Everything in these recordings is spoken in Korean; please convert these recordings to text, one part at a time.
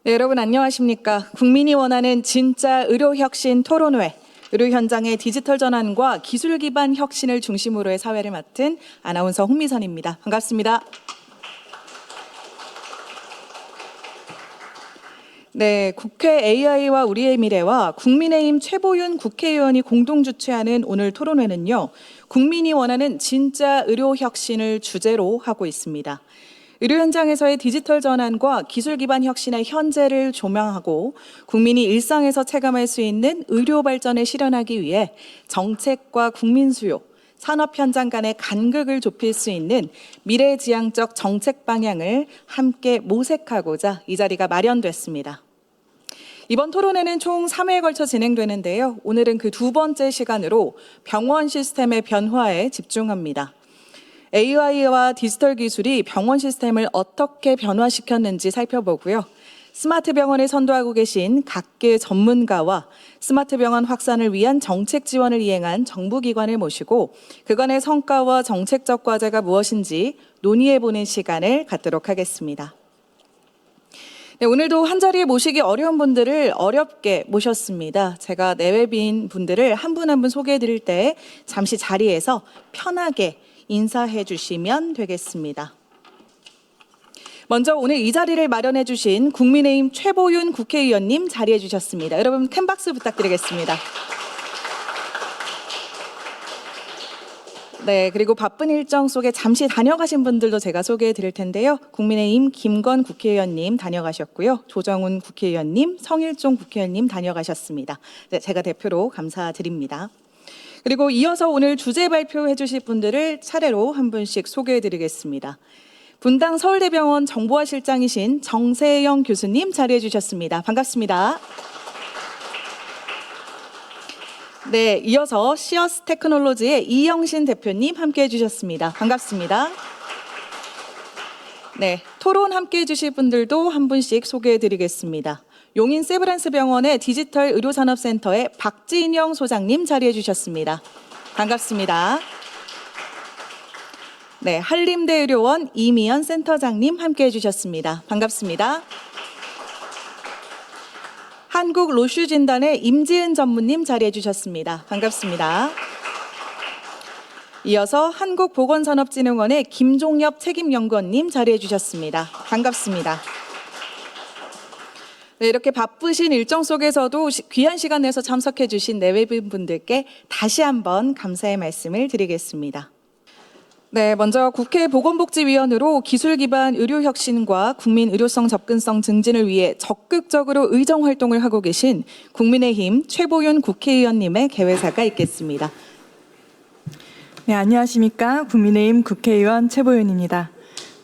네, 여러분 안녕하십니까? 국민이 원하는 진짜 의료혁신 토론회, 의료 현장의 디지털 전환과 기술 기반 혁신을 중심으로의 사회를 맡은 아나운서 홍미선입니다. 반갑습니다. 네, 국회 AI와 우리의 미래와 국민의힘 최보윤 국회의원이 공동 주최하는 오늘 토론회는요, 국민이 원하는 진짜 의료혁신을 주제로 하고 있습니다. 의료 현장에서의 디지털 전환과 기술 기반 혁신의 현재를 조명하고 국민이 일상에서 체감할 수 있는 의료 발전을 실현하기 위해 정책과 국민 수요, 산업 현장 간의 간극을 좁힐 수 있는 미래지향적 정책 방향을 함께 모색하고자 이 자리가 마련됐습니다. 이번 토론회는 총 3회에 걸쳐 진행되는데요. 오늘은 그 두 번째 시간으로 병원 시스템의 변화에 집중합니다. AI와 디지털 기술이 병원 시스템을 어떻게 변화시켰는지 살펴보고요. 스마트 병원을 선도하고 계신 각계 전문가와 스마트 병원 확산을 위한 정책 지원을 이행한 정부기관을 모시고 그간의 성과와 정책적 과제가 무엇인지 논의해보는 시간을 갖도록 하겠습니다. 네, 오늘도 한자리에 모시기 어려운 분들을 어렵게 모셨습니다. 제가 내외빈 분들을 한 분 한 분 소개해 드릴 때 잠시 자리에서 편하게 인사해 주시면 되겠습니다. 먼저 오늘 이 자리를 마련해 주신 국민의힘 최보윤 국회의원님 자리해 주셨습니다. 여러분 큰 박수 부탁드리겠습니다. 네, 그리고 바쁜 일정 속에 잠시 다녀가신 분들도 제가 소개해 드릴 텐데요. 국민의힘 김건 국회의원님 다녀가셨고요. 조정훈 국회의원님, 성일종 국회의원님 다녀가셨습니다. 네, 제가 대표로 감사드립니다. 그리고 이어서 오늘 주제 발표해 주실 분들을 차례로 한 분씩 소개해 드리겠습니다. 분당 서울대병원 정보화 실장이신 정세영 교수님 자리해 주셨습니다. 반갑습니다. 네, 이어서 시어스 테크놀로지의 이영신 대표님 함께해 주셨습니다. 반갑습니다. 네, 토론 함께해 주실 분들도 한 분씩 소개해 드리겠습니다. 용인 세브란스 병원의 디지털 의료산업센터의 박진영 소장님 자리해 주셨습니다. 반갑습니다. 네, 한림대의료원 이미연 센터장님 함께해 주셨습니다. 반갑습니다. 한국로슈진단의 임지은 전무님 자리해 주셨습니다. 반갑습니다. 이어서 한국보건산업진흥원의 김종엽 책임연구원님 자리해 주셨습니다. 반갑습니다. 네, 이렇게 바쁘신 일정 속에서도 귀한 시간 내서 참석해 주신 내외빈 분들께 다시 한번 감사의 말씀을 드리겠습니다. 네, 먼저 국회 보건복지위원으로 기술 기반 의료 혁신과 국민 의료성 접근성 증진을 위해 적극적으로 의정 활동을 하고 계신 국민의힘 최보윤 국회의원님의 개회사가 있겠습니다. 네, 안녕하십니까. 국민의힘 국회의원 최보윤입니다.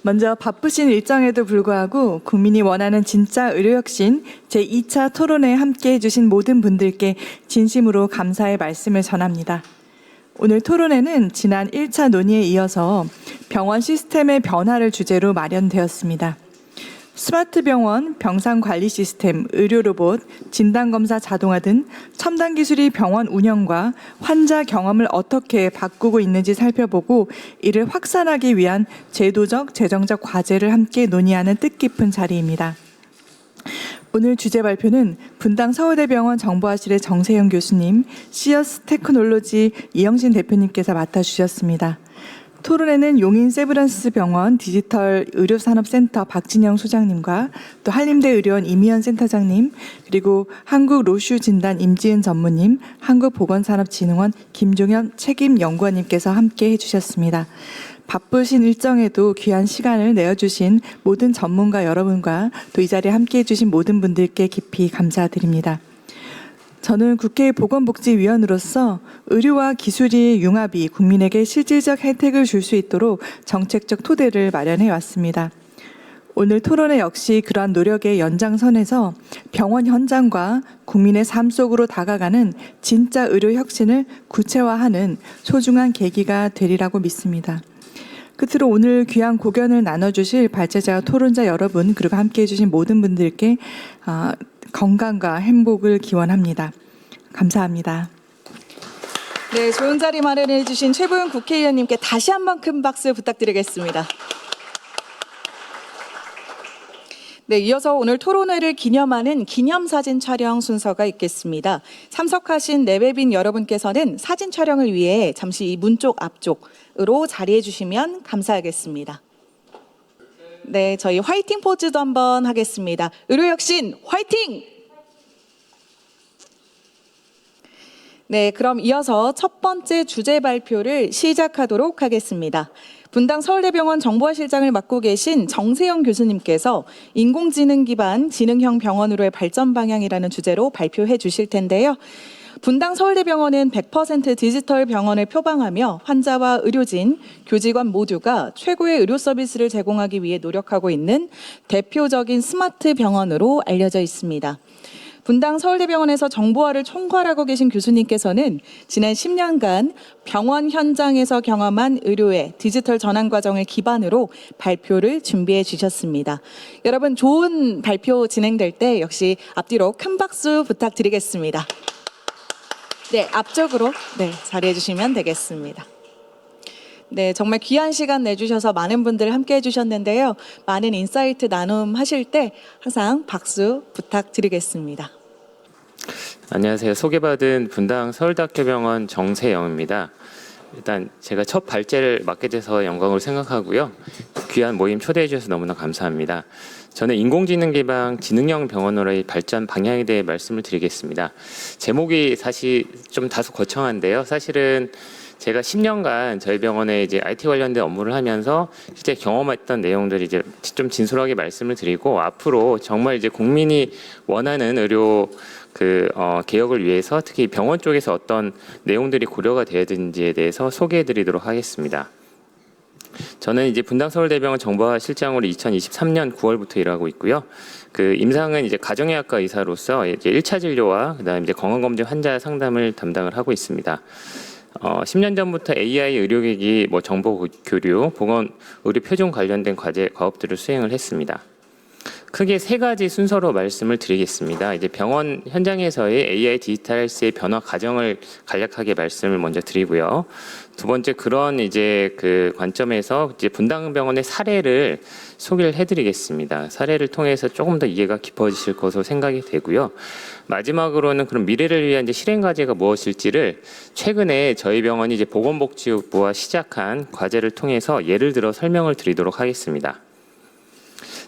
먼저 바쁘신 일정에도 불구하고 국민이 원하는 진짜 의료혁신 제2차 토론회에 함께해 주신 모든 분들께 진심으로 감사의 말씀을 전합니다. 오늘 토론회는 지난 1차 논의에 이어서 병원 시스템의 변화를 주제로 마련되었습니다. 스마트 병원, 병상관리 시스템, 의료로봇, 진단검사 자동화 등 첨단 기술이 병원 운영과 환자 경험을 어떻게 바꾸고 있는지 살펴보고 이를 확산하기 위한 제도적, 재정적 과제를 함께 논의하는 뜻깊은 자리입니다. 오늘 주제 발표는 분당 서울대병원 정보화실의 정세영 교수님, 시어스 테크놀로지 이영신 대표님께서 맡아주셨습니다. 토론회는 용인 세브란스 병원 디지털 의료산업센터 박진영 소장님과 또 한림대의료원 이미연 센터장님, 그리고 한국로슈진단 임지은 전무님, 한국보건산업진흥원 김종현 책임연구원님께서 함께 해주셨습니다. 바쁘신 일정에도 귀한 시간을 내어주신 모든 전문가 여러분과 또 이 자리에 함께해 주신 모든 분들께 깊이 감사드립니다. 저는 국회 보건복지위원으로서 의료와 기술의 융합이 국민에게 실질적 혜택을 줄 수 있도록 정책적 토대를 마련해 왔습니다. 오늘 토론회 역시 그러한 노력의 연장선에서 병원 현장과 국민의 삶 속으로 다가가는 진짜 의료 혁신을 구체화하는 소중한 계기가 되리라고 믿습니다. 끝으로 오늘 귀한 고견을 나눠주실 발제자와 토론자 여러분, 그리고 함께해 주신 모든 분들께 건강과 행복을 기원합니다. 감사합니다. 네, 좋은 자리 마련해 주신 최보윤 국회의원님께 다시 한번 큰 박수 부탁드리겠습니다. 네, 이어서 오늘 토론회를 기념하는 기념사진 촬영 순서가 있겠습니다. 참석하신 내외빈 여러분께서는 사진 촬영을 위해 잠시 이 문 쪽 앞쪽으로 자리해 주시면 감사하겠습니다. 네, 저희 화이팅 포즈도 한번 하겠습니다. 의료혁신 화이팅! 네, 그럼 이어서 첫 번째 주제 발표를 시작하도록 하겠습니다. 분당 서울대병원 정보화실장을 맡고 계신 정세영 교수님께서 인공지능 기반 지능형 병원으로의 발전 방향이라는 주제로 발표해 주실 텐데요. 분당 서울대병원은 100% 디지털 병원을 표방하며 환자와 의료진, 교직원 모두가 최고의 의료 서비스를 제공하기 위해 노력하고 있는 대표적인 스마트 병원으로 알려져 있습니다. 분당 서울대병원에서 정보화를 총괄하고 계신 교수님께서는 지난 10년간 병원 현장에서 경험한 의료의 디지털 전환 과정을 기반으로 발표를 준비해 주셨습니다. 여러분, 좋은 발표 진행될 때 역시 앞뒤로 큰 박수 부탁드리겠습니다. 네, 앞쪽으로 자리해 주시면 되겠습니다. 네, 정말 귀한 시간 내주셔서 많은 분들 함께 해주셨는데요. 많은 인사이트 나눔하실 때 항상 박수 부탁드리겠습니다. 안녕하세요. 소개받은 분당 서울대학교병원 정세영입니다. 일단 제가 첫 발제를 맡게 돼서 영광으로 생각하고요. 귀한 모임 초대해 주셔서 너무나 감사합니다. 저는 인공지능 기반 지능형 병원으로의 발전 방향에 대해 말씀을 드리겠습니다. 제목이 사실 좀 다소 거창한데요. 사실은 제가 10년간 저희 병원에 이제 IT 관련된 업무를 하면서 실제 경험했던 내용들을 이제 좀 진솔하게 말씀을 드리고, 앞으로 정말 이제 국민이 원하는 의료 개혁을 위해서 특히 병원 쪽에서 어떤 내용들이 고려가 되어야 되는지에 대해서 소개해 드리도록 하겠습니다. 저는 이제 분당 서울대병원 정보화 실장으로 2023년 9월부터 일하고 있고요. 임상은 이제 가정의학과 의사로서 이제 1차 진료와 그다음에 이제 건강검진 환자 상담을 담당을 하고 있습니다. 10년 전부터 AI 의료기기, 정보 교류, 보건 의료 표준 관련된 과업들을 수행을 했습니다. 크게 세 가지 순서로 말씀을 드리겠습니다. 이제 병원 현장에서의 AI 디지털 헬스의 변화 과정을 간략하게 말씀을 먼저 드리고요. 두 번째, 그런 이제 관점에서 이제 분당병원의 사례를 소개를 해드리겠습니다. 사례를 통해서 조금 더 이해가 깊어지실 것으로 생각이 되고요. 마지막으로는 그럼 미래를 위한 이제 실행 과제가 무엇일지를 최근에 저희 병원이 이제 보건복지부와 시작한 과제를 통해서 예를 들어 설명을 드리도록 하겠습니다.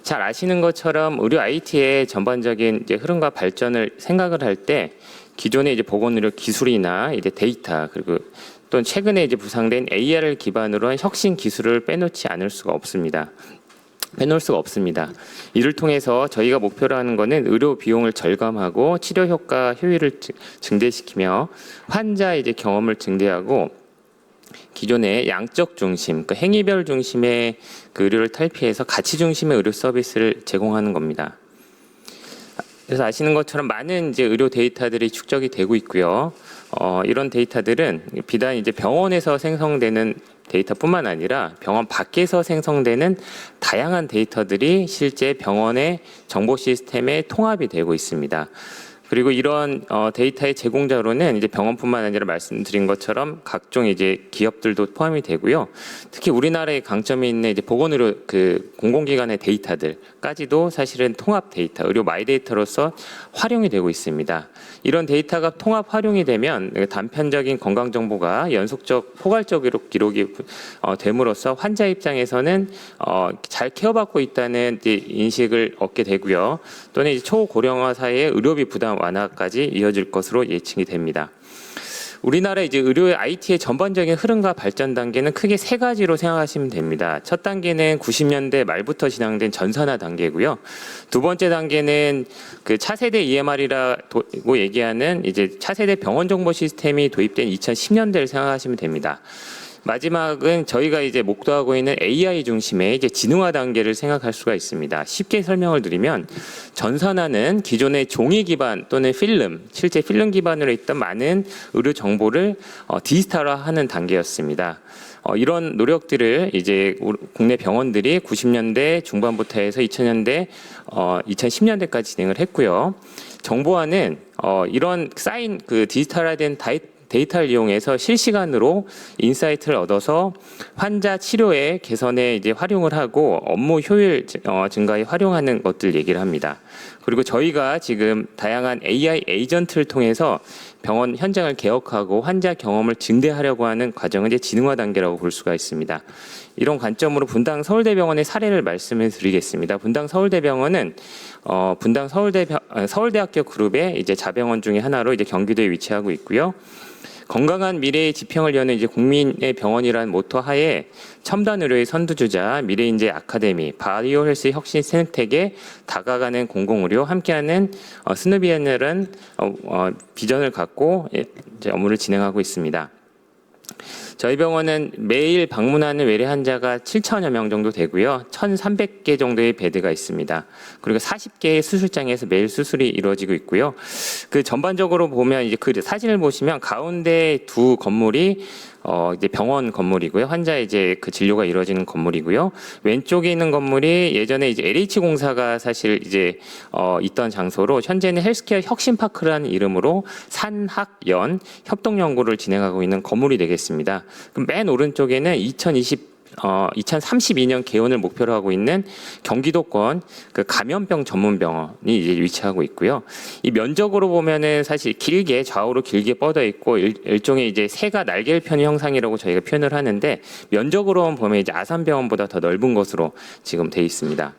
잘 아시는 것처럼 의료 IT의 전반적인 이제 흐름과 발전을 생각을 할 때 기존의 이제 보건의료 기술이나 이제 데이터, 그리고 또 최근에 이제 부상된 AR을 기반으로 한 혁신 기술을 빼놓을 수가 없습니다. 이를 통해서 저희가 목표로 하는 것은 의료 비용을 절감하고 치료 효과 효율을 증대시키며 환자 이제 경험을 증대하고 기존의 양적 중심, 행위별 중심의 의료를 탈피해서 가치 중심의 의료 서비스를 제공하는 겁니다. 그래서 아시는 것처럼 많은 이제 의료 데이터들이 축적이 되고 있고요. 이런 데이터들은 비단 이제 병원에서 생성되는 데이터뿐만 아니라 병원 밖에서 생성되는 다양한 데이터들이 실제 병원의 정보 시스템에 통합이 되고 있습니다. 그리고 이런 데이터의 제공자로는 이제 병원뿐만 아니라 말씀드린 것처럼 각종 이제 기업들도 포함이 되고요. 특히 우리나라의 강점이 있는 이제 보건의료 공공기관의 데이터들까지도 사실은 통합 데이터, 의료 마이데이터로서 활용이 되고 있습니다. 이런 데이터가 통합 활용이 되면 단편적인 건강 정보가 연속적 포괄적 기록이 됨으로써 환자 입장에서는 잘 케어받고 있다는 이제 인식을 얻게 되고요. 또는 이제 초고령화 사회의 의료비 부담 완화까지 이어질 것으로 예측이 됩니다. 우리나라 이제 의료의 IT의 전반적인 흐름과 발전 단계는 크게 세 가지로 생각하시면 됩니다. 첫 단계는 90년대 말부터 진행된 전산화 단계고요. 두 번째 단계는 차세대 EMR이라고 얘기하는 이제 차세대 병원 정보 시스템이 도입된 2010년대를 생각하시면 됩니다. 마지막은 저희가 이제 목도하고 있는 AI 중심의 이제 지능화 단계를 생각할 수가 있습니다. 쉽게 설명을 드리면 전산화는 기존의 종이 기반 또는 실제 필름 기반으로 있던 많은 의료 정보를 디지털화하는 단계였습니다. 이런 노력들을 이제 국내 병원들이 90년대 중반부터 해서 2010년대까지 진행을 했고요. 정보화는 이런 쌓인 디지털화된 데이터를 이용해서 실시간으로 인사이트를 얻어서 환자 치료의 개선에 이제 활용을 하고 업무 효율 증가에 활용하는 것들 얘기를 합니다. 그리고 저희가 지금 다양한 AI 에이전트를 통해서 병원 현장을 개혁하고 환자 경험을 증대하려고 하는 과정은 이제 진흥화 단계라고 볼 수가 있습니다. 이런 관점으로 분당 서울대병원의 사례를 말씀을 드리겠습니다. 분당 서울대병원은 분당 서울대학교 그룹의 이제 자병원 중에 하나로 이제 경기도에 위치하고 있고요. 건강한 미래의 지평을 여는 이제 국민의 병원이라는 모토 하에 첨단 의료의 선두주자 미래인재 아카데미, 바이오 헬스 혁신 생태계 다가가는 공공의료 함께하는 스누비엔이라는 비전을 갖고 이제 업무를 진행하고 있습니다. 저희 병원은 매일 방문하는 외래 환자가 7천여 명 정도 되고요. 1,300개 정도의 베드가 있습니다. 그리고 40개의 수술장에서 매일 수술이 이루어지고 있고요. 그 전반적으로 보면 이제 그 사진을 보시면 가운데 두 건물이 이제 병원 건물이고요. 환자 이제 그 진료가 이루어지는 건물이고요. 왼쪽에 있는 건물이 예전에 이제 LH공사가 사실 이제 있던 장소로 현재는 헬스케어 혁신파크라는 이름으로 산학연 협동연구를 진행하고 있는 건물이 되겠습니다. 그럼 맨 오른쪽에는 2032년 개원을 목표로 하고 있는 경기도권 그 감염병 전문병원이 이제 위치하고 있고요. 이 면적으로 보면은 사실 길게 좌우로 길게 뻗어 있고 일종의 이제 새가 날개를 펴는 형상이라고 저희가 표현을 하는데 면적으로만 보면 이제 아산병원보다 더 넓은 것으로 지금 돼 있습니다.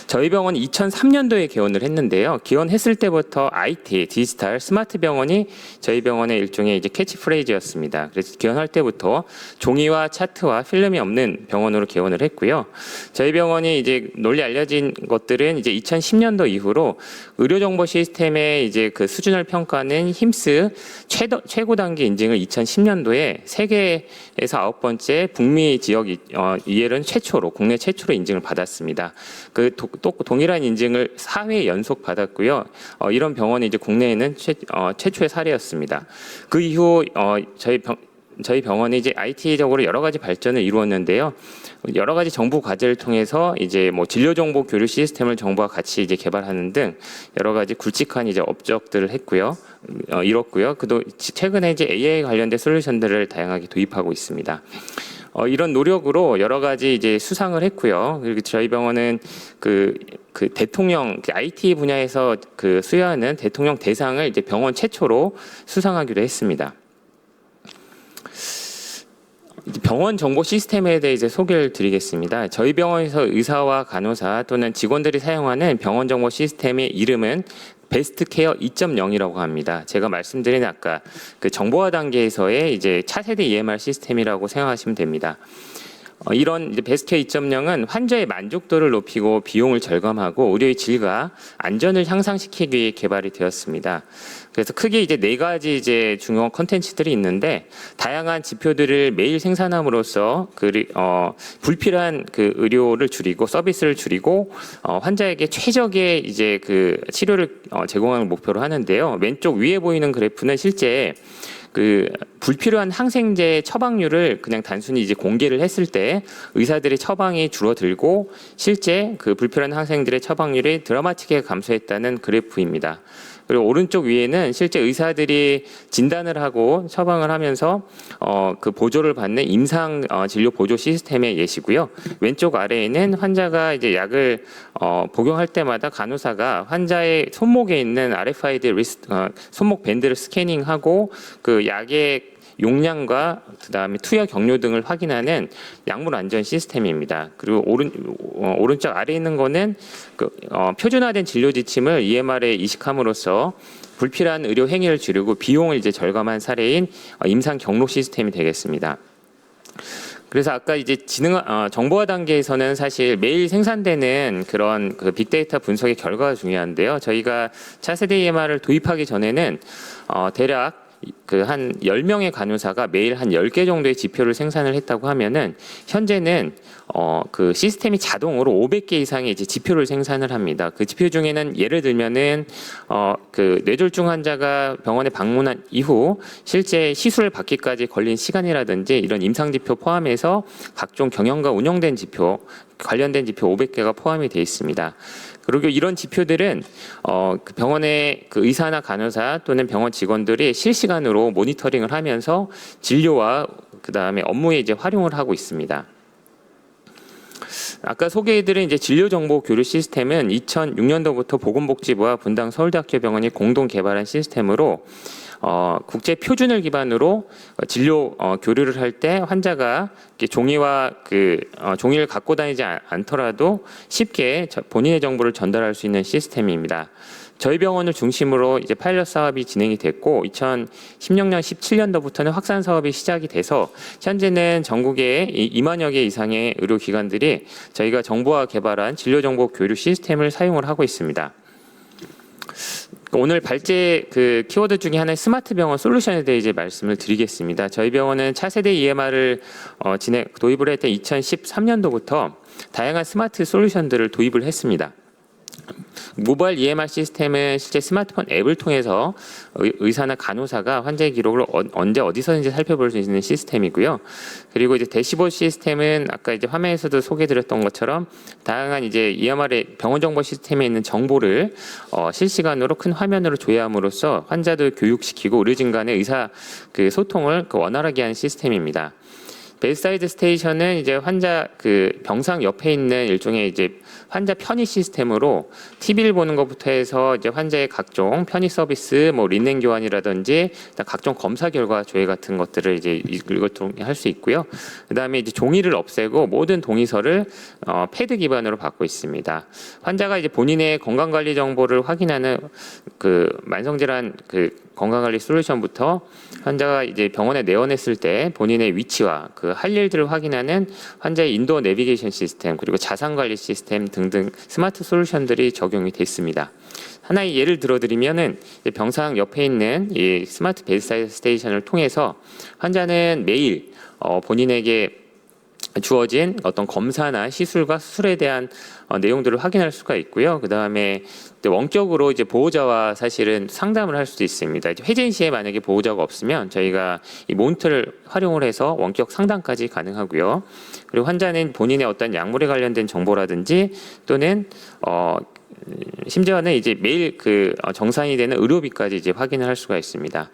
저희 병원은 2003년도에 개원을 했는데요. 개원했을 때부터 IT, 디지털, 스마트 병원이 저희 병원의 일종의 이제 캐치프레이즈였습니다. 그래서 개원할 때부터 종이와 차트와 필름이 없는 병원으로 개원을 했고요. 저희 병원이 이제 널리 알려진 것들은 이제 2010년도 이후로 의료정보 시스템의 이제 그 수준을 평가하는 힘스 최고 단계 인증을 2010년도에 세계에서 9번째 북미 지역 이해는 최초로 국내 최초로 인증을 받았습니다. 그 동일한 인증을 4회 연속 받았고요. 이런 병원이 이제 국내에는 최초의 사례였습니다. 그 이후 저희 병원이 이제 IT적으로 여러 가지 발전을 이루었는데요. 여러 가지 정부 과제를 통해서 이제 뭐 진료 정보 교류 시스템을 정부와 같이 이제 개발하는 등 여러 가지 굵직한 이제 업적들을 했고요. 이뤘고요. 그도 최근에 이제 AI 관련된 솔루션들을 다양하게 도입하고 있습니다. 이런 노력으로 여러 가지 이제 수상을 했고요. 그리고 저희 병원은 그 대통령 IT 분야에서 그 수여하는 대통령 대상을 이제 병원 최초로 수상하기도 했습니다. 병원 정보 시스템에 대해 이제 소개를 드리겠습니다. 저희 병원에서 의사와 간호사 또는 직원들이 사용하는 병원 정보 시스템의 이름은 베스트 케어 2.0이라고 합니다. 제가 말씀드린 아까 그 정보화 단계에서의 이제 차세대 EMR 시스템이라고 생각하시면 됩니다. 이런 이제 베스트 케어 2.0은 환자의 만족도를 높이고 비용을 절감하고 의료의 질과 안전을 향상시키기 위해 개발이 되었습니다. 그래서 크게 이제 4가지 이제 중요한 콘텐츠들이 있는데 다양한 지표들을 매일 생산함으로써 불필요한 그 의료를 줄이고 서비스를 줄이고 환자에게 최적의 이제 그 치료를 제공하는 목표로 하는데요. 왼쪽 위에 보이는 그래프는 실제 그 불필요한 항생제 처방률을 그냥 단순히 이제 공개를 했을 때 의사들의 처방이 줄어들고 실제 그 불필요한 항생제들의 처방률이 드라마틱하게 감소했다는 그래프입니다. 그리고 오른쪽 위에는 실제 의사들이 진단을 하고 처방을 하면서 그 보조를 받는 임상 진료 보조 시스템의 예시고요. 왼쪽 아래에는 환자가 이제 약을 복용할 때마다 간호사가 환자의 손목에 있는 RFID 손목 밴드를 스캐닝하고 그 약의 용량과 그다음에 투여 경로 등을 확인하는 약물 안전 시스템입니다. 그리고 오른쪽 아래에 있는 거는 표준화된 진료 지침을 EMR에 이식함으로써 불필요한 의료 행위를 줄이고 비용을 이제 절감한 사례인 임상 경로 시스템이 되겠습니다. 그래서 아까 이제 정보화 단계에서는 사실 매일 생산되는 그런 그 빅데이터 분석의 결과가 중요한데요. 저희가 차세대 EMR을 도입하기 전에는 대략 그 한 10명의 간호사가 매일 한 10개 정도의 지표를 생산을 했다고 하면은 현재는 그 시스템이 자동으로 500개 이상의 이제 지표를 생산을 합니다. 그 지표 중에는 예를 들면은 그 뇌졸중 환자가 병원에 방문한 이후 실제 시술을 받기까지 걸린 시간이라든지 이런 임상 지표 포함해서 각종 경영과 운영된 지표, 관련된 지표 500개가 포함이 되어 있습니다. 그리고 이런 지표들은 그 병원의 그 의사나 간호사 또는 병원 직원들이 실시간으로 모니터링을 하면서 진료와 그 다음에 업무에 이제 활용을 하고 있습니다. 아까 소개해드린 이제 진료 정보 교류 시스템은 2006년도부터 보건복지부와 분당 서울대학교병원이 공동 개발한 시스템으로 국제 표준을 기반으로 진료 교류를 할 때 환자가 종이와 종이를 갖고 다니지 않더라도 쉽게 본인의 정보를 전달할 수 있는 시스템입니다. 저희 병원을 중심으로 이제 파일럿 사업이 진행이 됐고 2016년, 17년도부터는 확산 사업이 시작이 돼서 현재는 전국에 2만여 개 이상의 의료기관들이 저희가 정부와 개발한 진료정보 교류 시스템을 사용을 하고 있습니다. 오늘 발제 그 키워드 중에 하나의 스마트 병원 솔루션에 대해 이제 말씀을 드리겠습니다. 저희 병원은 차세대 EMR을 도입을 했던 2013년도부터 다양한 스마트 솔루션들을 도입을 했습니다. 모바일 EMR 시스템은 실제 스마트폰 앱을 통해서 의사나 간호사가 환자의 기록을 언제 어디서든지 살펴볼 수 있는 시스템이고요. 그리고 이제 대시보드 시스템은 아까 이제 화면에서도 소개드렸던 것처럼 다양한 이제 EMR의 병원 정보 시스템에 있는 정보를 실시간으로 큰 화면으로 조회함으로써 환자들 교육시키고 의료진 간의 의사 그 소통을 원활하게 하는 시스템입니다. 베드사이드 스테이션은 이제 환자 그 병상 옆에 있는 일종의 이제 환자 편의 시스템으로 TV를 보는 것부터 해서 이제 환자의 각종 편의 서비스, 뭐 린넨 교환이라든지 각종 검사 결과 조회 같은 것들을 이제 이걸 통해 할 수 있고요. 그다음에 이제 종이를 없애고 모든 동의서를 패드 기반으로 받고 있습니다. 환자가 이제 본인의 건강 관리 정보를 확인하는 그 만성질환 그 건강관리 솔루션부터 환자가 이제 병원에 내원했을 때 본인의 위치와 그 할 일들을 확인하는 환자의 인도어 내비게이션 시스템 그리고 자산관리 시스템 등등 스마트 솔루션들이 적용이 됐습니다. 하나의 예를 들어드리면은 병상 옆에 있는 이 스마트 베드사이드 스테이션을 통해서 환자는 매일 본인에게 주어진 어떤 검사나 시술과 수술에 대한 내용들을 확인할 수가 있고요. 그 다음에 원격으로 이제 보호자와 사실은 상담을 할 수도 있습니다. 회진 시에 만약에 보호자가 없으면 저희가 이 모니터를 활용을 해서 원격 상담까지 가능하고요. 그리고 환자는 본인의 어떤 약물에 관련된 정보라든지 또는 심지어는 이제 매일 그 정산이 되는 의료비까지 이제 확인을 할 수가 있습니다.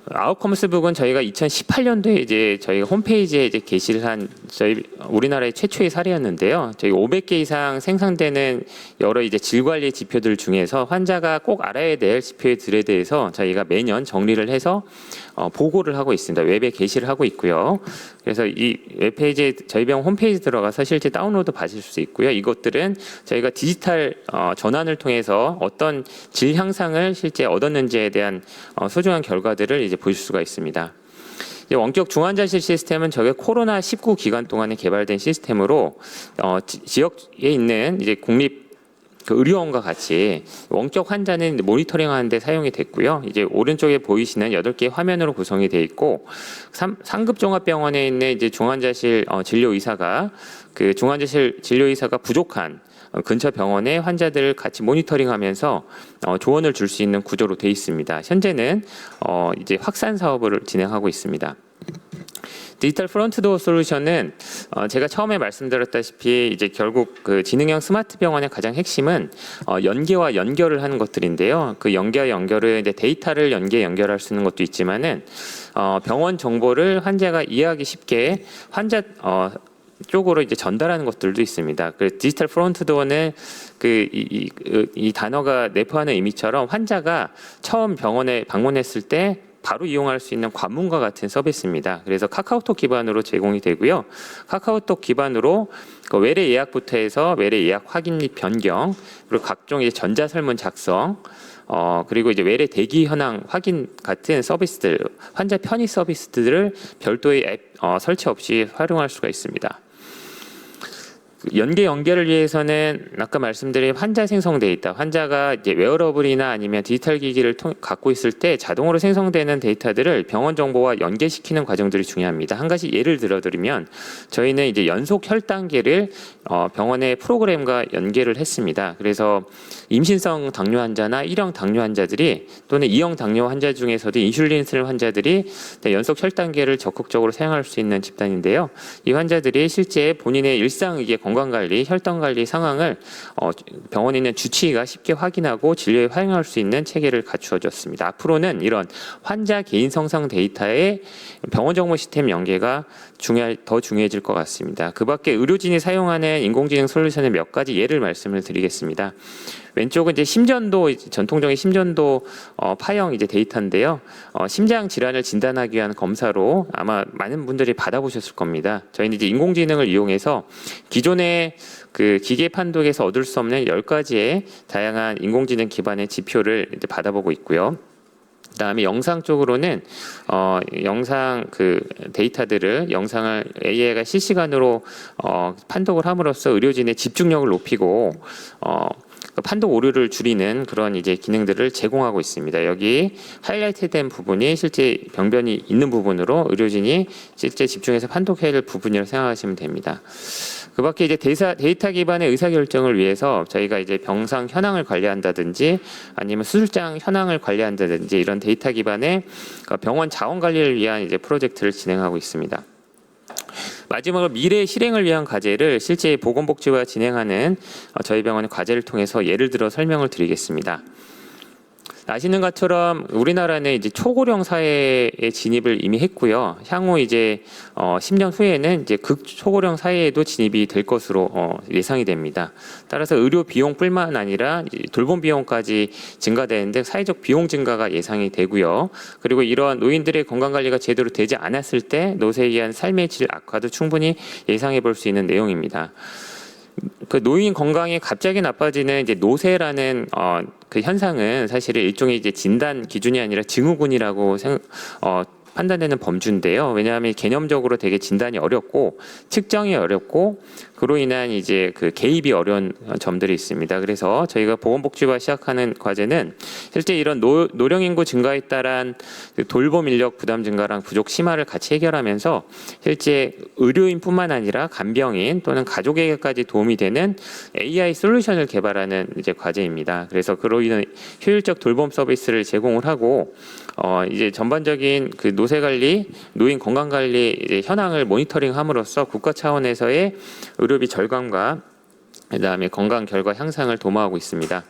아웃컴스북은 저희가 2018년도에 이제 저희가 홈페이지에 이제 게시를 한 저희 우리나라의 최초의 사례였는데요. 저희 500개 이상 생산되는 여러 이제 질 관리 지표들 중에서 환자가 꼭 알아야 될 지표들에 대해서 저희가 매년 정리를 해서 보고를 하고 있습니다. 웹에 게시를 하고 있고요. 그래서 이 웹페이지에 저희 병원 홈페이지 들어가서 실제 다운로드 받으실 수 있고요. 이것들은 저희가 디지털 전환을 통해서 어떤 질 향상을 실제 얻었는지에 대한 소중한 결과들을 이제 보실 수가 있습니다. 원격 중환자실 시스템은 저게 코로나19 기간 동안에 개발된 시스템으로 지역에 있는 이제 국립 그 의료원과 같이 원격 환자는 모니터링하는 데 사용이 됐고요. 이제 오른쪽에 보이시는 8개의 화면으로 구성이 되어 있고 상급 종합병원에 있는 이제 중환자실 진료 의사가 그 중환자실 진료 의사가 부족한 근처 병원의 환자들을 같이 모니터링하면서 조언을 줄 수 있는 구조로 되어 있습니다. 현재는 이제 확산 사업을 진행하고 있습니다. 디지털 프론트도어 솔루션은 제가 처음에 말씀드렸다시피 이제 결국 그 지능형 스마트 병원의 가장 핵심은 연계와 연결을 하는 것들인데요. 그 연결은 이제 데이터를 연결할 수 있는 것도 있지만은 병원 정보를 환자가 이해하기 쉽게 환자 쪽으로 이제 전달하는 것들도 있습니다. 그 디지털 프론트도어는 이 단어가 내포하는 의미처럼 환자가 처음 병원에 방문했을 때 바로 이용할 수 있는 관문과 같은 서비스입니다. 그래서 카카오톡 기반으로 제공이 되고요. 카카오톡 기반으로 그 외래 예약부터 해서 외래 예약 확인 및 변경, 그리고 각종 이제 전자설문 작성, 그리고 이제 외래 대기 현황 확인 같은 서비스들, 환자 편의 서비스들을 별도의 앱 설치 없이 활용할 수가 있습니다. 연계를 위해서는 아까 말씀드린 환자 생성 데이터, 환자가 이제 웨어러블이나 아니면 디지털 기기를 갖고 있을 때 자동으로 생성되는 데이터들을 병원 정보와 연계시키는 과정들이 중요합니다. 한 가지 예를 들어드리면 저희는 이제 연속 혈당계를 병원의 프로그램과 연계를 했습니다. 그래서 임신성 당뇨 환자나 1형 당뇨 환자들이 또는 2형 당뇨 환자 중에서도 인슐린 쓰는 환자들이 연속 혈당계를 적극적으로 사용할 수 있는 집단인데요. 이 환자들이 실제 본인의 일상 이게 건강관리, 혈당관리 상황을 병원에 있는 주치의가 쉽게 확인하고 진료에 활용할 수 있는 체계를 갖추어졌습니다. 앞으로는 이런 환자 개인 성상 데이터의 병원 정보 시스템 연계가 더 중요해질 것 같습니다. 그 밖에 의료진이 사용하는 인공지능 솔루션의 몇 가지 예를 말씀을 드리겠습니다. 왼쪽은 이제 심전도, 전통적인 심전도 파형 이제 데이터인데요. 심장 질환을 진단하기 위한 검사로 아마 많은 분들이 받아보셨을 겁니다. 저희는 이제 인공지능을 이용해서 기존의 그 기계 판독에서 얻을 수 없는 10가지의 다양한 인공지능 기반의 지표를 이제 받아보고 있고요. 그다음에 영상 쪽으로는 영상 그 데이터들을 영상을 AI가 실시간으로 판독을 함으로써 의료진의 집중력을 높이고 판독 오류를 줄이는 그런 이제 기능들을 제공하고 있습니다. 여기 하이라이트된 부분이 실제 병변이 있는 부분으로 의료진이 실제 집중해서 판독해야 될 부분이라고 생각하시면 됩니다. 그 밖에 이제 데이터 기반의 의사결정을 위해서 저희가 이제 병상 현황을 관리한다든지 아니면 수술장 현황을 관리한다든지 이런 데이터 기반의 병원 자원 관리를 위한 이제 프로젝트를 진행하고 있습니다. 마지막으로 미래 실행을 위한 과제를 실제 보건복지부가 진행하는 저희 병원의 과제를 통해서 예를 들어 설명을 드리겠습니다. 아시는 것처럼 우리나라는 이제 초고령 사회에 진입을 이미 했고요. 향후 이제 10년 후에는 이제 극초고령 사회에도 진입이 될 것으로 예상이 됩니다. 따라서 의료 비용뿐만 아니라 돌봄 비용까지 증가되는데 사회적 비용 증가가 예상이 되고요. 그리고 이러한 노인들의 건강 관리가 제대로 되지 않았을 때 노쇠에 의한 삶의 질 악화도 충분히 예상해 볼 수 있는 내용입니다. 그 노인 건강이 갑자기 나빠지는 이제 노쇠라는 그 현상은 사실은 일종의 이제 진단 기준이 아니라 증후군이라고 판단되는 범주인데요. 왜냐하면 개념적으로 되게 진단이 어렵고 측정이 어렵고 그로 인한 이제 그 개입이 어려운 점들이 있습니다. 그래서 저희가 보건복지부가 시작하는 과제는 실제 이런 노령 인구 증가에 따른 돌봄 인력 부담 증가랑 부족 심화를 같이 해결하면서 실제 의료인뿐만 아니라 간병인 또는 가족에게까지 도움이 되는 AI 솔루션을 개발하는 이제 과제입니다. 그래서 그로 인한 효율적 돌봄 서비스를 제공을 하고 이제 전반적인 그 노쇠 관리, 노인 건강 관리 이제 현황을 모니터링함으로써 국가 차원에서의 의료비 절감과 그다음에 건강 결과 향상을 도모하고 있습니다.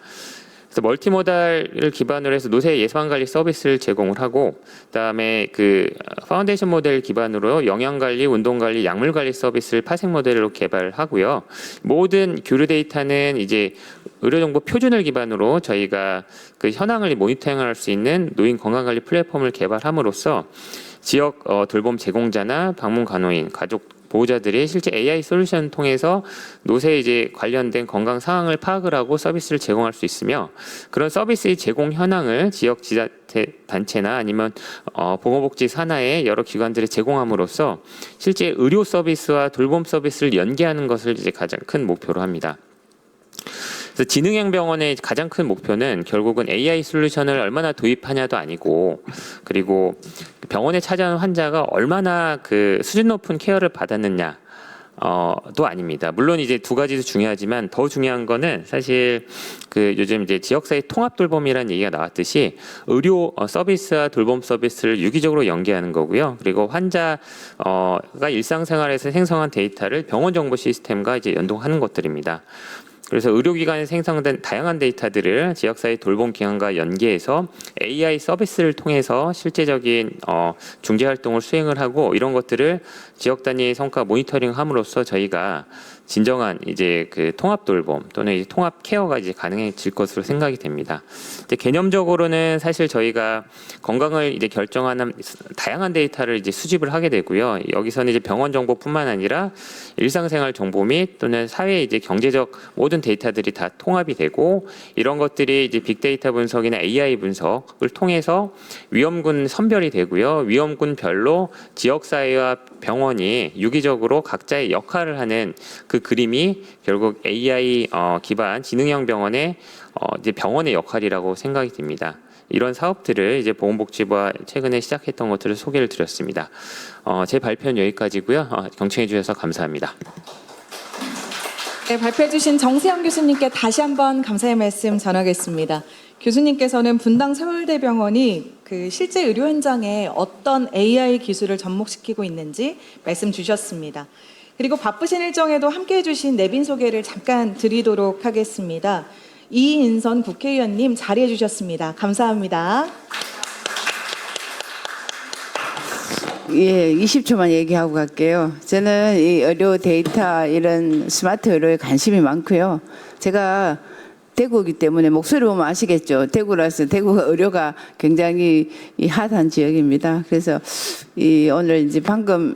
그래서 멀티모달을 기반으로 해서 노쇠 예방 관리 서비스를 제공을 하고, 그다음에 그 파운데이션 모델 기반으로 영양 관리, 운동 관리, 약물 관리 서비스를 파생 모델로 개발하고요. 모든 교류 데이터는 이제 의료정보 표준을 기반으로 저희가 그 현황을 모니터링할 수 있는 노인 건강관리 플랫폼을 개발함으로써 지역 돌봄 제공자나 방문 간호인, 가족 보호자들이 실제 AI 솔루션 통해서 노쇠 이제 관련된 건강 상황을 파악을 하고 서비스를 제공할 수 있으며, 그런 서비스의 제공 현황을 지역 지자체단체나 아니면 보건복지 산하의 여러 기관들이 제공함으로써 실제 의료 서비스와 돌봄 서비스를 연계하는 것을 이제 가장 큰 목표로 합니다. 그래서 지능형 병원의 가장 큰 목표는 결국은 AI 솔루션을 얼마나 도입하냐도 아니고, 그리고 병원에 찾아온 환자가 얼마나 그 수준 높은 케어를 받았느냐 도 아닙니다. 물론 이제 두 가지도 중요하지만 더 중요한 거는 사실 그 요즘 이제 지역사회 통합 돌봄이라는 얘기가 나왔듯이 의료 서비스와 돌봄 서비스를 유기적으로 연계하는 거고요. 그리고 환자가 일상생활에서 생성한 데이터를 병원 정보 시스템과 이제 연동하는 것들입니다. 그래서 의료기관에 생성된 다양한 데이터들을 지역사회 돌봄 기관과 연계해서 AI 서비스를 통해서 실제적인 중재 활동을 수행을 하고, 이런 것들을 지역 단위 성과 모니터링함으로써 저희가 진정한 이제 그 통합 돌봄 또는 이제 통합 케어가 이제 가능해질 것으로 생각이 됩니다. 이제 개념적으로는 사실 저희가 건강을 이제 결정하는 다양한 데이터를 이제 수집을 하게 되고요. 여기서는 이제 병원 정보뿐만 아니라 일상생활 정보 및 또는 사회 이제 경제적 모든 데이터들이 다 통합이 되고, 이런 것들이 이제 빅데이터 분석이나 AI 분석을 통해서 위험군 선별이 되고요. 위험군별로 지역사회와 병원이 유기적으로 각자의 역할을 하는 그 그림이 결국 AI 기반 지능형 병원의 이제 병원의 역할이라고 생각이 듭니다. 이런 사업들을 이제 보건복지부가 최근에 시작했던 것들을 소개를 드렸습니다. 제 발표는 여기까지고요. 경청해 주셔서 감사합니다. 네, 발표해 주신 정세영 교수님께 다시 한번 감사의 말씀 전하겠습니다. 교수님께서는 분당 서울대병원이 그 실제 의료 현장에 어떤 AI 기술을 접목시키고 있는지 말씀 주셨습니다. 그리고 바쁘신 일정에도 함께해 주신 내빈 소개를 잠깐 드리도록 하겠습니다. 이인선 국회의원님 자리해 주셨습니다. 감사합니다. 예, 20초만 얘기하고 갈게요. 저는 이 의료 데이터 이런 스마트 의료에 관심이 많고요. 제가 대구이기 때문에 목소리 보면 아시겠죠. 대구라서 대구 의료가 굉장히 이 핫한 지역입니다. 그래서 오늘 이제 방금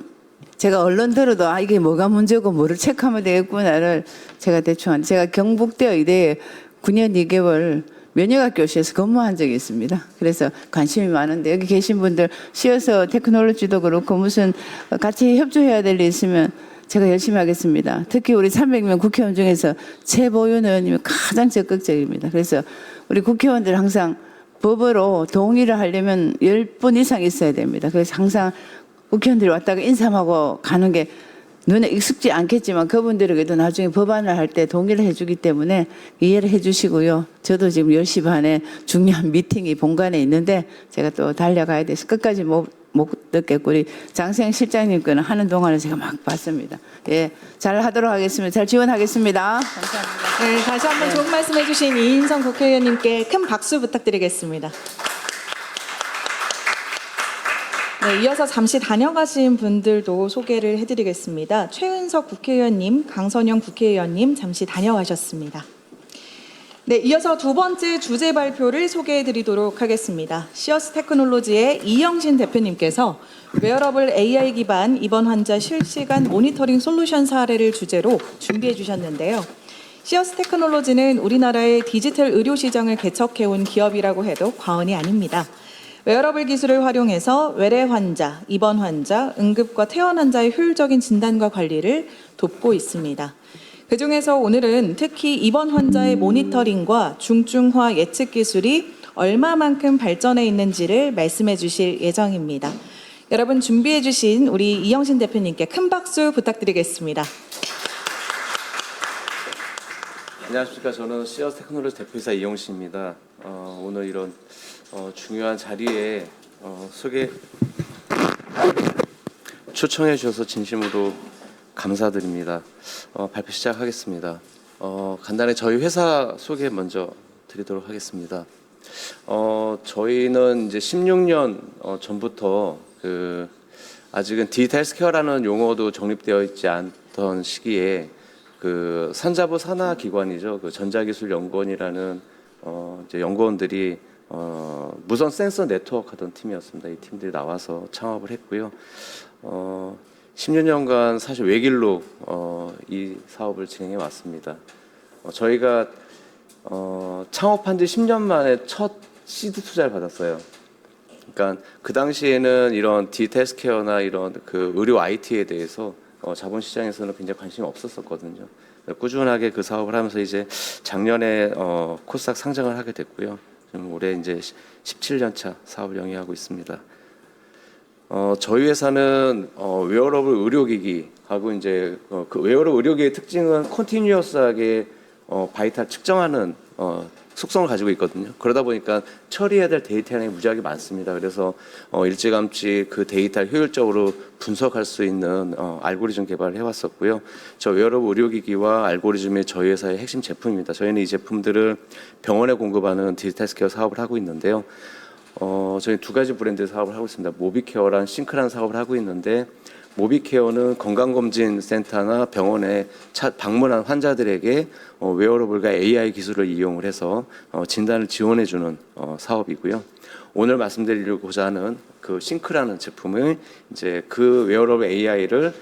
제가 언론 들어도 이게 뭐가 문제고 뭐를 체크하면 되겠구나를 제가 대충 제가 경북대 의대에 9년 2개월 면역학 교실에서 근무한 적이 있습니다. 그래서 관심이 많은데 여기 계신 분들 시어서 테크놀로지도 그렇고 무슨 같이 협조해야 될 일 있으면 제가 열심히 하겠습니다. 특히 우리 300명 국회의원 중에서 최보윤 의원님이 가장 적극적입니다. 그래서 우리 국회의원들 항상 법으로 동의를 하려면 10분 이상 있어야 됩니다. 그래서 항상 국회의원들이 왔다가 인사하고 가는 게 눈에 익숙지 않겠지만 그분들에게도 나중에 법안을 할 때 동의를 해주기 때문에 이해를 해주시고요. 저도 지금 10시 반에 중요한 미팅이 본관에 있는데 제가 또 달려가야 돼서 끝까지 못 듣겠고 우리 장세영 실장님 거는 하는 동안에 제가 막 봤습니다. 예, 잘 하도록 하겠습니다. 잘 지원하겠습니다. 감사합니다. 네, 다시 한번 좋은 말씀 해주신 이인선 국회의원님께 큰 박수 부탁드리겠습니다. 네, 이어서 잠시 다녀가신 분들도 소개를 해드리겠습니다. 최은석 국회의원님, 강선영 국회의원님 잠시 다녀가셨습니다. 네, 이어서 두 번째 주제 발표를 소개해드리도록 하겠습니다. 시어스 테크놀로지의 이영신 대표님께서 웨어러블 AI 기반 입원 환자 실시간 모니터링 솔루션 사례를 주제로 준비해 주셨는데요. 시어스 테크놀로지는 우리나라의 디지털 의료 시장을 개척해온 기업이라고 해도 과언이 아닙니다. 웨어러블 기술을 활용해서 외래 환자, 입원 환자, 응급과 퇴원 환자의 효율적인 진단과 관리를 돕고 있습니다. 그중에서 오늘은 특히 입원 환자의 모니터링과 중증화 예측 기술이 얼마만큼 발전해 있는지를 말씀해 주실 예정입니다. 여러분 준비해 주신 우리 이영신 대표님께 큰 박수 부탁드리겠습니다. 안녕하십니까. 저는 시어스 테크놀로지 대표이사 이영신입니다. 오늘 이런 중요한 자리에 초청해 주셔서 진심으로 감사드립니다. 발표 시작하겠습니다. 간단히 저희 회사 소개 먼저 드리도록 하겠습니다. 저희는 이제 16년 전부터 아직은 디지털 헬스케어라는 용어도 정립되어 있지 않던 시기에 산자부 산하 기관이죠. 전자기술연구원이라는 이제 연구원들이 무선 센서 네트워크 하던 팀이었습니다. 이 팀들이 나와서 창업을 했고요. 16년간 사실 외길로 이 사업을 진행해 왔습니다. 저희가 창업한 지 10년 만에 첫 시드 투자를 받았어요. 그러니까 그 당시에는 이런 디지털 헬스케어나 이런 의료 IT에 대해서 자본시장에서는 굉장히 관심이 없었었거든요. 꾸준하게 그 사업을 하면서 이제 작년에 코스닥 상장을 하게 됐고요. 지금 올해 이제 17년 차 사업을 영위하고 있습니다. 저희 회사는 웨어러블 의료기기하고 이제 그 웨어러블 의료기기의 특징은 컨티뉴어스하게 바이탈 측정하는 속성을 가지고 있거든요. 그러다 보니까 처리해야 될 데이터량이 무지하게 많습니다. 그래서 일찌감치 그 데이터를 효율적으로 분석할 수 있는 알고리즘 개발을 해왔었고요. 저 웨어러블 의료기기와 알고리즘이 저희 회사의 핵심 제품입니다. 저희는 이 제품들을 병원에 공급하는 디지털 스퀘어 사업을 하고 있는데요. 저희 두 가지 브랜드 사업을 하고 있습니다. 모비케어랑 싱크라는 사업을 하고 있는데, 모비케어는 건강검진센터나 병원에 방문한 환자들에게 웨어러블과 AI 기술을 이용을 해서 진단을 지원해주는 사업이고요. 오늘 말씀드리고자 하는 그 싱크라는 제품을 이제 그 웨어러블 AI를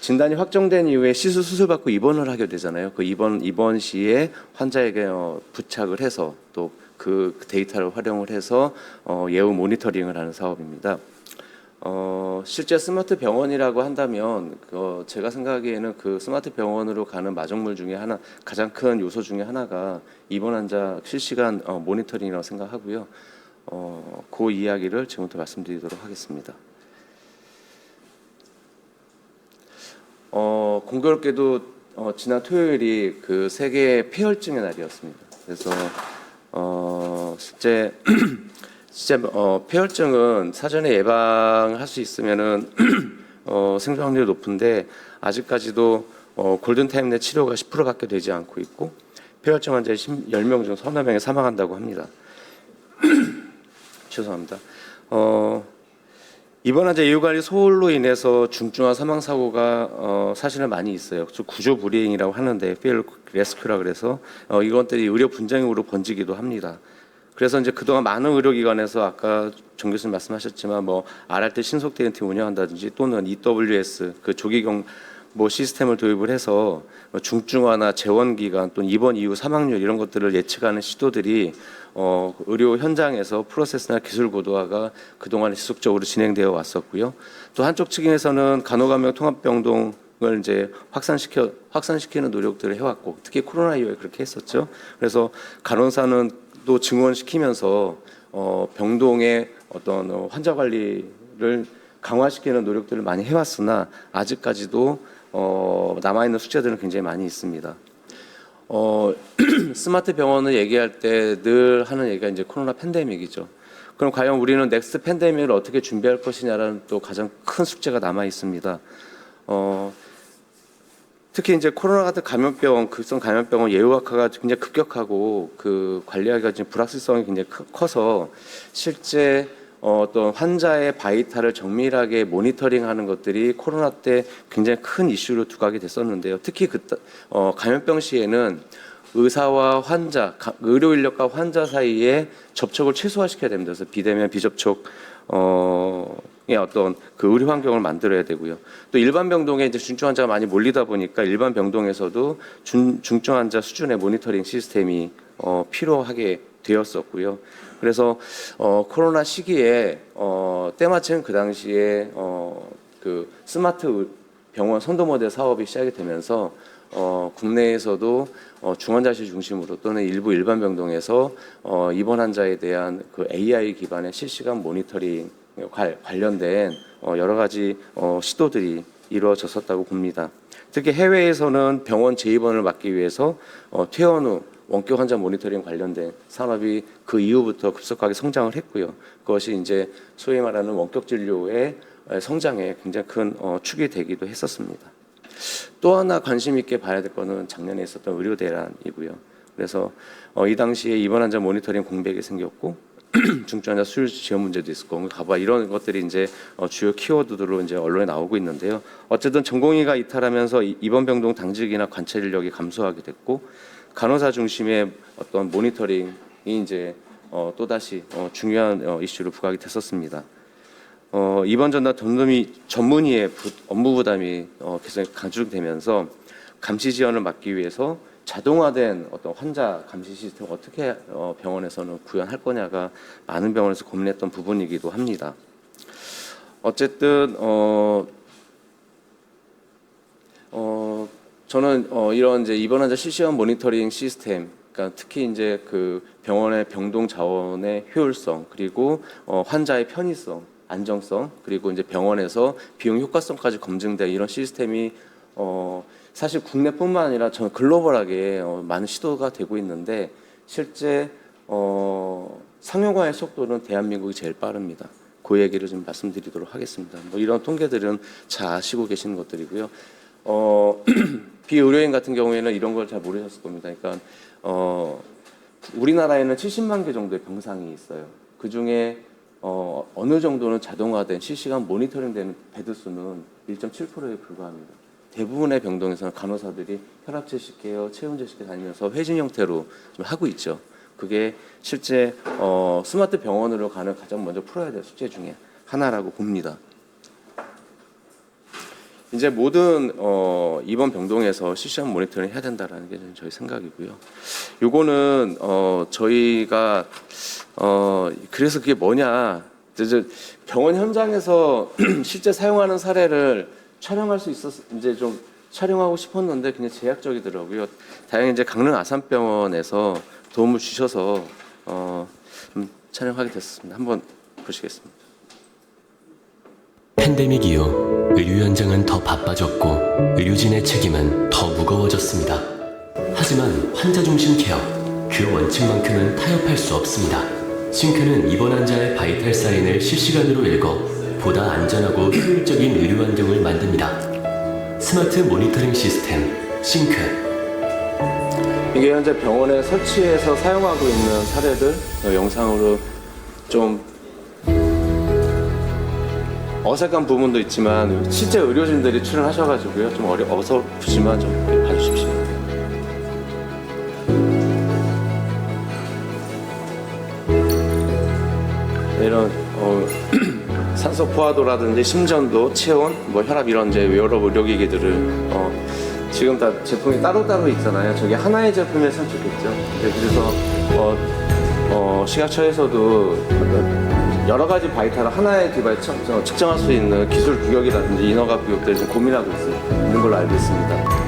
진단이 확정된 이후에 수술받고 입원을 하게 되잖아요. 그 입원 시에 환자에게 부착을 해서 또 그 데이터를 활용을 해서 예후 모니터링을 하는 사업입니다. 실제 스마트 병원이라고 한다면 제가 생각하기에는 그 스마트 병원으로 가는 마정물 중에 하나, 가장 큰 요소 중에 하나가 입원 환자 실시간 모니터링이라고 생각하고요. 그 이야기를 지금부터 말씀드리도록 하겠습니다. 공교롭게도 지난 토요일이 그 세계 폐혈증의 날이었습니다. 그래서 실제 폐혈증은 사전에 예방할 수 있으면은 생존 확률이 높은데 아직까지도 골든타임 내 치료가 10%밖에 되지 않고 있고 폐혈증 환자의 10명 중 서너 명이 사망한다고 합니다. 죄송합니다. 입원 환자 이유관리 소홀로 인해서 중증화 사망 사고가 사실은 많이 있어요. 구조 불이행이라고 하는데 페일 레스큐라 그래서 이것들이 의료 분쟁으로 번지기도 합니다. 그래서 이제 그동안 많은 의료기관에서 아까 정 교수님 말씀하셨지만 뭐 RRT 신속대응팀 운영한다든지 또는 EWS 그 조기경 시스템을 도입을 해서 중증화나 재원 기간 또는 입원 이후 사망률 이런 것들을 예측하는 시도들이 의료 현장에서 프로세스나 기술 고도화가 그동안 지속적으로 진행되어 왔었고요. 또 한쪽 측에서는 간호감염 통합병동을 이제 확산시키는 노력들을 해왔고 특히 코로나 이후에 그렇게 했었죠. 그래서 간호사는 또 증원시키면서 병동의 어떤 환자 관리를 강화시키는 노력들을 많이 해왔으나 아직까지도 남아있는 숙제들은 굉장히 많이 있습니다. 스마트 병원을 얘기할 때 늘 하는 얘기가 이제 코로나 팬데믹이죠. 그럼 과연 우리는 넥스트 팬데믹을 어떻게 준비할 것이냐라는 또 가장 큰 숙제가 남아 있습니다. 특히 이제 코로나 같은 감염병, 극성 감염병은 예후학화가 굉장히 급격하고 그 관리하기가 지금 불확실성이 굉장히 커서 실제 어떤 환자의 바이탈을 정밀하게 모니터링하는 것들이 코로나 때 굉장히 큰 이슈로 두각이 됐었는데요. 특히 감염병 시에는 의사와 환자, 의료 인력과 환자 사이에 접촉을 최소화시켜야 됩니다. 그래서 비대면 비접촉 어떤 그 의료 환경을 만들어야 되고요. 또 일반 병동에 이제 중증 환자가 많이 몰리다 보니까 일반 병동에서도 중증 환자 수준의 모니터링 시스템이 필요하게 되었었고요. 그래서 코로나 시기에 때마침 그 당시에 그 스마트 병원 선도 모델 사업이 시작이 되면서 국내에서도 중환자실 중심으로 또는 일부 일반 병동에서 입원 환자에 대한 그 AI 기반의 실시간 모니터링 관련된 여러 가지 시도들이 이루어졌었다고 봅니다. 특히 해외에서는 병원 재입원을 막기 위해서 퇴원 후 원격 환자 모니터링 관련된 산업이 그 이후부터 급속하게 성장을 했고요. 그것이 이제 소위 말하는 원격 진료의 성장에 굉장히 큰 축이 되기도 했었습니다. 또 하나 관심 있게 봐야 될 거는 작년에 있었던 의료 대란이고요. 그래서 이 당시에 입원 환자 모니터링 공백이 생겼고 중증 환자 수술 지원 문제도 있었고 가봐 이런 것들이 이제 주요 키워드들로 이제 언론에 나오고 있는데요. 어쨌든 전공의가 이탈하면서 입원 병동 당직이나 관찰 인력이 감소하게 됐고 간호사 중심의 어떤 모니터링이 이제 또다시 중요한 이슈로 부각이 됐었습니다. 입원 전담 전문의의 업무 부담이 계속 강조되면서 감시 지원을 막기 위해서 자동화된 어떤 환자 감시 시스템을 어떻게 병원에서는 구현할 거냐가 많은 병원에서 고민했던 부분이기도 합니다. 어쨌든 저는 이런 이제 입원 환자 실시간 모니터링 시스템, 그러니까 특히 이제 그 병원의 병동 자원의 효율성 그리고 환자의 편의성, 안정성 그리고 이제 병원에서 비용 효과성까지 검증된 이런 시스템이 사실 국내뿐만 아니라 전 글로벌하게 많은 시도가 되고 있는데 실제 상용화의 속도는 대한민국이 제일 빠릅니다. 그 얘기를 좀 말씀드리도록 하겠습니다. 뭐 이런 통계들은 잘 아시고 계시는 것들이고요. 비의료인 같은 경우에는 이런 걸 잘 모르셨을 겁니다. 그러니까 우리나라에는 70만 개 정도의 병상이 있어요. 그 중에 어느 정도는 자동화된 실시간 모니터링되는 베드 수는 1.7%에 불과합니다. 대부분의 병동에서는 간호사들이 혈압체식 케어, 체온제식 케어 다니면서 회진 형태로 좀 하고 있죠. 그게 실제 스마트 병원으로 가는 가장 먼저 풀어야 될 숙제 중에 하나라고 봅니다. 이제 모든 입원 병동에서 실시간 모니터링 해야 된다라는 게 저희 생각이고요. 요거는 저희가 그래서 그게 뭐냐 이제 병원 현장에서 실제 사용하는 사례를 촬영할 수 있어서 이제 좀 촬영하고 싶었는데 그냥 제약적이더라고요. 다행히 이제 강릉 아산병원에서 도움을 주셔서 촬영하게 됐습니다. 한번 보시겠습니다. 팬데믹 이후 의료 현장은 더 바빠졌고 의료진의 책임은 더 무거워졌습니다. 하지만 환자 중심 케어, 그 원칙만큼은 타협할 수 없습니다. 싱크는 입원 환자의 바이탈 사인을 실시간으로 읽어 보다 안전하고 효율적인 의료 환경을 만듭니다. 스마트 모니터링 시스템 싱크. 이게 현재 병원에 설치해서 사용하고 있는 사례들 영상으로 좀 어색한 부분도 있지만 실제 의료진들이 출연하셔가지고요 좀 어설프지만 좀 봐주십시오. 이런 산소 포화도라든지 심전도, 체온, 뭐 혈압 이런 이제 웨어러블 의료기기들을 지금 다 제품이 따로따로 있잖아요. 저게 하나의 제품이었으면 좋겠죠. 그래서 식약처에서도 여러 가지 바이탈을 하나의 디바이스 측정할 수 있는 기술 규격이라든지 인허가 규격들을 좀 고민하고 있는 걸로 알고 있습니다.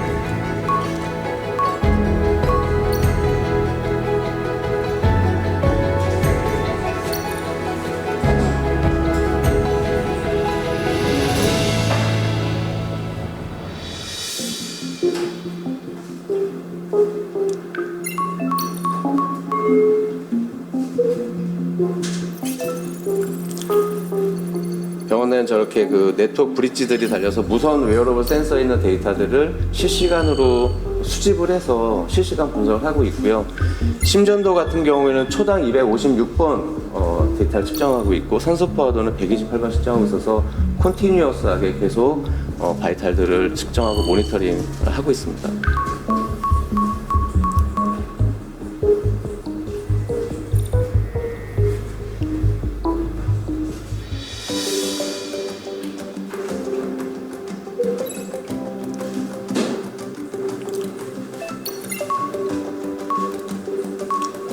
병원에는 저렇게 그 네트워크 브릿지들이 달려서 무선 웨어러블 센서에 있는 데이터들을 실시간으로 수집을 해서 실시간 분석을 하고 있고요. 심전도 같은 경우에는 초당 256번 데이터를 측정하고 있고 산소 포화도는 128번 측정하고 있어서 컨티뉴어스하게 계속 바이탈들을 측정하고 모니터링을 하고 있습니다.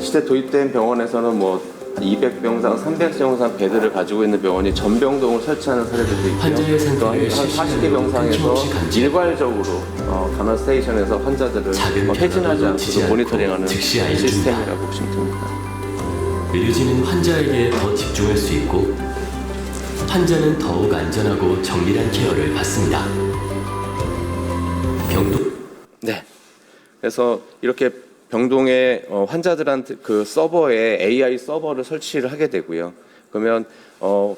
실제 도입된 병원에서는 뭐 200병상, 300병상 베드를 가지고 있는 병원이 전병동을 설치하는 사례들도 있고요. 환자의 상태를 한 40개 병상에서 일괄적으로 간호 스테이션에서 환자들을 퇴진하지 않고 모니터링하는 시스템이라고 보시면 됩니다. 의료진은 환자에게 더 집중할 수 있고 환자는 더욱 안전하고 정밀한 케어를 받습니다. 병동 네. 그래서 이렇게 병동에 환자들한테 그 서버에 AI 서버를 설치를 하게 되고요. 그러면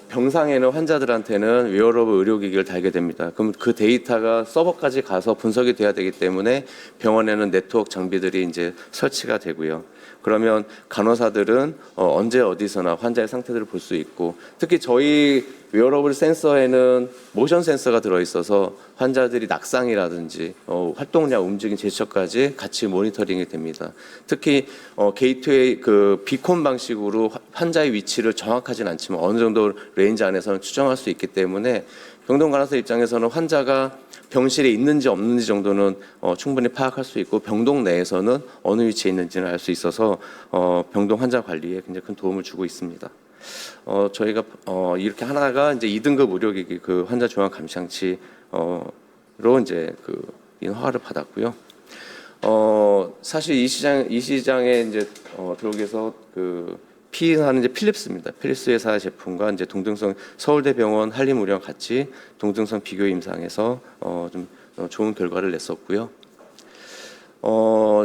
병상에는 환자들한테는 웨어러블 의료기기를 달게 됩니다. 그럼 그 데이터가 서버까지 가서 분석이 돼야 되기 때문에 병원에는 네트워크 장비들이 이제 설치가 되고요. 그러면 간호사들은 언제 어디서나 환자의 상태들을 볼 수 있고, 특히 저희 웨어러블 센서에는 모션 센서가 들어있어서 환자들이 낙상이라든지 활동량, 움직임, 제스처까지 같이 모니터링이 됩니다. 특히 게이트웨이 그 비콘 방식으로 환자의 위치를 정확하진 않지만 어느 정도 레인지 안에서는 추정할 수 있기 때문에 병동 간호사 입장에서는 환자가 병실에 있는지 없는지 정도는 충분히 파악할 수 있고, 병동 내에서는 어느 위치에 있는지는 알 수 있어서 병동 환자 관리에 굉장히 큰 도움을 주고 있습니다. 저희가 이렇게 하나가 이제 2등급 의료기기 그 환자 중앙 감시장치로 이제 그 허가를 받았고요. 사실 이 시장에 이제 들어오기 위해서 그 P사는 이제 필립스입니다. 필립스 회사 제품과 이제 동등성 서울대병원 한림의료랑 같이 동등성 비교 임상에서 좀 좋은 결과를 냈었고요.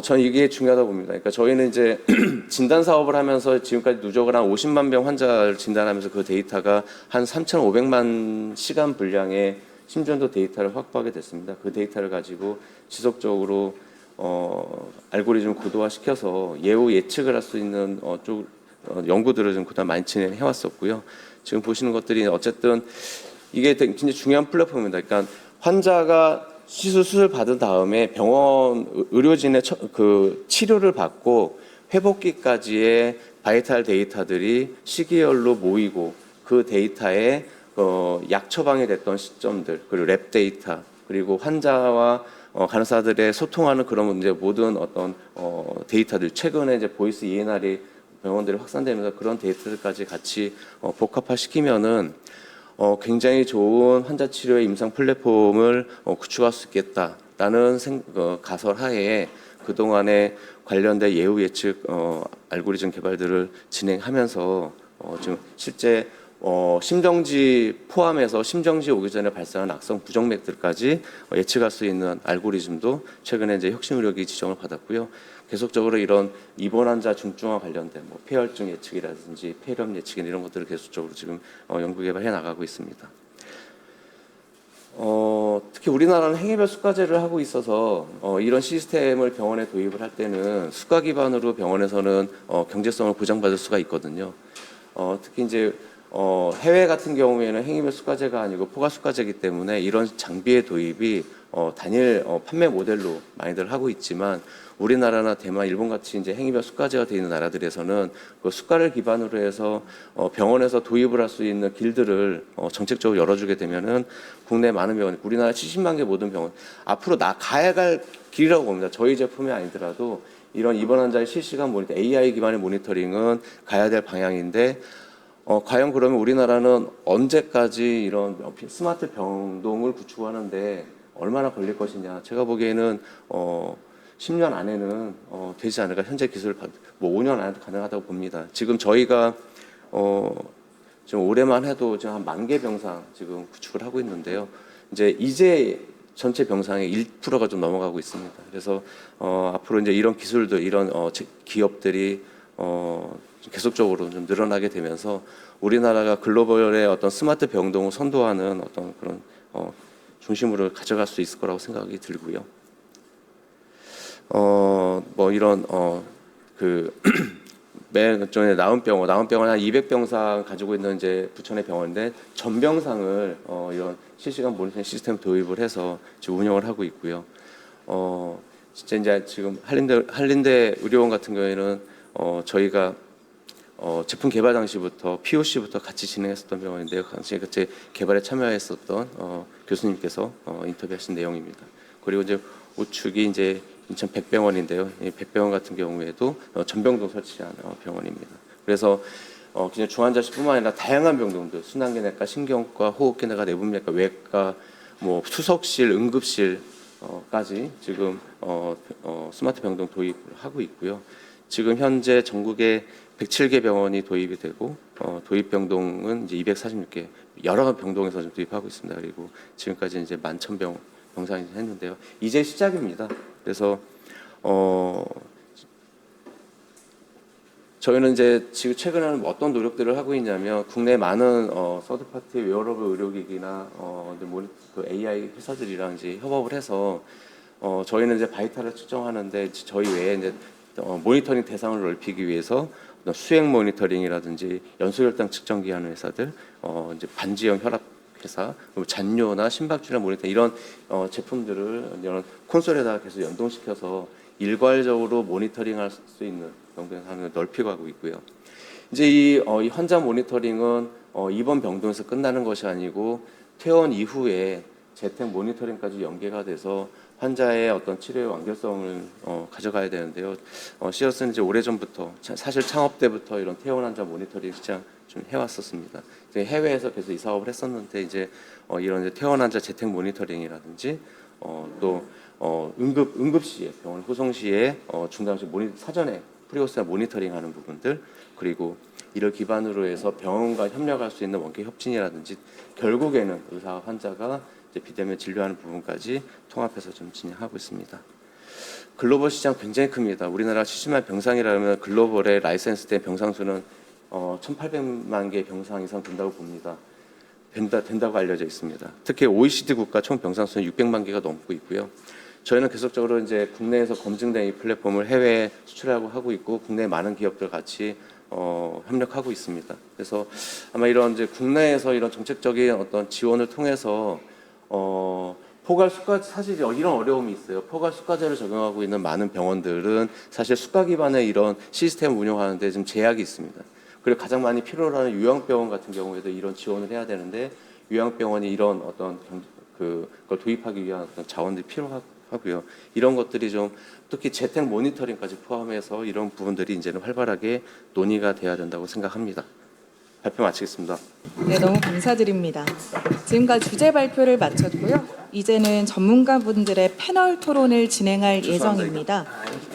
전 이게 중요하다고 봅니다. 그러니까 저희는 이제 진단 사업을 하면서 지금까지 누적을 한 50만 병 환자를 진단하면서 그 데이터가 한 3,500만 시간 분량의 심전도 데이터를 확보하게 됐습니다. 그 데이터를 가지고 지속적으로 알고리즘을 고도화시켜서 예후 예측을 할 수 있는 연구들을 좀 그동안 많이 진행해 왔었고요. 지금 보시는 것들이 어쨌든 이게 굉장히 중요한 플랫폼입니다. 그러니까 환자가 수술 받은 다음에 병원 의료진의 그 치료를 받고 회복기까지의 바이탈 데이터들이 시기열로 모이고 그 데이터에 약 처방이 됐던 시점들, 그리고 랩 데이터, 그리고 환자와 간호사들의 소통하는 그런 이제 모든 어떤 데이터들, 최근에 이제 보이스 ENR이 병원들이 확산되면서 그런 데이터들까지 같이 복합화시키면은 굉장히 좋은 환자 치료의 임상 플랫폼을 구축할 수 있겠다라는 가설하에 그동안에 관련된 예후 예측 알고리즘 개발들을 진행하면서 지금 실제 심정지 포함해서 심정지 오기 전에 발생한 악성 부정맥들까지 예측할 수 있는 알고리즘도 최근에 이제 혁신의료기 지정을 받았고요. 계속적으로 이런 입원 환자 중증화 관련된 폐혈증 예측이라든지 폐렴 예측 이런 것들을 계속적으로 지금 연구 개발해 나가고 있습니다. 특히 우리나라는 행위별 수가제를 하고 있어서 이런 시스템을 병원에 도입을 할 때는 수가 기반으로 병원에서는 경제성을 보장받을 수가 있거든요. 특히 이제 해외 같은 경우에는 행위별 수가제가 아니고 포괄 수가제이기 때문에 이런 장비의 도입이 단일 판매 모델로 많이들 하고 있지만 우리나라나 대만, 일본 같이 이제 행위별 수가제가 되어 있는 나라들에서는 그 수가를 기반으로 해서 병원에서 도입을 할 수 있는 길들을 정책적으로 열어주게 되면은 국내 많은 병원, 우리나라 70만 개 모든 병원 앞으로 가야 갈 길이라고 봅니다. 저희 제품이 아니더라도 이런 입원 환자의 실시간 모니터, AI 기반의 모니터링은 가야 될 방향인데. 과연 그러면 우리나라는 언제까지 이런 스마트 병동을 구축하는데 얼마나 걸릴 것이냐? 제가 보기에는 10년 안에는 되지 않을까. 현재 기술 5년 안에도 가능하다고 봅니다. 지금 저희가 지금 올해만 해도 지금 한 10,000개 병상 지금 구축을 하고 있는데요. 이제 전체 병상의 1%가 좀 넘어가고 있습니다. 그래서 앞으로 이제 이런 기술들, 이런 기업들이 계속적으로 좀 늘어나게 되면서 우리나라가 글로벌의 어떤 스마트 병동을 선도하는 어떤 그런 중심으로 가져갈 수 있을 거라고 생각이 들고요. 이런 맨 전에 나은병원 한 200병상 가지고 있는 이제 부천의 병원인데 전병상을 이런 실시간 모니터링 시스템 도입을 해서 지금 운영을 하고 있고요. 진짜 이제 지금 한림대 의료원 같은 경우에는 저희가 제품 개발 당시부터 POC부터 같이 진행했었던 병원인데요. 당시에 그때 개발에 참여했었던 교수님께서 인터뷰하신 내용입니다. 그리고 이제 우측이 이제 인천 백병원인데요. 이 백병원 같은 경우에도 전병동 설치한 병원입니다. 그래서 그냥 중환자실뿐만 아니라 다양한 병동들, 순환기내과, 신경과, 호흡기내과, 내분비내과, 외과, 투석실, 응급실까지 지금 스마트 병동 도입을 하고 있고요. 지금 현재 전국에 107개 병원이 도입이 되고 도입 병동은 이제 246개 여러 병동에서 좀 도입하고 있습니다. 그리고 지금까지 이제 11,000병 병상이 했는데요. 이제 시작입니다. 그래서 저희는 이제 지금 최근에는 어떤 노력들을 하고 있냐면 국내 많은 서드파티 웨어러블 의료기기나 그 AI 회사들이랑 이제 협업을 해서 저희는 이제 바이탈을 측정하는데 저희 외에 이제 모니터링 대상을 넓히기 위해서 수행 모니터링이라든지 연소혈당 측정기 하는 회사들, 이제 반지형 혈압 회사, 잔뇨나 심박주량 모니터 이런 제품들을 이런 콘솔에다가 계속 연동시켜서 일괄적으로 모니터링할 수 있는 병동을 넓히고 하고 있고요. 이제 이 환자 모니터링은 입원 병동에서 끝나는 것이 아니고 퇴원 이후에 재택 모니터링까지 연계가 돼서 환자의 어떤 치료의 완결성을 가져가야 되는데요. 시어스는 이제 오래전부터 사실 창업 때부터 이런 퇴원 환자 모니터링 시장 좀 해왔었습니다. 해외에서 계속 이 사업을 했었는데 이제 이런 이제 퇴원 환자 재택 모니터링이라든지 또 응급시에 병원 후송 시에 중단시 사전에 프리오스나 모니터링하는 부분들 그리고 이를 기반으로 해서 병원과 협력할 수 있는 원격 협진이라든지 결국에는 의사와 환자가 이제 비대면 진료하는 부분까지 통합해서 좀 진행하고 있습니다. 글로벌 시장 굉장히 큽니다. 우리나라 70만 병상이라면 글로벌에 라이센스된 병상 수는 1,800만 개 병상 이상 된다고 봅니다. 된다고 알려져 있습니다. 특히 OECD 국가 총 병상 수는 600만 개가 넘고 있고요. 저희는 계속적으로 이제 국내에서 검증된 이 플랫폼을 해외에 수출하고 하고 있고 국내 많은 기업들 같이 협력하고 있습니다. 그래서 아마 이런 이제 국내에서 이런 정책적인 어떤 지원을 통해서 포괄 수가 사실 이런 어려움이 있어요. 포괄 수가제를 적용하고 있는 많은 병원들은 사실 수가 기반의 이런 시스템을 운영하는데 좀 제약이 있습니다. 그리고 가장 많이 필요로 하는 요양병원 같은 경우에도 이런 지원을 해야 되는데 요양병원이 이런 어떤 그걸 도입하기 위한 어떤 자원들이 필요하고 하고요. 이런 것들이 좀 특히 재택 모니터링까지 포함해서 이런 부분들이 이제는 활발하게 논의가 돼야 된다고 생각합니다. 발표 마치겠습니다. 네, 너무 감사드립니다. 지금까지 주제 발표를 마쳤고요. 이제는 전문가분들의 패널 토론을 진행할 예정입니다.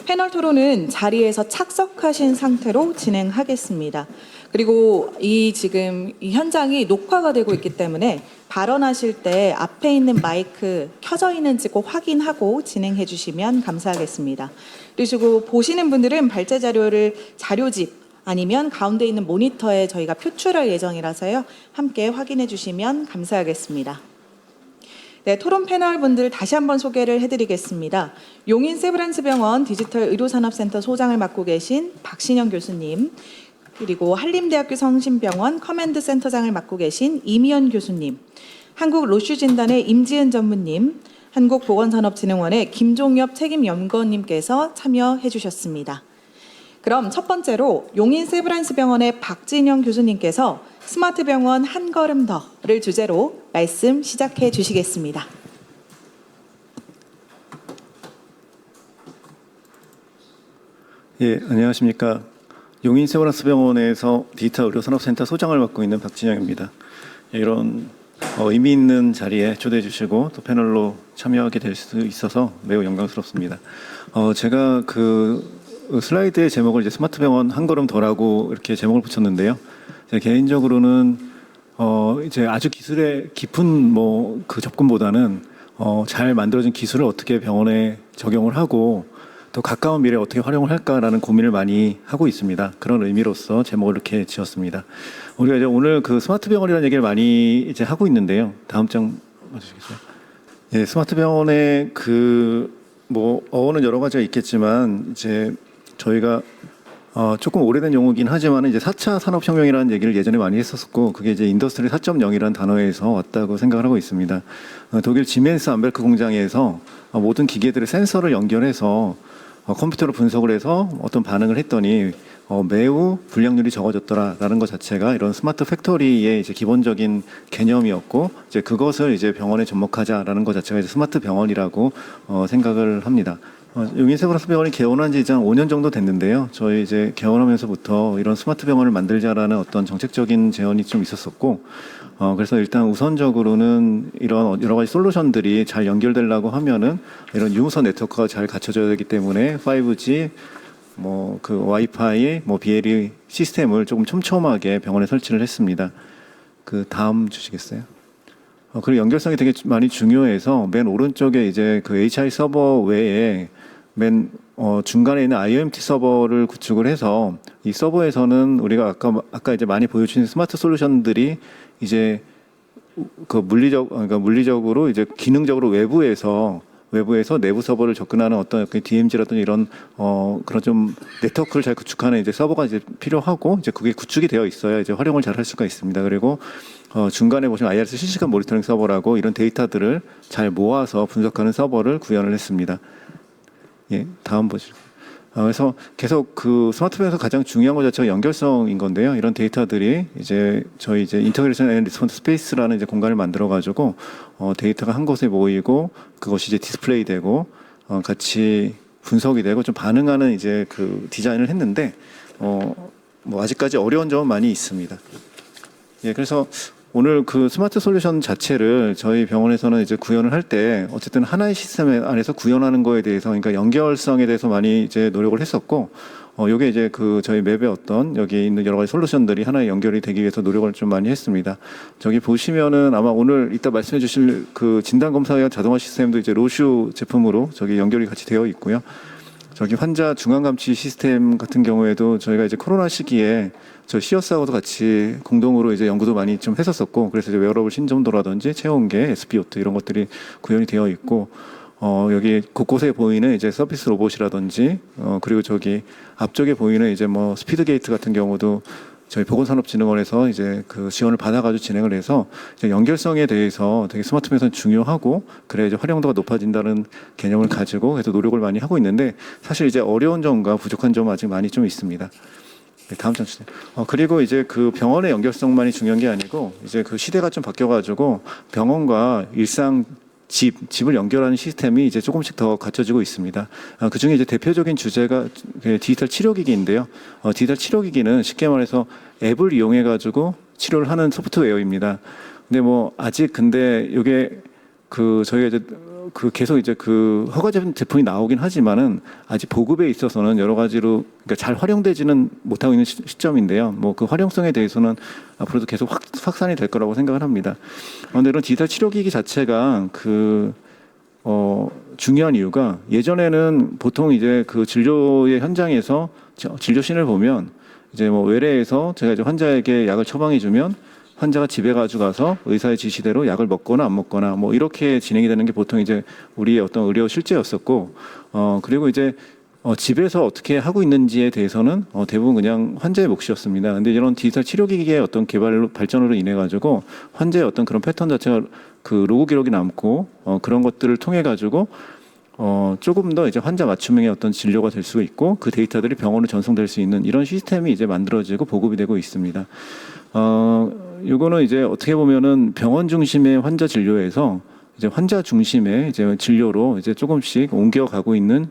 패널 토론은 자리에서 착석하신 상태로 진행하겠습니다. 그리고 지금 이 현장이 녹화가 되고 있기 때문에 발언하실 때 앞에 있는 마이크 켜져 있는지 꼭 확인하고 진행해 주시면 감사하겠습니다. 그리고 보시는 분들은 발제 자료를 자료집 아니면 가운데 있는 모니터에 저희가 표출할 예정이라서요. 함께 확인해 주시면 감사하겠습니다. 네, 토론 패널 분들 다시 한번 소개를 해드리겠습니다. 용인 세브란스병원 디지털 의료산업센터 소장을 맡고 계신 박신영 교수님, 그리고 한림대학교 성심병원 커맨드 센터장을 맡고 계신 이미연 교수님, 한국 로슈진단의 임지은 전무님, 한국보건산업진흥원의 김종엽 책임연구원님께서 참여해 주셨습니다. 그럼 첫 번째로 용인 세브란스병원의 박진영 교수님께서 스마트 병원 한 걸음 더를 주제로 말씀 시작해 주시겠습니다. 예, 안녕하십니까. 용인 세브란스병원에서 디지털 의료산업센터 소장을 맡고 있는 박진영입니다. 이런 의미 있는 자리에 초대해 주시고 또 패널로 참여하게 될 수 있어서 매우 영광스럽습니다. 제가 슬라이드의 제목을 이제 스마트 병원 한 걸음 더라고 이렇게 제목을 붙였는데요. 제 개인적으로는 이제 아주 기술의 깊은 그 접근보다는 잘 만들어진 기술을 어떻게 병원에 적용을 하고 더 가까운 미래에 어떻게 활용을 할까라는 고민을 많이 하고 있습니다. 그런 의미로서 제목을 이렇게 지었습니다. 우리가 이제 오늘 그 스마트 병원이라는 얘기를 많이 이제 하고 있는데요. 다음 장 봐주시겠어요? 예, 스마트 병원의 어원은 여러 가지가 있겠지만 이제 저희가 조금 오래된 용어긴 하지만 이제 4차 산업혁명이라는 얘기를 예전에 많이 했었고 그게 이제 인더스트리 4.0이라는 단어에서 왔다고 생각을 하고 있습니다. 독일 지멘스 암베르크 공장에서 모든 기계들의 센서를 연결해서 컴퓨터로 분석을 해서 어떤 반응을 했더니 매우 불량률이 적어졌더라라는 것 자체가 이런 스마트 팩토리의 이제 기본적인 개념이었고 이제 그것을 이제 병원에 접목하자라는 것 자체가 이제 스마트 병원이라고 생각을 합니다. 용인 세브란스병원이 개원한 지 이제 한 5년 정도 됐는데요. 저희 이제 개원하면서부터 이런 스마트 병원을 만들자라는 어떤 정책적인 제언이 좀 있었었고, 그래서 일단 우선적으로는 이런 여러 가지 솔루션들이 잘 연결되려고 하면은 이런 유무선 네트워크가 잘 갖춰져야 되기 때문에 5G, 와이파이, BLE 시스템을 조금 촘촘하게 병원에 설치를 했습니다. 그 다음 주시겠어요? 그리고 연결성이 되게 많이 중요해서 맨 오른쪽에 이제 그 HI 서버 외에 맨 중간에 있는 IoMT 서버를 구축을 해서 이 서버에서는 우리가 아까 이제 많이 보여주신 스마트 솔루션들이 이제 물리적으로 이제 기능적으로 외부에서 내부 서버를 접근하는 어떤 DMZ라든지 이런 그런 좀 네트워크를 잘 구축하는 이제 서버가 이제 필요하고 이제 그게 구축이 되어 있어야 이제 활용을 잘 할 수가 있습니다. 그리고 중간에 보시면 IRS 실시간 모니터링 서버라고 이런 데이터들을 잘 모아서 분석하는 서버를 구현을 했습니다. 예, 다음 보시죠. 그래서 계속 그 스마트폰에서 가장 중요한 것 자체가 연결성인 건데요. 이런 데이터들이 이제 저희 이제 인터그레이션 앤 리스폰스 스페이스라는 이제 공간을 만들어 가지고 데이터가 한 곳에 모이고 그것이 이제 디스플레이되고 같이 분석이 되고 좀 반응하는 이제 그 디자인을 했는데 아직까지 어려운 점은 많이 있습니다. 예, 그래서 오늘 그 스마트 솔루션 자체를 저희 병원에서는 이제 구현을 할 때 어쨌든 하나의 시스템 안에서 구현하는 거에 대해서 그러니까 연결성에 대해서 많이 이제 노력을 했었고 요게 이제 그 저희 맵의 어떤 여기 있는 여러 가지 솔루션들이 하나의 연결이 되기 위해서 노력을 좀 많이 했습니다. 저기 보시면은 아마 오늘 이따 말씀해 주실 그 진단 검사와 자동화 시스템도 이제 로슈 제품으로 저기 연결이 같이 되어 있고요. 저기 환자 중앙 감시 시스템 같은 경우에도 저희가 이제 코로나 시기에 저 시어스하고도 같이 공동으로 이제 연구도 많이 좀 했었었고 그래서 이제 웨어러블 신점도라든지 체온계, SpO2 이런 것들이 구현이 되어 있고 여기 곳곳에 보이는 이제 서비스 로봇이라든지 그리고 저기 앞쪽에 보이는 이제 스피드 게이트 같은 경우도 저희 보건산업진흥원에서 이제 그 지원을 받아가지고 진행을 해서 이제 연결성에 대해서 되게 스마트폰에서는 중요하고 그래 이제 활용도가 높아진다는 개념을 가지고 그래서 노력을 많이 하고 있는데 사실 이제 어려운 점과 부족한 점은 아직 많이 좀 있습니다. 네, 다음 장 주세요. 그리고 이제 그 병원의 연결성만이 중요한 게 아니고 이제 그 시대가 좀 바뀌어가지고 병원과 일상 집을 연결하는 시스템이 이제 조금씩 더 갖춰지고 있습니다. 그 중에 이제 대표적인 주제가 디지털 치료기기인데요. 디지털 치료기기는 쉽게 말해서 앱을 이용해 가지고 치료를 하는 소프트웨어입니다. 근데 뭐 아직 근데 이게 저희가 이제 계속 이제 허가된 제품이 나오긴 하지만은 아직 보급에 있어서는 여러 가지로 그러니까 잘 활용되지는 못하고 있는 시점인데요. 뭐 그 활용성에 대해서는 앞으로도 계속 확산이 될 거라고 생각을 합니다. 근데 이런 디지털 치료기기 자체가 중요한 이유가 예전에는 보통 이제 그 진료의 현장에서 진료신을 보면 이제 뭐 외래에서 제가 이제 환자에게 약을 처방해 주면 환자가 집에 가져가서 의사의 지시대로 약을 먹거나 안 먹거나 뭐 이렇게 진행이 되는 게 보통 이제 우리의 어떤 의료 실제였었고, 그리고 이제 집에서 어떻게 하고 있는지에 대해서는 대부분 그냥 환자의 몫이었습니다. 근데 이런 디지털 치료기기의 어떤 발전으로 인해 가지고 환자의 어떤 그런 패턴 자체가 그 로그 기록이 남고 그런 것들을 통해 가지고 조금 더 이제 환자 맞춤형의 어떤 진료가 될 수가 있고 그 데이터들이 병원으로 전송될 수 있는 이런 시스템이 이제 만들어지고 보급이 되고 있습니다. 이거는 이제 어떻게 보면은 병원 중심의 환자 진료에서 이제 환자 중심의 이제 진료로 이제 조금씩 옮겨가고 있는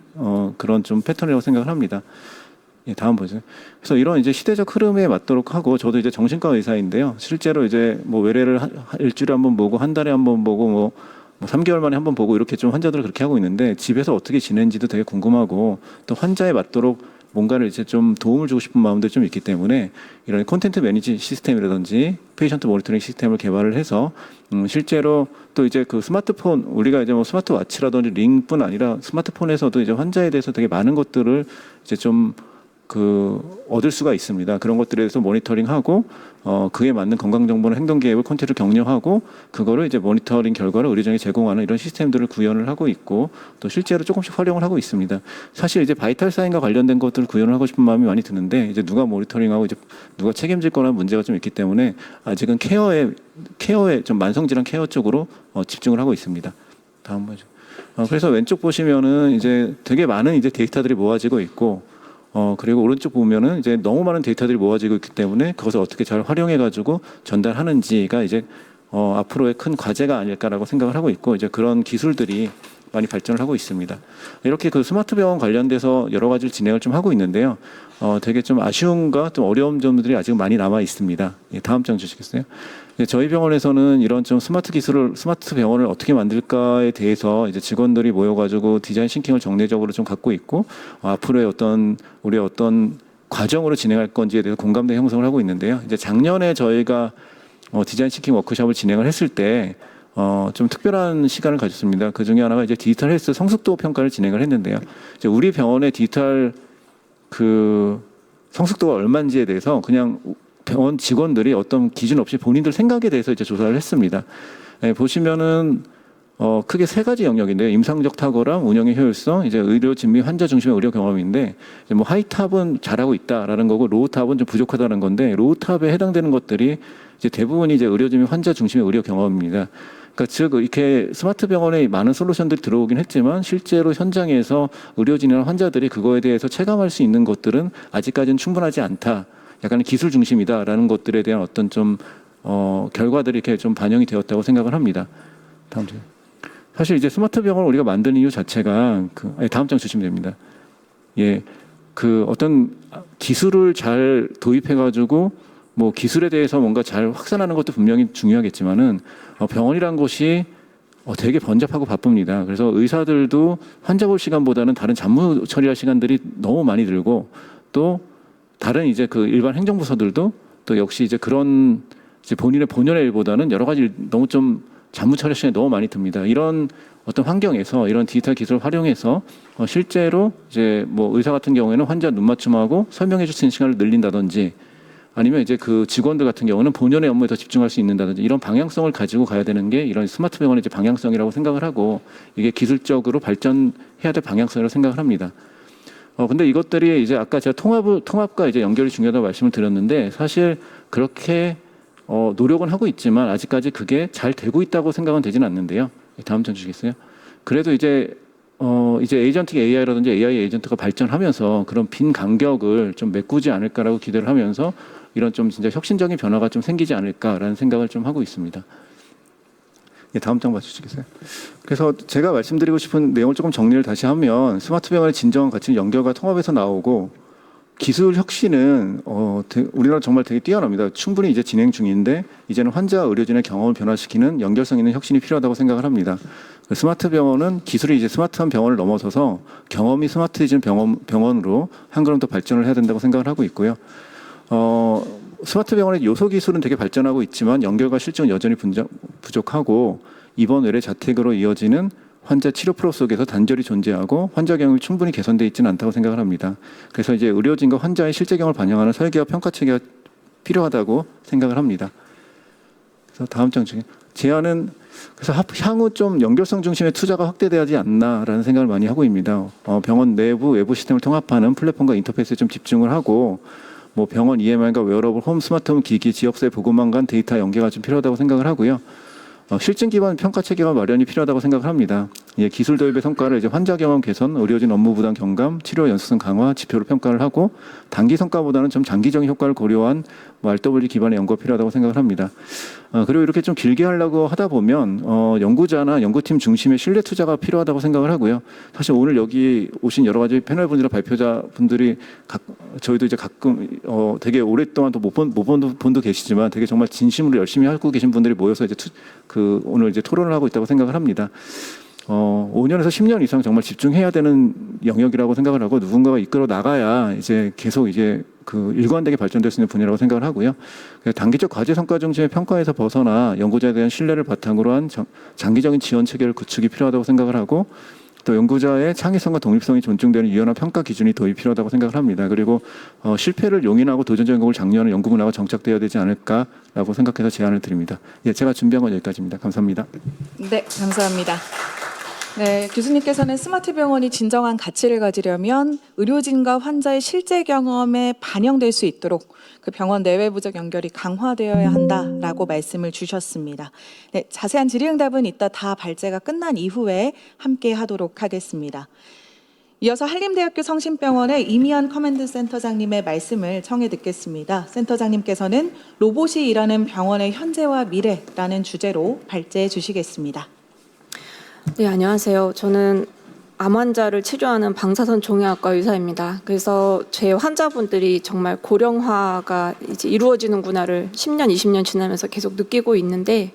그런 좀 패턴이라고 생각을 합니다. 예, 다음 보세요. 그래서 이런 이제 시대적 흐름에 맞도록 하고 저도 이제 정신과 의사인데요. 실제로 이제 뭐 외래를 일주일에 한 번 보고 한 달에 한 번 보고 뭐 3개월 만에 한 번 보고 이렇게 좀 환자들을 그렇게 하고 있는데 집에서 어떻게 지내는지도 되게 궁금하고 또 환자에 맞도록 뭔가를 이제 좀 도움을 주고 싶은 마음도 좀 있기 때문에 이런 콘텐츠 매니지 시스템이라든지 페이션트 모니터링 시스템을 개발을 해서 실제로 또 이제 그 스마트폰 우리가 이제 뭐 스마트워치라든지 링뿐 아니라 스마트폰에서도 이제 환자에 대해서 되게 많은 것들을 이제 좀 얻을 수가 있습니다. 그런 것들에 대해서 모니터링하고 그에 맞는 건강 정보나 행동 계획을 콘텐츠를 격려하고 그거를 이제 모니터링 결과를 의료진에게 제공하는 이런 시스템들을 구현을 하고 있고 또 실제로 조금씩 활용을 하고 있습니다. 사실 이제 바이탈 사인과 관련된 것들을 구현을 하고 싶은 마음이 많이 드는데 이제 누가 모니터링하고 이제 누가 책임질 거라는 문제가 좀 있기 때문에 아직은 케어에 좀 만성질환 케어 쪽으로 집중을 하고 있습니다. 다음 보죠. 그래서 왼쪽 보시면은 이제 되게 많은 이제 데이터들이 모아지고 있고 그리고 오른쪽 보면은 이제 너무 많은 데이터들이 모아지고 있기 때문에 그것을 어떻게 잘 활용해가지고 전달하는지가 이제 앞으로의 큰 과제가 아닐까라고 생각을 하고 있고 이제 그런 기술들이 많이 발전을 하고 있습니다. 이렇게 그 스마트 병원 관련돼서 여러 가지를 진행을 좀 하고 있는데요. 되게 좀 아쉬움과 좀 어려운 점들이 아직 많이 남아 있습니다. 예, 다음 장 주시겠어요? 저희 병원에서는 이런 좀 스마트 병원을 어떻게 만들까에 대해서 이제 직원들이 모여가지고 디자인 싱킹을 정례적으로 좀 갖고 있고 앞으로의 우리의 어떤 과정으로 진행할 건지에 대해서 공감대 형성을 하고 있는데요. 이제 작년에 저희가 디자인 싱킹 워크숍을 진행을 했을 때 좀 특별한 시간을 가졌습니다. 그 중에 하나가 이제 디지털 헬스 성숙도 평가를 진행을 했는데요. 이제 우리 병원의 디지털 성숙도가 얼마인지에 대해서 그냥 병원 직원들이 어떤 기준 없이 본인들 생각에 대해서 이제 조사를 했습니다. 예, 보시면은 크게 세 가지 영역인데요. 임상적 탁월함, 운영의 효율성, 이제 의료진 및 환자 중심의 의료 경험인데 이제 뭐 하이탑은 잘하고 있다라는 거고 로우탑은 좀 부족하다는 건데 로우탑에 해당되는 것들이 이제 대부분이 이제 의료진 및 환자 중심의 의료 경험입니다. 그러니까 즉 이렇게 스마트 병원에 많은 솔루션들이 들어오긴 했지만 실제로 현장에서 의료진이나 환자들이 그거에 대해서 체감할 수 있는 것들은 아직까지는 충분하지 않다. 약간 기술 중심이다라는 것들에 대한 어떤 좀 결과들이 이렇게 좀 반영이 되었다고 생각을 합니다. 다음 장. 사실 이제 스마트 병원을 우리가 만든 이유 자체가 다음 장 주시면 됩니다. 예, 어떤 기술을 잘 도입해가지고 뭐 기술에 대해서 뭔가 잘 확산하는 것도 분명히 중요하겠지만은 병원이란 곳이 되게 번잡하고 바쁩니다. 그래서 의사들도 환자 볼 시간보다는 다른 잡무 처리할 시간들이 너무 많이 들고 또 다른 이제 그 일반 행정부서들도 또 역시 이제 그런 이제 본인의 본연의 일보다는 여러 가지 너무 좀 잡무 처리 시간이 너무 많이 듭니다. 이런 어떤 환경에서 이런 디지털 기술을 활용해서 실제로 이제 뭐 의사 같은 경우에는 환자 눈 맞춤하고 설명해 줄 수 있는 시간을 늘린다든지 아니면 이제 그 직원들 같은 경우는 본연의 업무에 더 집중할 수 있는다든지 이런 방향성을 가지고 가야 되는 게 이런 스마트 병원의 이제 방향성이라고 생각을 하고 이게 기술적으로 발전해야 될 방향성이라고 생각을 합니다. 근데 이것들이 이제 아까 제가 통합과 이제 연결이 중요하다고 말씀을 드렸는데 사실 그렇게 노력은 하고 있지만 아직까지 그게 잘 되고 있다고 생각은 되지는 않는데요. 다음 장 주시겠어요? 그래도 이제 에이전틱 AI라든지 AI 에이전트가 발전하면서 그런 빈 간격을 좀 메꾸지 않을까라고 기대를 하면서 이런 좀 진짜 혁신적인 변화가 좀 생기지 않을까라는 생각을 좀 하고 있습니다. 예, 다음 장 봐주시겠어요? 그래서 제가 말씀드리고 싶은 내용을 조금 정리를 다시 하면 스마트 병원의 진정한 가치는 연결과 통합에서 나오고 기술 혁신은 우리나라 정말 되게 뛰어납니다. 충분히 이제 진행 중인데 이제는 환자와 의료진의 경험을 변화시키는 연결성 있는 혁신이 필요하다고 생각을 합니다. 스마트 병원은 기술이 이제 스마트한 병원을 넘어서서 경험이 스마트해진 병원으로 한 걸음 더 발전을 해야 된다고 생각을 하고 있고요. 스마트 병원의 요소 기술은 되게 발전하고 있지만 연결과 실증은 여전히 부족하고 입원 외래 자택으로 이어지는 환자 치료 프로 속에서 단절이 존재하고 환자 경험이 충분히 개선되어 있지는 않다고 생각을 합니다. 그래서 이제 의료진과 환자의 실제 경험을 반영하는 설계와 평가 체계가 필요하다고 생각을 합니다. 그래서 다음 장 중에 제안은 그래서 향후 좀 연결성 중심의 투자가 확대되지 않나라는 생각을 많이 하고 있습니다. 병원 내부 외부 시스템을 통합하는 플랫폼과 인터페이스에 좀 집중을 하고 뭐 병원 EMR과 웨어러블, 홈 스마트홈 기기, 지역사회 보고망 간 데이터 연계가 좀 필요하다고 생각을 하고요. 실증 기반 평가 체계가 마련이 필요하다고 생각을 합니다. 예, 기술 도입의 성과를 이제 환자 경험 개선, 의료진 업무 부담 경감, 치료 연수성 강화 지표로 평가를 하고 단기 성과보다는 좀 장기적인 효과를 고려한 RW 기반의 연구가 필요하다고 생각을 합니다. 그리고 이렇게 좀 길게 하려고 하다 보면 연구자나 연구팀 중심의 신뢰 투자가 필요하다고 생각을 하고요. 사실 오늘 여기 오신 여러 가지 패널 분들이나 발표자 분들이 저희도 이제 가끔 되게 오랫동안 또 못 본 분도 계시지만 되게 정말 진심으로 열심히 하고 계신 분들이 모여서 이제 오늘 이제 토론을 하고 있다고 생각을 합니다. 5년에서 10년 이상 정말 집중해야 되는 영역이라고 생각을 하고 누군가가 이끌어 나가야 이제 계속 이제 그 일관되게 발전될 수 있는 분야라고 생각을 하고요. 단기적 과제 성과 중심의 평가에서 벗어나 연구자에 대한 신뢰를 바탕으로 한 장기적인 지원 체계를 구축이 필요하다고 생각을 하고 또 연구자의 창의성과 독립성이 존중되는 유연한 평가 기준이 도입이 필요하다고 생각을 합니다. 그리고 실패를 용인하고 도전적 연구를 장려하는 연구 문화가 정착되어야 되지 않을까라고 생각해서 제안을 드립니다. 예, 제가 준비한 건 여기까지입니다. 감사합니다. 네, 감사합니다. 네, 교수님께서는 스마트 병원이 진정한 가치를 가지려면 의료진과 환자의 실제 경험에 반영될 수 있도록 그 병원 내외부적 연결이 강화되어야 한다라고 말씀을 주셨습니다. 네, 자세한 질의응답은 이따 다 발제가 끝난 이후에 함께 하도록 하겠습니다. 이어서 한림대학교 성심병원의 이미연 커맨드 센터장님의 말씀을 청해 듣겠습니다. 센터장님께서는 로봇이 일하는 병원의 현재와 미래라는 주제로 발제해 주시겠습니다. 네, 안녕하세요. 저는 암 환자를 치료하는 방사선 종양학과 의사입니다. 그래서 제 환자분들이 정말 고령화가 이제 이루어지는구나를 10년, 20년 지나면서 계속 느끼고 있는데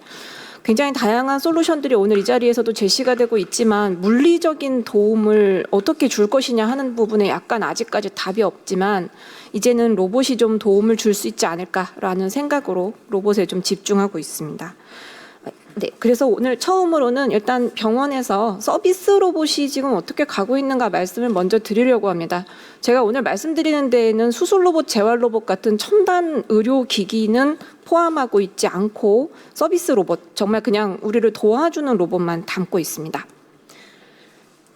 굉장히 다양한 솔루션들이 오늘 이 자리에서도 제시가 되고 있지만 물리적인 도움을 어떻게 줄 것이냐 하는 부분에 약간 아직까지 답이 없지만 이제는 로봇이 좀 도움을 줄 수 있지 않을까라는 생각으로 로봇에 좀 집중하고 있습니다. 네, 그래서 오늘 처음으로는 일단 병원에서 서비스 로봇이 지금 어떻게 가고 있는가 말씀을 먼저 드리려고 합니다. 제가 오늘 말씀드리는 데에는 수술 로봇, 재활 로봇 같은 첨단 의료 기기는 포함하고 있지 않고 서비스 로봇, 정말 그냥 우리를 도와주는 로봇만 담고 있습니다.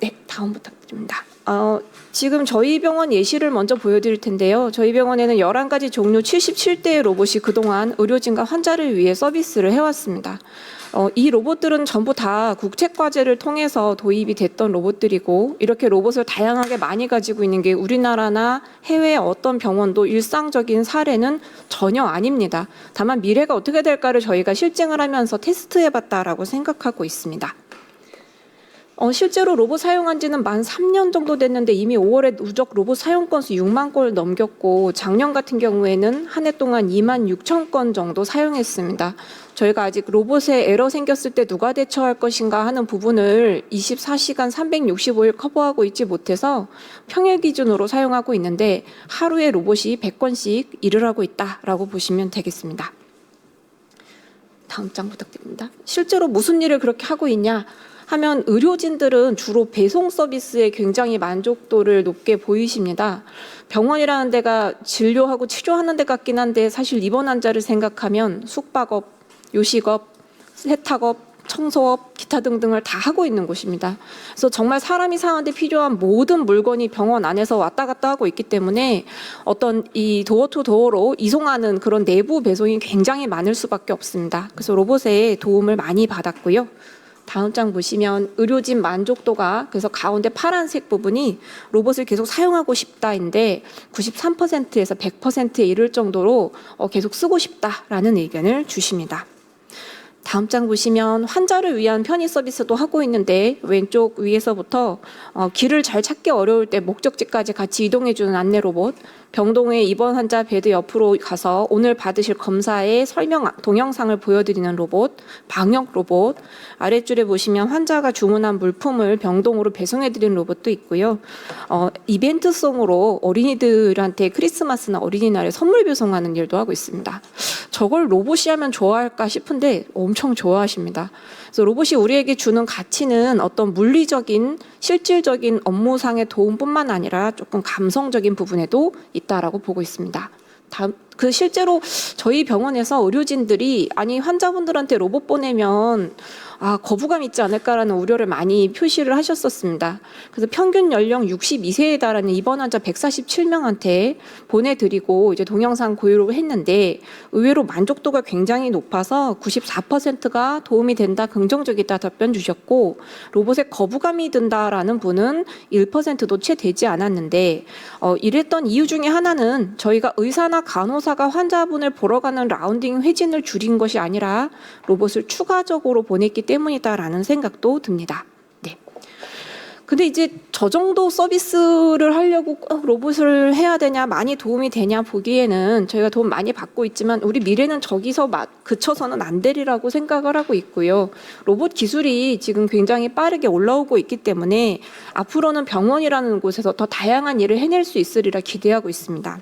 네, 다음 부탁드립니다. 지금 저희 병원 예시를 먼저 보여드릴 텐데요. 저희 병원에는 11가지 종류 77대의 로봇이 그동안 의료진과 환자를 위해 서비스를 해왔습니다. 이 로봇들은 전부 다 국책과제를 통해서 도입이 됐던 로봇들이고 이렇게 로봇을 다양하게 많이 가지고 있는 게 우리나라나 해외 어떤 병원도 일상적인 사례는 전혀 아닙니다. 다만 미래가 어떻게 될까를 저희가 실증을 하면서 테스트해봤다라고 생각하고 있습니다. 실제로 로봇 사용한 지는 만 3년 정도 됐는데 이미 5월에 누적 로봇 사용 건수 6만 건을 넘겼고 작년 같은 경우에는 한 해 동안 2만 6천 건 정도 사용했습니다. 저희가 아직 로봇에 에러 생겼을 때 누가 대처할 것인가 하는 부분을 24시간 365일 커버하고 있지 못해서 평일 기준으로 사용하고 있는데 하루에 로봇이 100건씩 일을 하고 있다라고 보시면 되겠습니다. 다음 장 부탁드립니다. 실제로 무슨 일을 그렇게 하고 있냐 하면 의료진들은 주로 배송 서비스에 굉장히 만족도를 높게 보이십니다. 병원이라는 데가 진료하고 치료하는 데 같긴 한데 사실 입원 환자를 생각하면 숙박업, 요식업, 세탁업, 청소업, 기타 등등을 다 하고 있는 곳입니다. 그래서 정말 사람이 사는데 필요한 모든 물건이 병원 안에서 왔다 갔다 하고 있기 때문에 어떤 이 도어 투 도어로 이송하는 그런 내부 배송이 굉장히 많을 수밖에 없습니다. 그래서 로봇의 도움을 많이 받았고요. 다음 장 보시면 의료진 만족도가 그래서 가운데 파란색 부분이 로봇을 계속 사용하고 싶다인데 93%에서 100%에 이를 정도로 계속 쓰고 싶다라는 의견을 주십니다. 다음 장 보시면 환자를 위한 편의 서비스도 하고 있는데 왼쪽 위에서부터 길을 잘 찾기 어려울 때 목적지까지 같이 이동해주는 안내 로봇, 병동의 입원 환자 베드 옆으로 가서 오늘 받으실 검사의 설명 동영상을 보여드리는 로봇, 방역 로봇, 아랫줄에 보시면 환자가 주문한 물품을 병동으로 배송해드리는 로봇도 있고요. 이벤트성으로 어린이들한테 크리스마스나 어린이날에 선물 배송하는 일도 하고 있습니다. 저걸 로봇이 하면 좋아할까 싶은데 엄청 좋아하십니다. 그래서 로봇이 우리에게 주는 가치는 어떤 물리적인 실질적인 업무상의 도움뿐만 아니라 조금 감성적인 부분에도 있다라고 보고 있습니다. 그 실제로 저희 병원에서 의료진들이 아니 환자분들한테 로봇 보내면 거부감 있지 않을까라는 우려를 많이 표시를 하셨었습니다. 그래서 평균 연령 62세에 달하는 입원 환자 147명한테 보내드리고 이제 동영상 고유를 했는데 의외로 만족도가 굉장히 높아서 94%가 도움이 된다, 긍정적이다 답변 주셨고 로봇에 거부감이 든다라는 분은 1%도 채 되지 않았는데 이랬던 이유 중에 하나는 저희가 의사나 간호사가 환자분을 보러 가는 라운딩 회진을 줄인 것이 아니라 로봇을 추가적으로 보냈기 때문이다라는 생각도 듭니다. 네. 근데 이제 저 정도 서비스를 하려고 꼭 로봇을 해야 되냐, 많이 도움이 되냐 보기에는 저희가 도움 많이 받고 있지만 우리 미래는 저기서 그쳐서는 안 되리라고 생각을 하고 있고요. 로봇 기술이 지금 굉장히 빠르게 올라오고 있기 때문에 앞으로는 병원이라는 곳에서 더 다양한 일을 해낼 수 있으리라 기대하고 있습니다.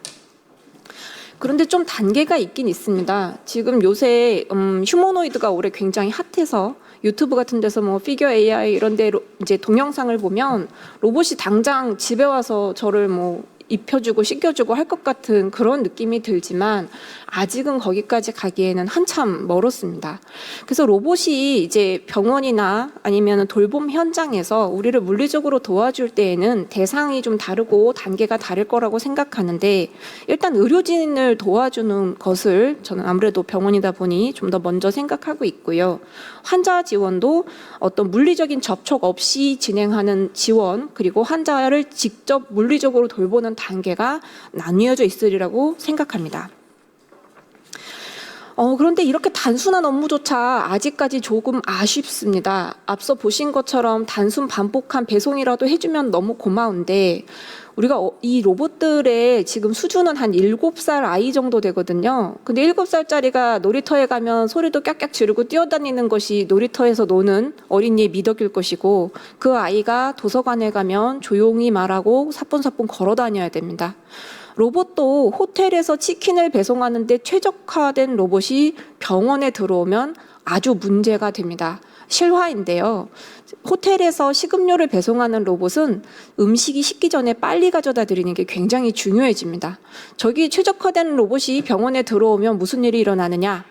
그런데 좀 단계가 있긴 있습니다. 지금 요새 휴머노이드가 올해 굉장히 핫해서 유튜브 같은 데서 뭐 피겨 AI 이런 데 이제 동영상을 보면 로봇이 당장 집에 와서 저를 뭐 입혀주고 씻겨주고 할 것 같은 그런 느낌이 들지만 아직은 거기까지 가기에는 한참 멀었습니다. 그래서 로봇이 이제 병원이나 아니면 돌봄 현장에서 우리를 물리적으로 도와줄 때에는 대상이 좀 다르고 단계가 다를 거라고 생각하는데 일단 의료진을 도와주는 것을 저는 아무래도 병원이다 보니 좀 더 먼저 생각하고 있고요. 환자 지원도 어떤 물리적인 접촉 없이 진행하는 지원 그리고 환자를 직접 물리적으로 돌보는 단계가 나뉘어져 있으리라고 생각합니다. 그런데 이렇게 단순한 업무조차 아직까지 조금 아쉽습니다. 앞서 보신 것처럼 단순 반복한 배송이라도 해주면 너무 고마운데 우리가 이 로봇들의 지금 수준은 한 7살 아이 정도 되거든요. 근데 7살짜리가 놀이터에 가면 소리도 깍깍 지르고 뛰어다니는 것이 놀이터에서 노는 어린이의 미덕일 것이고 그 아이가 도서관에 가면 조용히 말하고 사뿐사뿐 걸어 다녀야 됩니다. 로봇도 호텔에서 치킨을 배송하는데 최적화된 로봇이 병원에 들어오면 아주 문제가 됩니다. 실화인데요. 호텔에서 식음료를 배송하는 로봇은 음식이 식기 전에 빨리 가져다 드리는 게 굉장히 중요해집니다. 저기 최적화된 로봇이 병원에 들어오면 무슨 일이 일어나느냐?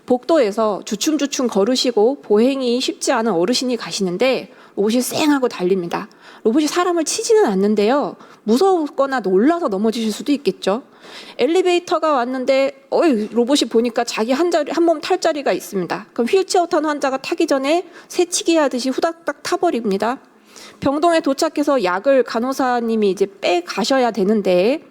복도에서 주춤주춤 걸으시고 보행이 쉽지 않은 어르신이 가시는데 로봇이 쌩하고 달립니다. 로봇이 사람을 치지는 않는데요. 무섭거나 놀라서 넘어지실 수도 있겠죠. 엘리베이터가 왔는데 로봇이 보니까 자기 한 몸 탈 자리가 있습니다. 그럼 휠체어 탄 환자가 타기 전에 새치기 하듯이 후닥닥 타버립니다. 병동에 도착해서 약을 간호사님이 이제 빼 가셔야 되는데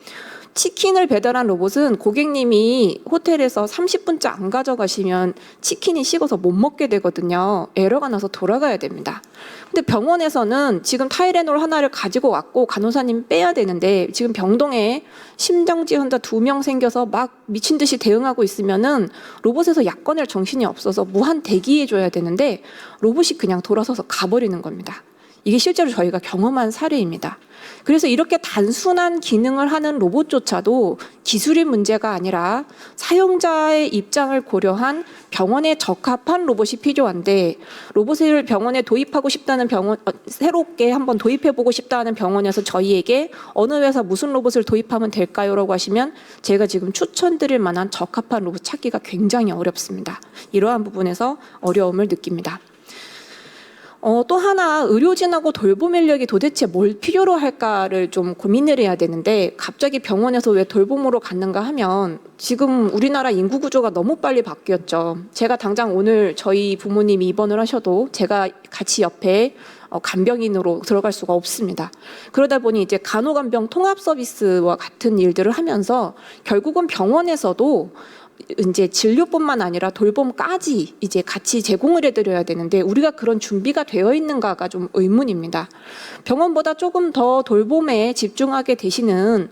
치킨을 배달한 로봇은 고객님이 호텔에서 30분째 안 가져가시면 치킨이 식어서 못 먹게 되거든요. 에러가 나서 돌아가야 됩니다. 근데 병원에서는 지금 타이레놀 하나를 가지고 왔고 간호사님 빼야 되는데 지금 병동에 심정지 환자 2명 생겨서 막 미친 듯이 대응하고 있으면은 로봇에서 약 꺼낼 정신이 없어서 무한 대기해줘야 되는데 로봇이 그냥 돌아서서 가버리는 겁니다. 이게 실제로 저희가 경험한 사례입니다. 그래서 이렇게 단순한 기능을 하는 로봇조차도 기술의 문제가 아니라 사용자의 입장을 고려한 병원에 적합한 로봇이 필요한데 로봇을 병원에 도입하고 싶다는 새롭게 한번 도입해보고 싶다는 병원에서 저희에게 어느 회사 무슨 로봇을 도입하면 될까요? 라고 하시면 제가 지금 추천드릴 만한 적합한 로봇 찾기가 굉장히 어렵습니다. 이러한 부분에서 어려움을 느낍니다. 또 하나 의료진하고 돌봄 인력이 도대체 뭘 필요로 할까를 좀 고민을 해야 되는데 갑자기 병원에서 왜 돌봄으로 갔는가 하면 지금 우리나라 인구 구조가 너무 빨리 바뀌었죠. 제가 당장 오늘 저희 부모님이 입원을 하셔도 제가 같이 옆에 간병인으로 들어갈 수가 없습니다. 그러다 보니 이제 간호간병 통합 서비스와 같은 일들을 하면서 결국은 병원에서도 이제 진료뿐만 아니라 돌봄까지 이제 같이 제공을 해드려야 되는데 우리가 그런 준비가 되어 있는가가 좀 의문입니다. 병원보다 조금 더 돌봄에 집중하게 되시는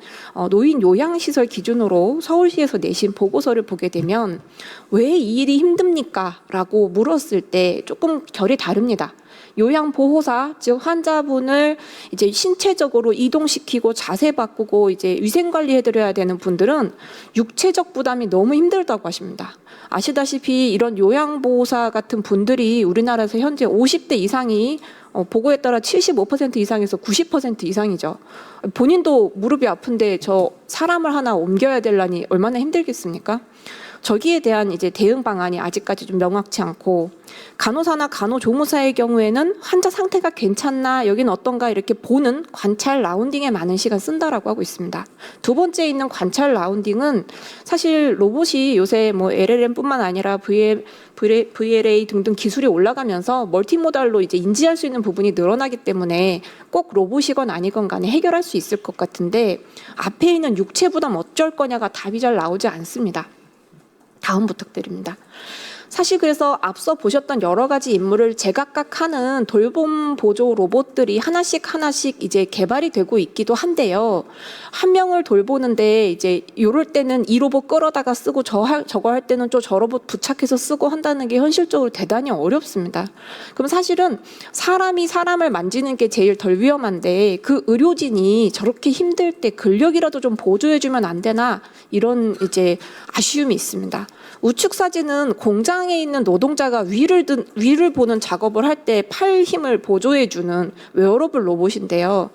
노인 요양시설 기준으로 서울시에서 내신 보고서를 보게 되면 왜 이 일이 힘듭니까? 라고 물었을 때 조금 결이 다릅니다. 요양보호사, 즉 환자분을 이제 신체적으로 이동시키고 자세 바꾸고 이제 위생 관리해드려야 되는 분들은 육체적 부담이 너무 힘들다고 하십니다. 아시다시피 이런 요양보호사 같은 분들이 우리나라에서 현재 50대 이상이 보고에 따라 75% 이상에서 90% 이상이죠. 본인도 무릎이 아픈데 저 사람을 하나 옮겨야 되려니 얼마나 힘들겠습니까? 저기에 대한 이제 대응 방안이 아직까지 좀 명확치 않고 간호사나 간호조무사의 경우에는 환자 상태가 괜찮나 여기는 어떤가 이렇게 보는 관찰 라운딩에 많은 시간 쓴다라고 하고 있습니다. 두 번째 있는 관찰 라운딩은 사실 로봇이 요새 뭐 LLM뿐만 아니라 VLA 등등 기술이 올라가면서 멀티모달로 이제 인지할 수 있는 부분이 늘어나기 때문에 꼭 로봇이건 아니건 간에 해결할 수 있을 것 같은데 앞에 있는 육체 부담 어쩔 거냐가 답이 잘 나오지 않습니다. 다음 부탁드립니다. 사실 그래서 앞서 보셨던 여러 가지 임무를 제각각 하는 돌봄 보조 로봇들이 하나씩 이제 개발이 되고 있기도 한데요. 한 명을 돌보는데 이제 이럴 때는 이 로봇 끌어다가 쓰고 저거 할 때는 또 저 로봇 부착해서 쓰고 한다는 게 현실적으로 대단히 어렵습니다. 그럼 사실은 사람이 사람을 만지는 게 제일 덜 위험한데 그 의료진이 저렇게 힘들 때 근력이라도 좀 보조해주면 안 되나 이런 이제 아쉬움이 있습니다. 우측 사진은 공장에 있는 노동자가 위를 보는 작업을 할 때 팔 힘을 보조해주는 웨어러블 로봇인데요.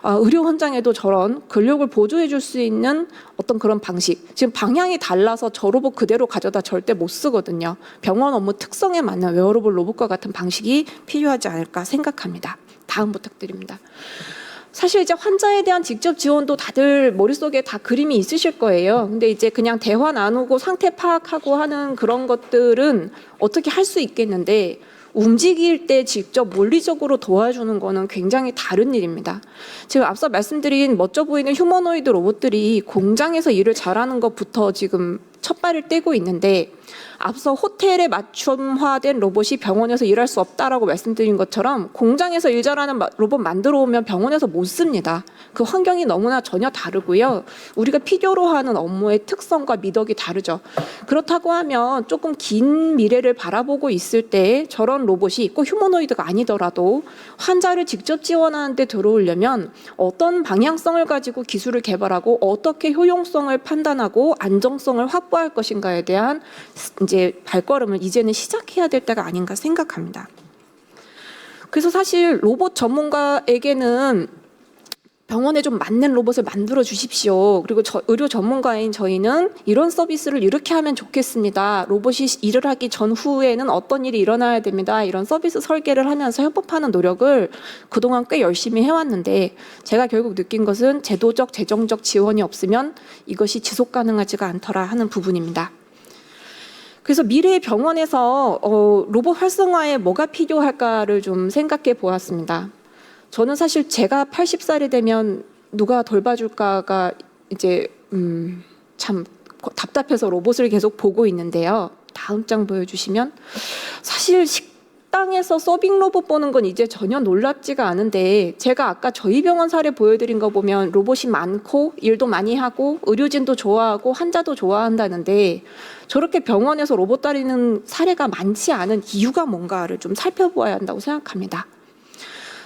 의료 현장에도 저런 근력을 보조해줄 수 있는 어떤 그런 방식. 지금 방향이 달라서 저 로봇 그대로 가져다 절대 못 쓰거든요. 병원 업무 특성에 맞는 웨어러블 로봇과 같은 방식이 필요하지 않을까 생각합니다. 다음 부탁드립니다. 사실 이제 환자에 대한 직접 지원도 다들 머릿속에 다 그림이 있으실 거예요. 근데 이제 그냥 대화 나누고 상태 파악하고 하는 그런 것들은 어떻게 할 수 있겠는데 움직일 때 직접 물리적으로 도와주는 거는 굉장히 다른 일입니다. 지금 앞서 말씀드린 멋져 보이는 휴머노이드 로봇들이 공장에서 일을 잘하는 것부터 지금 첫 발을 떼고 있는데 앞서 호텔에 맞춤화된 로봇이 병원에서 일할 수 없다라고 말씀드린 것처럼 공장에서 일 잘하는 로봇 만들어 오면 병원에서 못 씁니다. 그 환경이 너무나 전혀 다르고요. 우리가 필요로 하는 업무의 특성과 미덕이 다르죠. 그렇다고 하면 조금 긴 미래를 바라보고 있을 때 저런 로봇이 꼭 휴머노이드가 아니더라도 환자를 직접 지원하는 데 들어오려면 어떤 방향성을 가지고 기술을 개발하고 어떻게 효용성을 판단하고 안정성을 확보할 것인가에 대한 이제 발걸음을 이제는 시작해야 될 때가 아닌가 생각합니다. 그래서 사실 로봇 전문가에게는 병원에 좀 맞는 로봇을 만들어 주십시오. 그리고 의료 전문가인 저희는 이런 서비스를 이렇게 하면 좋겠습니다. 로봇이 일을 하기 전후에는 어떤 일이 일어나야 됩니다. 이런 서비스 설계를 하면서 협업하는 노력을 그동안 꽤 열심히 해왔는데 제가 결국 느낀 것은 제도적, 재정적 지원이 없으면 이것이 지속 가능하지가 않더라 하는 부분입니다. 그래서 미래의 병원에서 로봇 활성화에 뭐가 필요할까를 좀 생각해 보았습니다. 저는 사실 제가 80살이 되면 누가 돌봐줄까가 이제 참 답답해서 로봇을 계속 보고 있는데요. 다음 장 보여주시면 사실 식당에서 서빙 로봇 보는 건 이제 전혀 놀랍지가 않은데 제가 아까 저희 병원 사례 보여드린 거 보면 로봇이 많고 일도 많이 하고 의료진도 좋아하고 환자도 좋아한다는데 저렇게 병원에서 로봇 다루는 사례가 많지 않은 이유가 뭔가를 좀 살펴보아야 한다고 생각합니다.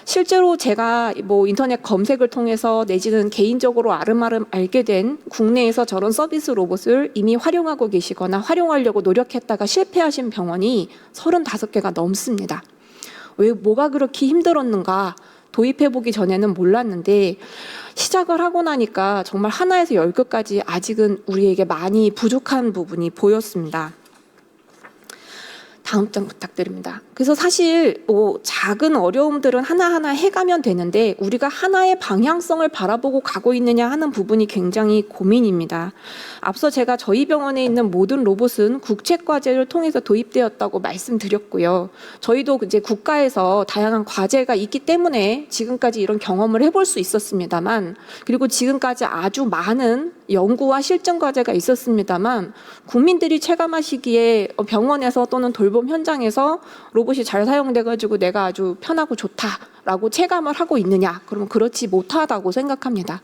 실제로 제가 뭐 인터넷 검색을 통해서 내지는 개인적으로 아름아름 알게 된 국내에서 저런 서비스 로봇을 이미 활용하고 계시거나 활용하려고 노력했다가 실패하신 병원이 35개가 넘습니다. 왜 뭐가 그렇게 힘들었는가 도입해보기 전에는 몰랐는데 시작을 하고 나니까 정말 하나에서 10개까지 아직은 우리에게 많이 부족한 부분이 보였습니다. 다음 장 부탁드립니다. 그래서 사실 작은 어려움들은 하나하나 해가면 되는데 우리가 하나의 방향성을 바라보고 가고 있느냐 하는 부분이 굉장히 고민입니다. 앞서 제가 저희 병원에 있는 모든 로봇은 국책과제를 통해서 도입되었다고 말씀드렸고요. 저희도 이제 국가에서 다양한 과제가 있기 때문에 지금까지 이런 경험을 해볼 수 있었습니다만 그리고 지금까지 아주 많은 연구와 실증 과제가 있었습니다만 국민들이 체감하시기에 병원에서 또는 돌봄 현장에서 로봇이 잘 사용돼가지고 내가 아주 편하고 좋다라고 체감을 하고 있느냐? 그러면 그렇지 못하다고 생각합니다.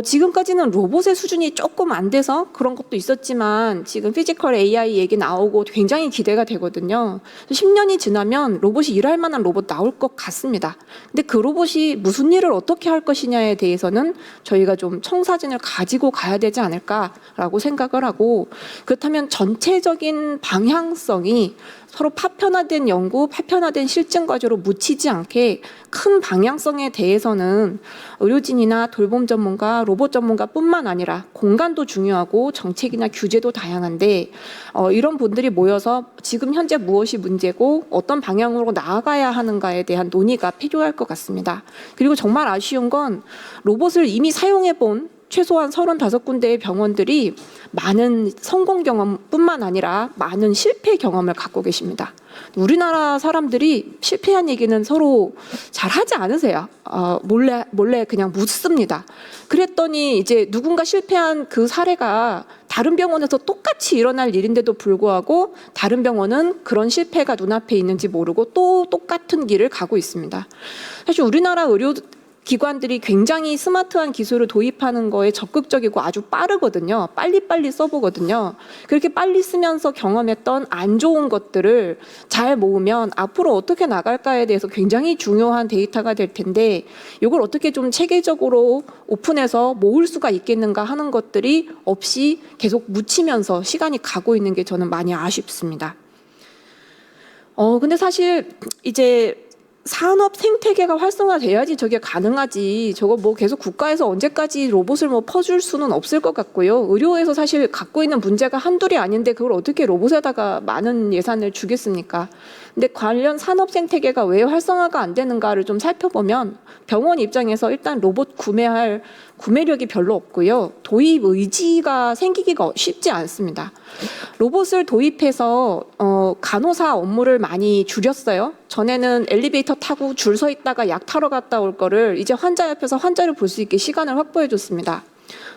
지금까지는 로봇의 수준이 조금 안 돼서 그런 것도 있었지만 지금 피지컬 AI 얘기 나오고 굉장히 기대가 되거든요. 10년이 지나면 로봇이 일할 만한 로봇 나올 것 같습니다. 근데 그 로봇이 무슨 일을 어떻게 할 것이냐에 대해서는 저희가 좀 청사진을 가지고 가야 되지 않을까라고 생각을 하고, 그렇다면 전체적인 방향성이 서로 파편화된 연구, 파편화된 실증 과제로 묻히지 않게 큰 방향성에 대해서는 의료진이나 돌봄 전문가, 로봇 전문가뿐만 아니라 공간도 중요하고 정책이나 규제도 다양한데 이런 분들이 모여서 지금 현재 무엇이 문제고 어떤 방향으로 나아가야 하는가에 대한 논의가 필요할 것 같습니다. 그리고 정말 아쉬운 건 로봇을 이미 사용해 본 최소한 35군데의 병원들이 많은 성공 경험뿐만 아니라 많은 실패 경험을 갖고 계십니다. 우리나라 사람들이 실패한 얘기는 서로 잘 하지 않으세요. 몰래 그냥 묻습니다. 그랬더니 이제 누군가 실패한 그 사례가 다른 병원에서 똑같이 일어날 일인데도 불구하고 다른 병원은 그런 실패가 눈앞에 있는지 모르고 또 똑같은 길을 가고 있습니다. 사실 우리나라 의료 기관들이 굉장히 스마트한 기술을 도입하는 거에 적극적이고 아주 빠르거든요. 빨리빨리 써보거든요. 그렇게 빨리 쓰면서 경험했던 안 좋은 것들을 잘 모으면 앞으로 어떻게 나갈까에 대해서 굉장히 중요한 데이터가 될 텐데 이걸 어떻게 좀 체계적으로 오픈해서 모을 수가 있겠는가 하는 것들이 없이 계속 묻히면서 시간이 가고 있는 게 저는 많이 아쉽습니다. 근데 사실 이제 산업 생태계가 활성화돼야지 저게 가능하지. 저거 뭐 계속 국가에서 언제까지 로봇을 뭐 퍼줄 수는 없을 것 같고요. 의료에서 사실 갖고 있는 문제가 한둘이 아닌데 그걸 어떻게 로봇에다가 많은 예산을 주겠습니까? 근데 관련 산업 생태계가 왜 활성화가 안 되는가를 좀 살펴보면 병원 입장에서 일단 로봇 구매할 구매력이 별로 없고요. 도입 의지가 생기기가 쉽지 않습니다. 로봇을 도입해서 간호사 업무를 많이 줄였어요. 전에는 엘리베이터 타고 줄 서 있다가 약 타러 갔다 올 거를 이제 환자 옆에서 환자를 볼 수 있게 시간을 확보해 줬습니다.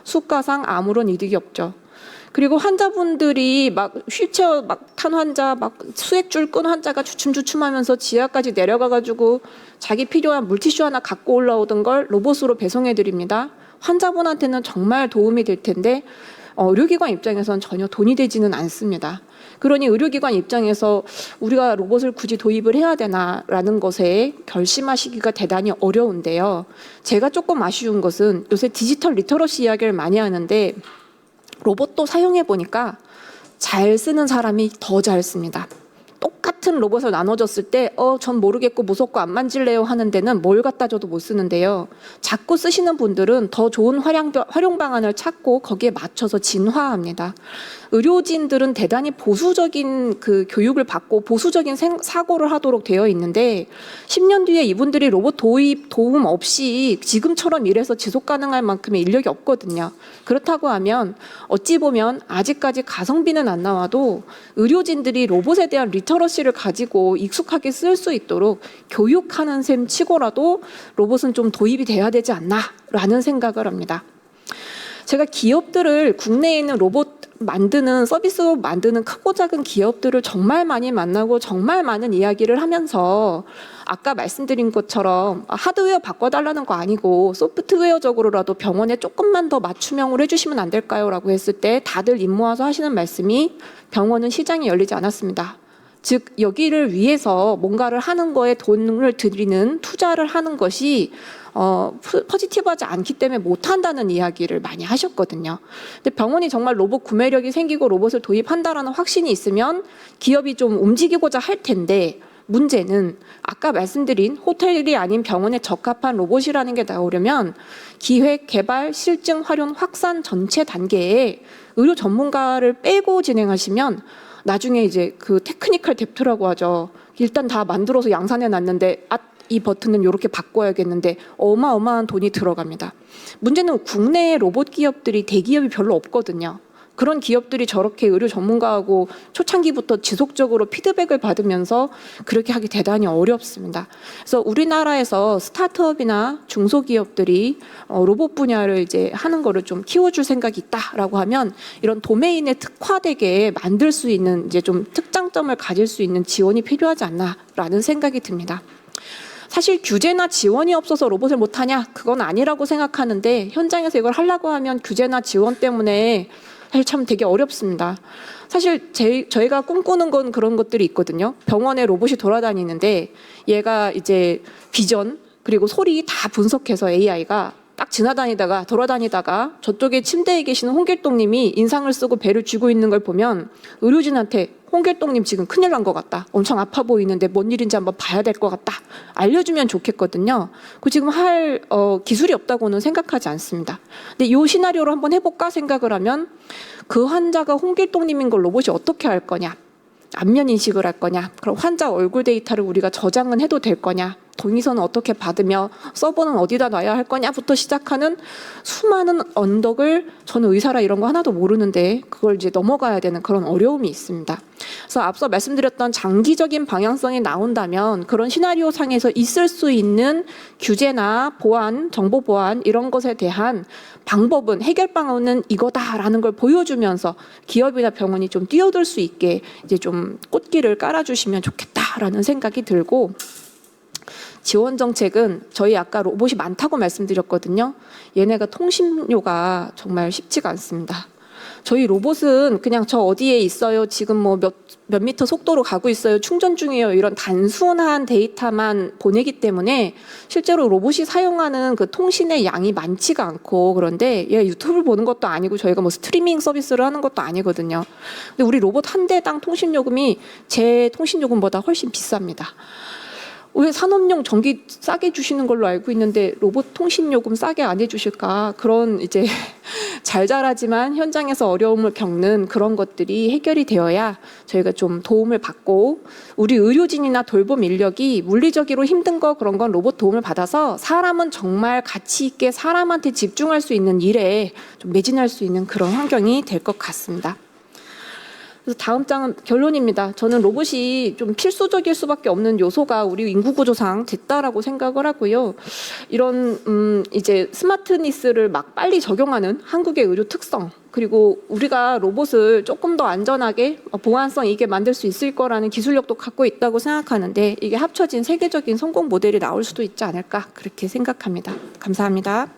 수가상 아무런 이득이 없죠. 그리고 환자분들이 막 휠체어 막 탄 환자, 막 수액줄 끈 환자가 주춤주춤하면서 지하까지 내려가가지고 자기 필요한 물티슈 하나 갖고 올라오던 걸 로봇으로 배송해 드립니다. 환자분한테는 정말 도움이 될 텐데 의료기관 입장에서는 전혀 돈이 되지는 않습니다. 그러니 의료기관 입장에서 우리가 로봇을 굳이 도입을 해야 되나라는 것에 결심하시기가 대단히 어려운데요. 제가 조금 아쉬운 것은 요새 디지털 리터러시 이야기를 많이 하는데 로봇도 사용해 보니까 잘 쓰는 사람이 더 잘 씁니다. 똑같은 로봇을 나눠줬을 때 전 모르겠고 무섭고 안 만질래요 하는 데는 뭘 갖다 줘도 못 쓰는데요. 자꾸 쓰시는 분들은 더 좋은 활용 방안을 찾고 거기에 맞춰서 진화합니다. 의료진들은 대단히 보수적인 그 교육을 받고 보수적인 사고를 하도록 되어 있는데 10년 뒤에 이분들이 로봇 도입 도움 없이 지금처럼 일해서 지속 가능할 만큼의 인력이 없거든요. 그렇다고 하면 어찌 보면 아직까지 가성비는 안 나와도 의료진들이 로봇에 대한 리터러시를 가지고 익숙하게 쓸 수 있도록 교육하는 셈 치고라도 로봇은 좀 도입이 돼야 되지 않나라는 생각을 합니다. 제가 기업들을 국내에 있는 로봇 만드는 서비스로 만드는 크고 작은 기업들을 정말 많이 만나고 정말 많은 이야기를 하면서 아까 말씀드린 것처럼 하드웨어 바꿔달라는 거 아니고 소프트웨어적으로라도 병원에 조금만 더 맞춤형으로 해주시면 안 될까요? 라고 했을 때 다들 입 모아서 하시는 말씀이 병원은 시장이 열리지 않았습니다. 즉 여기를 위해서 뭔가를 하는 거에 돈을 들이는 투자를 하는 것이 포지티브하지 않기 때문에 못한다는 이야기를 많이 하셨거든요. 근데 병원이 정말 로봇 구매력이 생기고 로봇을 도입한다라는 확신이 있으면 기업이 좀 움직이고자 할 텐데 문제는 아까 말씀드린 호텔이 아닌 병원에 적합한 로봇이라는 게 나오려면 기획, 개발, 실증, 활용, 확산 전체 단계에 의료 전문가를 빼고 진행하시면 나중에 이제 그 테크니컬 뎁트라고 하죠. 일단 다 만들어서 양산해 놨는데 이 버튼은 이렇게 바꿔야겠는데 어마어마한 돈이 들어갑니다. 문제는 국내에 로봇 기업들이 대기업이 별로 없거든요. 그런 기업들이 저렇게 의료 전문가하고 초창기부터 지속적으로 피드백을 받으면서 그렇게 하기 대단히 어렵습니다. 그래서 우리나라에서 스타트업이나 중소기업들이 로봇 분야를 이제 하는 거를 좀 키워줄 생각이 있다라고 하면 이런 도메인에 특화되게 만들 수 있는 이제 좀 특장점을 가질 수 있는 지원이 필요하지 않나라는 생각이 듭니다. 사실 규제나 지원이 없어서 로봇을 못하냐? 그건 아니라고 생각하는데 현장에서 이걸 하려고 하면 규제나 지원 때문에 사실 참 되게 어렵습니다. 사실 저희가 꿈꾸는 건 그런 것들이 있거든요. 병원에 로봇이 돌아다니는데 얘가 이제 비전 그리고 소리 다 분석해서 AI가 딱 지나다니다가 돌아다니다가 저쪽에 침대에 계시는 홍길동님이 인상을 쓰고 배를 쥐고 있는 걸 보면 의료진한테 홍길동님 지금 큰일 난 것 같다. 엄청 아파 보이는데 뭔 일인지 한번 봐야 될 것 같다. 알려주면 좋겠거든요. 그 지금 할 기술이 없다고는 생각하지 않습니다. 근데 이 시나리오로 한번 해볼까 생각을 하면 그 환자가 홍길동님인 걸 로봇이 어떻게 할 거냐. 안면 인식을 할 거냐. 그럼 환자 얼굴 데이터를 우리가 저장은 해도 될 거냐. 동의서는 어떻게 받으며 서버는 어디다 놔야 할 거냐부터 시작하는 수많은 언덕을 저는 의사라 이런 거 하나도 모르는데 그걸 이제 넘어가야 되는 그런 어려움이 있습니다. 그래서 앞서 말씀드렸던 장기적인 방향성이 나온다면 그런 시나리오 상에서 있을 수 있는 규제나 보안, 정보 보안 이런 것에 대한 방법은 해결 방안은 이거다라는 걸 보여주면서 기업이나 병원이 좀 뛰어들 수 있게 이제 좀 꽃길을 깔아주시면 좋겠다라는 생각이 들고 지원 정책은 저희 아까 로봇이 많다고 말씀드렸거든요. 얘네가 통신료가 정말 쉽지가 않습니다. 저희 로봇은 그냥 저 어디에 있어요. 지금 뭐 몇 미터 속도로 가고 있어요. 충전 중이에요. 이런 단순한 데이터만 보내기 때문에 실제로 로봇이 사용하는 그 통신의 양이 많지가 않고 그런데 얘 유튜브를 보는 것도 아니고 저희가 뭐 스트리밍 서비스를 하는 것도 아니거든요. 근데 우리 로봇 한 대당 통신요금이 제 통신요금보다 훨씬 비쌉니다. 왜 산업용 전기 싸게 주시는 걸로 알고 있는데 로봇 통신 요금 싸게 안 해주실까? 그런 이제 잘 자라지만 현장에서 어려움을 겪는 그런 것들이 해결이 되어야 저희가 좀 도움을 받고 우리 의료진이나 돌봄 인력이 물리적으로 힘든 거 그런 건 로봇 도움을 받아서 사람은 정말 가치 있게 사람한테 집중할 수 있는 일에 좀 매진할 수 있는 그런 환경이 될 것 같습니다. 그래서 다음 장은 결론입니다. 저는 로봇이 좀 필수적일 수밖에 없는 요소가 우리 인구 구조상 됐다라고 생각을 하고요. 이런 이제 스마트니스를 막 빨리 적용하는 한국의 의료 특성 그리고 우리가 로봇을 조금 더 안전하게 보안성 있게 만들 수 있을 거라는 기술력도 갖고 있다고 생각하는데 이게 합쳐진 세계적인 성공 모델이 나올 수도 있지 않을까 그렇게 생각합니다. 감사합니다.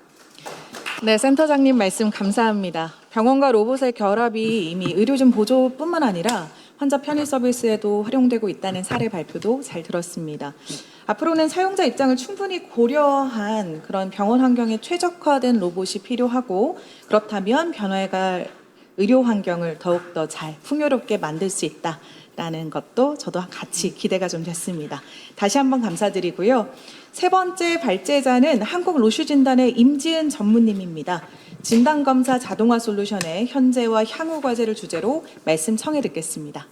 네, 센터장님 말씀 감사합니다. 병원과 로봇의 결합이 이미 의료진 보조뿐만 아니라 환자 편의 서비스에도 활용되고 있다는 사례 발표도 잘 들었습니다. 앞으로는 사용자 입장을 충분히 고려한 그런 병원 환경에 최적화된 로봇이 필요하고 그렇다면 변화해갈 의료 환경을 더욱더 잘 풍요롭게 만들 수 있다라는 것도 저도 같이 기대가 좀 됐습니다. 다시 한번 감사드리고요. 세 번째 발제자는 한국로슈진단의 임지은 전무님입니다. 진단검사 자동화 솔루션의 현재와 향후 과제를 주제로 말씀 청해 듣겠습니다.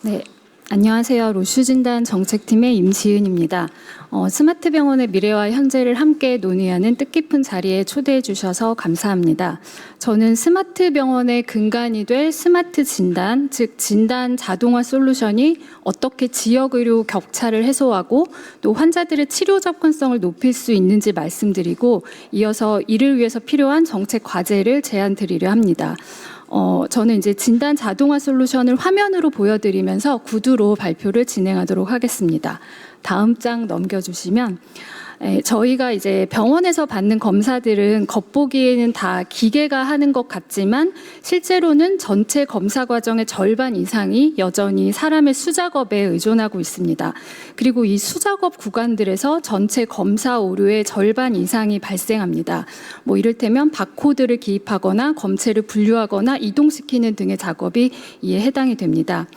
네, 안녕하세요. 로슈진단 정책팀의 임지은입니다. 스마트 병원의 미래와 현재를 함께 논의하는 뜻깊은 자리에 초대해 주셔서 감사합니다. 저는 스마트 병원의 근간이 될 스마트 진단, 즉 진단 자동화 솔루션이 어떻게 지역 의료 격차를 해소하고 또 환자들의 치료 접근성을 높일 수 있는지 말씀드리고 이어서 이를 위해서 필요한 정책 과제를 제안 드리려 합니다. 저는 이제 진단 자동화 솔루션을 화면으로 보여드리면서 구두로 발표를 진행하도록 하겠습니다. 다음 장 넘겨주시면 저희가 이제 병원에서 받는 검사들은 겉보기에는 다 기계가 하는 것 같지만 실제로는 전체 검사 과정의 절반 이상이 여전히 사람의 수작업에 의존하고 있습니다. 그리고 이 수작업 구간들에서 전체 검사 오류의 절반 이상이 발생합니다. 뭐 이를테면 바코드를 기입하거나 검체를 분류하거나 이동시키는 등의 작업이 이에 해당이 됩니다.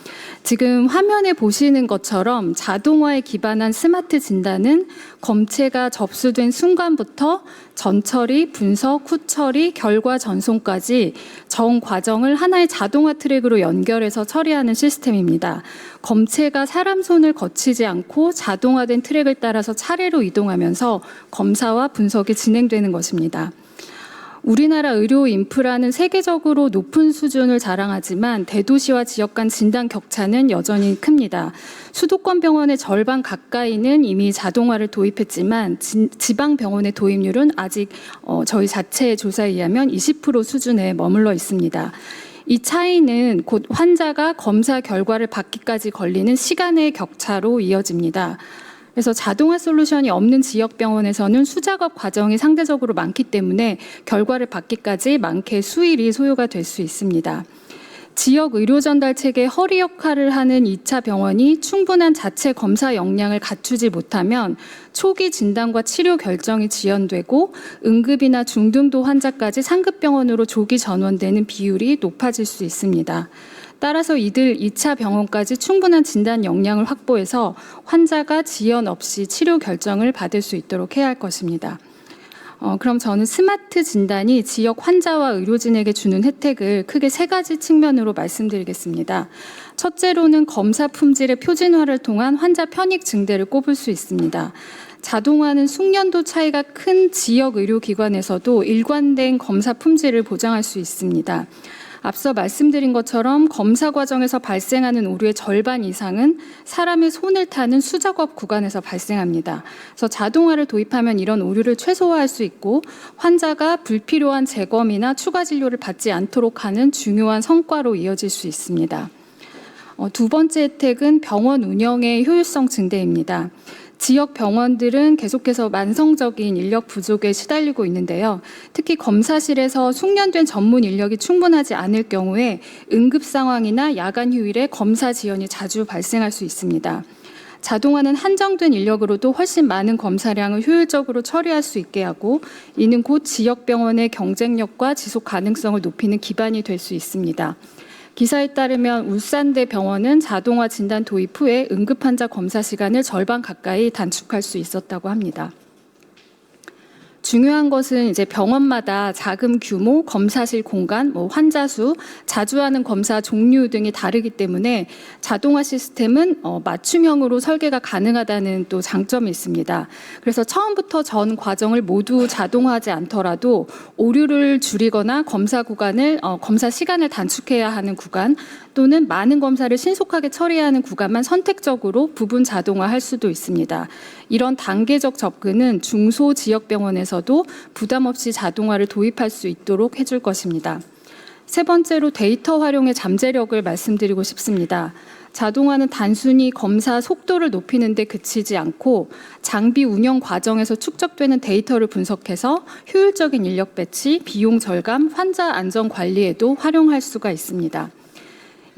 지금 화면에 보시는 것처럼 자동화에 기반한 스마트 진단은 검체가 접수된 순간부터 전처리, 분석, 후처리, 결과 전송까지 전 과정을 하나의 자동화 트랙으로 연결해서 처리하는 시스템입니다. 검체가 사람 손을 거치지 않고 자동화된 트랙을 따라서 차례로 이동하면서 검사와 분석이 진행되는 것입니다. 우리나라 의료 인프라는 세계적으로 높은 수준을 자랑하지만 대도시와 지역 간 진단 격차는 여전히 큽니다. 수도권 병원의 절반 가까이는 이미 자동화를 도입했지만 지방 병원의 도입률은 아직 저희 자체의 조사에 의하면 20% 수준에 머물러 있습니다. 이 차이는 곧 환자가 검사 결과를 받기까지 걸리는 시간의 격차로 이어집니다. 그래서 자동화 솔루션이 없는 지역 병원에서는 수작업 과정이 상대적으로 많기 때문에 결과를 받기까지 많게 수일이 소요가 될 수 있습니다. 지역 의료 전달 체계의 허리 역할을 하는 2차 병원이 충분한 자체 검사 역량을 갖추지 못하면 초기 진단과 치료 결정이 지연되고 응급이나 중등도 환자까지 상급 병원으로 조기 전원되는 비율이 높아질 수 있습니다. 따라서 이들 2차 병원까지 충분한 진단 역량을 확보해서 환자가 지연 없이 치료 결정을 받을 수 있도록 해야 할 것입니다. 그럼 저는 스마트 진단이 지역 환자와 의료진에게 주는 혜택을 크게 3가지 측면으로 말씀드리겠습니다. 첫째로는 검사 품질의 표준화를 통한 환자 편익 증대를 꼽을 수 있습니다. 자동화는 숙련도 차이가 큰 지역 의료기관에서도 일관된 검사 품질을 보장할 수 있습니다. 앞서 말씀드린 것처럼 검사 과정에서 발생하는 오류의 절반 이상은 사람의 손을 타는 수작업 구간에서 발생합니다. 그래서 자동화를 도입하면 이런 오류를 최소화할 수 있고 환자가 불필요한 재검이나 추가 진료를 받지 않도록 하는 중요한 성과로 이어질 수 있습니다. 두 번째 혜택은 병원 운영의 효율성 증대입니다. 지역 병원들은 계속해서 만성적인 인력 부족에 시달리고 있는데요. 특히 검사실에서 숙련된 전문 인력이 충분하지 않을 경우에 응급 상황이나 야간 휴일에 검사 지연이 자주 발생할 수 있습니다. 자동화는 한정된 인력으로도 훨씬 많은 검사량을 효율적으로 처리할 수 있게 하고 이는 곧 지역 병원의 경쟁력과 지속 가능성을 높이는 기반이 될 수 있습니다. 기사에 따르면 울산대 병원은 자동화 진단 도입 후에 응급 환자 검사 시간을 절반 가까이 단축할 수 있었다고 합니다. 중요한 것은 이제 병원마다 자금 규모, 검사실 공간, 환자 수, 자주 하는 검사 종류 등이 다르기 때문에 자동화 시스템은 맞춤형으로 설계가 가능하다는 또 장점이 있습니다. 그래서 처음부터 전 과정을 모두 자동화하지 않더라도 오류를 줄이거나 검사 구간을 검사 시간을 단축해야 하는 구간 또는 많은 검사를 신속하게 처리해야 하는 구간만 선택적으로 부분 자동화할 수도 있습니다. 이런 단계적 접근은 중소 지역병원에서도 부담 없이 자동화를 도입할 수 있도록 해줄 것입니다. 세 번째로 데이터 활용의 잠재력을 말씀드리고 싶습니다. 자동화는 단순히 검사 속도를 높이는 데 그치지 않고 장비 운영 과정에서 축적되는 데이터를 분석해서 효율적인 인력 배치, 비용 절감, 환자 안전 관리에도 활용할 수가 있습니다.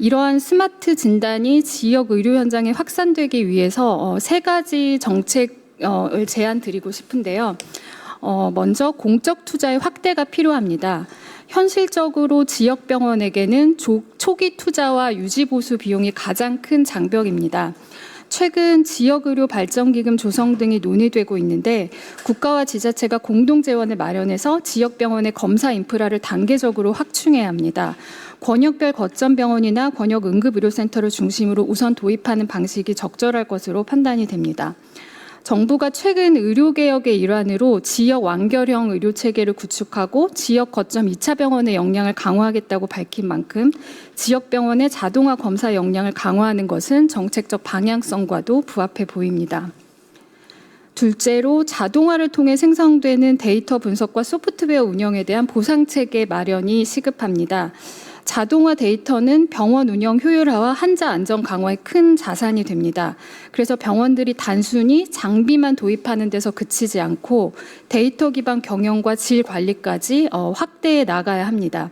이러한 스마트 진단이 지역 의료 현장에 확산되기 위해서 3가지 정책을 제안 드리고 싶은데요. 먼저 공적 투자의 확대가 필요합니다. 현실적으로 지역 병원에게는 초기 투자와 유지 보수 비용이 가장 큰 장벽입니다. 최근 지역의료발전기금 조성 등이 논의되고 있는데 국가와 지자체가 공동재원을 마련해서 지역병원의 검사 인프라를 단계적으로 확충해야 합니다. 권역별 거점병원이나 권역응급의료센터를 중심으로 우선 도입하는 방식이 적절할 것으로 판단이 됩니다. 정부가 최근 의료개혁의 일환으로 지역 완결형 의료체계를 구축하고 지역 거점 2차 병원의 역량을 강화하겠다고 밝힌 만큼 지역병원의 자동화 검사 역량을 강화하는 것은 정책적 방향성과도 부합해 보입니다. 둘째로 자동화를 통해 생성되는 데이터 분석과 소프트웨어 운영에 대한 보상체계 마련이 시급합니다. 자동화 데이터는 병원 운영 효율화와 환자 안전 강화에 큰 자산이 됩니다. 그래서 병원들이 단순히 장비만 도입하는 데서 그치지 않고 데이터 기반 경영과 질 관리까지 확대해 나가야 합니다.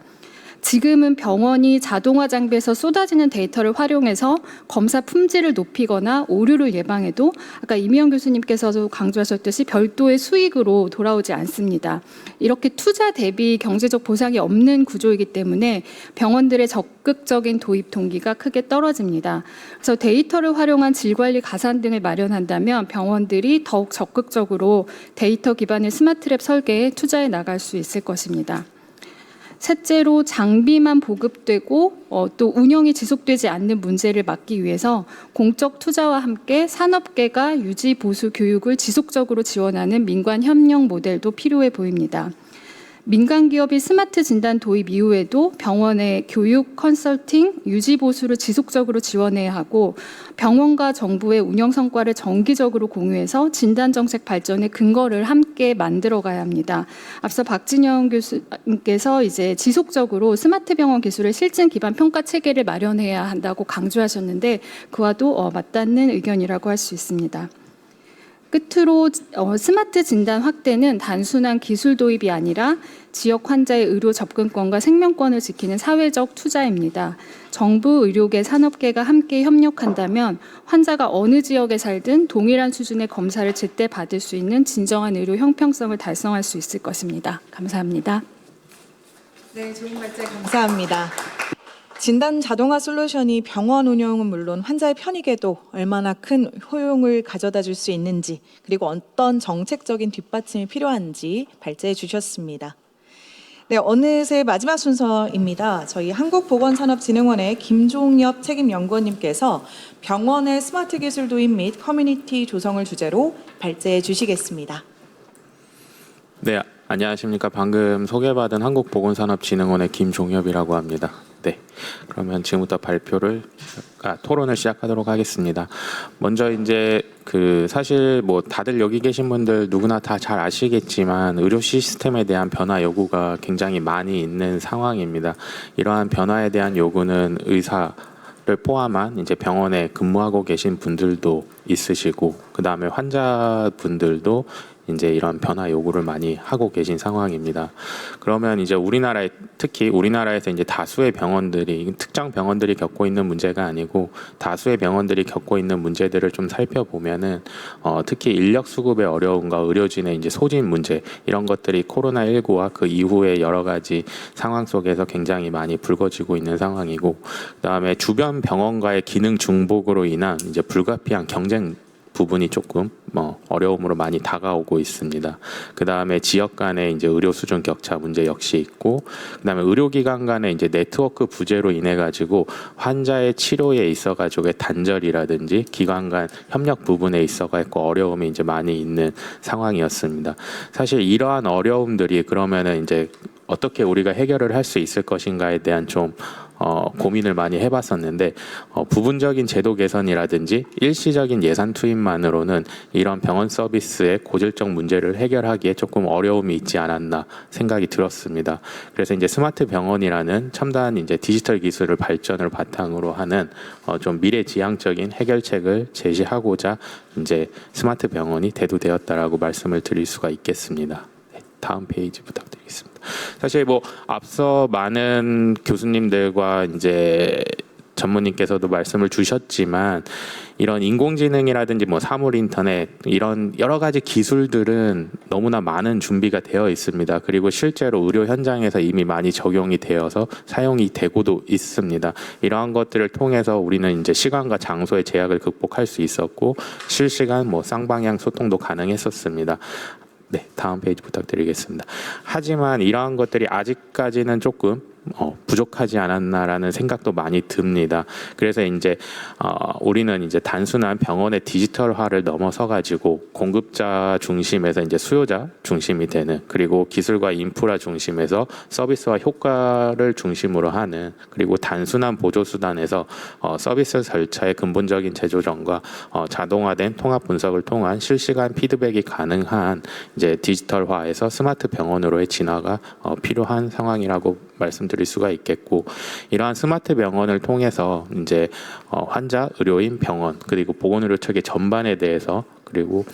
지금은 병원이 자동화 장비에서 쏟아지는 데이터를 활용해서 검사 품질을 높이거나 오류를 예방해도 아까 이미영 교수님께서도 강조하셨듯이 별도의 수익으로 돌아오지 않습니다. 이렇게 투자 대비 경제적 보상이 없는 구조이기 때문에 병원들의 적극적인 도입 동기가 크게 떨어집니다. 그래서 데이터를 활용한 질관리 가산 등을 마련한다면 병원들이 더욱 적극적으로 데이터 기반의 스마트랩 설계에 투자해 나갈 수 있을 것입니다. 셋째로 장비만 보급되고 또 운영이 지속되지 않는 문제를 막기 위해서 공적 투자와 함께 산업계가 유지 보수 교육을 지속적으로 지원하는 민관 협력 모델도 필요해 보입니다. 민간 기업이 스마트 진단 도입 이후에도 병원의 교육, 컨설팅, 유지 보수를 지속적으로 지원해야 하고 병원과 정부의 운영 성과를 정기적으로 공유해서 진단 정책 발전의 근거를 함께 만들어가야 합니다. 앞서 박진영 교수님께서 이제 지속적으로 스마트 병원 기술의 실증 기반 평가 체계를 마련해야 한다고 강조하셨는데 그와도 맞닿는 의견이라고 할 수 있습니다. 끝으로 스마트 진단 확대는 단순한 기술 도입이 아니라 지역 환자의 의료 접근권과 생명권을 지키는 사회적 투자입니다. 정부, 의료계, 산업계가 함께 협력한다면 환자가 어느 지역에 살든 동일한 수준의 검사를 제때 받을 수 있는 진정한 의료 형평성을 달성할 수 있을 것입니다. 감사합니다. 네, 좋은 발제 감사합니다. 진단 자동화 솔루션이 병원 운영은 물론 환자의 편익에도 얼마나 큰 효용을 가져다 줄 수 있는지 그리고 어떤 정책적인 뒷받침이 필요한지 발제해 주셨습니다. 네, 어느새 마지막 순서입니다. 저희 한국보건산업진흥원의 김종엽 책임연구원님께서 병원의 스마트 기술 도입 및 커뮤니티 조성을 주제로 발제해 주시겠습니다. 네, 안녕하십니까. 방금 소개받은 한국보건산업진흥원의 김종엽이라고 합니다. 네, 그러면 지금부터 토론을 시작하도록 하겠습니다. 먼저 이제 사실 뭐 다들 여기 계신 분들 누구나 다 잘 아시겠지만 의료 시스템에 대한 변화 요구가 굉장히 많이 있는 상황입니다. 이러한 변화에 대한 요구는 의사를 포함한 이제 병원에 근무하고 계신 분들도 있으시고 그다음에 환자분들도 이제 이런 변화 요구를 많이 하고 계신 상황입니다. 그러면 이제 특히 우리나라에서 이제 다수의 병원들이 특정 병원들이 겪고 있는 문제가 아니고 다수의 병원들이 겪고 있는 문제들을 좀 살펴보면은 특히 인력 수급의 어려움과 의료진의 이제 소진 문제 이런 것들이 코로나19와 그 이후의 여러 가지 상황 속에서 굉장히 많이 불거지고 있는 상황이고 그다음에 주변 병원과의 기능 중복으로 인한 이제 불가피한 경쟁 부분이 조금 어려움으로 많이 다가오고 있습니다. 그 다음에 지역 간의 이제 의료 수준 격차 문제 역시 있고, 그 다음에 의료기관 간의 이제 네트워크 부재로 인해 가지고 환자의 치료에 있어 가지고의 단절이라든지 기관 간 협력 부분에 있어 가지고 어려움이 이제 많이 있는 상황이었습니다. 사실 이러한 어려움들이 그러면은 이제 어떻게 우리가 해결을 할 수 있을 것인가에 대한 좀 고민을 많이 해봤었는데 부분적인 제도 개선이라든지 일시적인 예산 투입만으로는 이런 병원 서비스의 고질적 문제를 해결하기에 조금 어려움이 있지 않았나 생각이 들었습니다. 그래서 이제 스마트 병원이라는 첨단 이제 디지털 기술을 발전을 바탕으로 하는 좀 미래지향적인 해결책을 제시하고자 이제 스마트 병원이 대두되었다라고 말씀을 드릴 수가 있겠습니다. 다음 페이지 부탁드리겠습니다. 사실 뭐 앞서 많은 교수님들과 이제 전무님께서도 말씀을 주셨지만 이런 인공지능이라든지 뭐 사물 인터넷 이런 여러 가지 기술들은 너무나 많은 준비가 되어 있습니다. 그리고 실제로 의료 현장에서 이미 많이 적용이 되어서 사용이 되고도 있습니다. 이러한 것들을 통해서 우리는 이제 시간과 장소의 제약을 극복할 수 있었고 실시간 뭐 쌍방향 소통도 가능했었습니다. 네, 다음 페이지 부탁드리겠습니다. 하지만 이러한 것들이 아직까지는 조금 부족하지 않았나라는 생각도 많이 듭니다. 그래서 이제 우리는 이제 단순한 병원의 디지털화를 넘어서 가지고 공급자 중심에서 이제 수요자 중심이 되는 그리고 기술과 인프라 중심에서 서비스와 효과를 중심으로 하는 그리고 단순한 보조 수단에서 서비스 절차의 근본적인 재조정과 자동화된 통합 분석을 통한 실시간 피드백이 가능한 이제 디지털화에서 스마트 병원으로의 진화가 필요한 상황이라고 말씀드릴 수가 있겠고 이러한 스마트 병원을 통해서 이제 환자, 의료인, 병원 그리고 보건의료 체계 전반에 대해서 그리고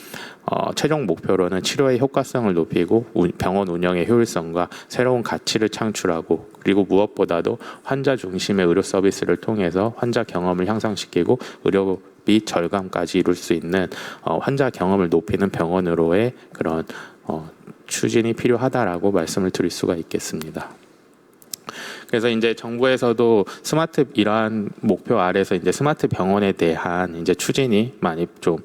최종 목표로는 치료의 효과성을 높이고 병원 운영의 효율성과 새로운 가치를 창출하고 그리고 무엇보다도 환자 중심의 의료 서비스를 통해서 환자 경험을 향상시키고 의료비 절감까지 이룰 수 있는 환자 경험을 높이는 병원으로의 그런 추진이 필요하다라고 말씀을 드릴 수가 있겠습니다. 그래서 이제 정부에서도 스마트 이러한 목표 아래서 이제 스마트 병원에 대한 이제 추진이 많이 좀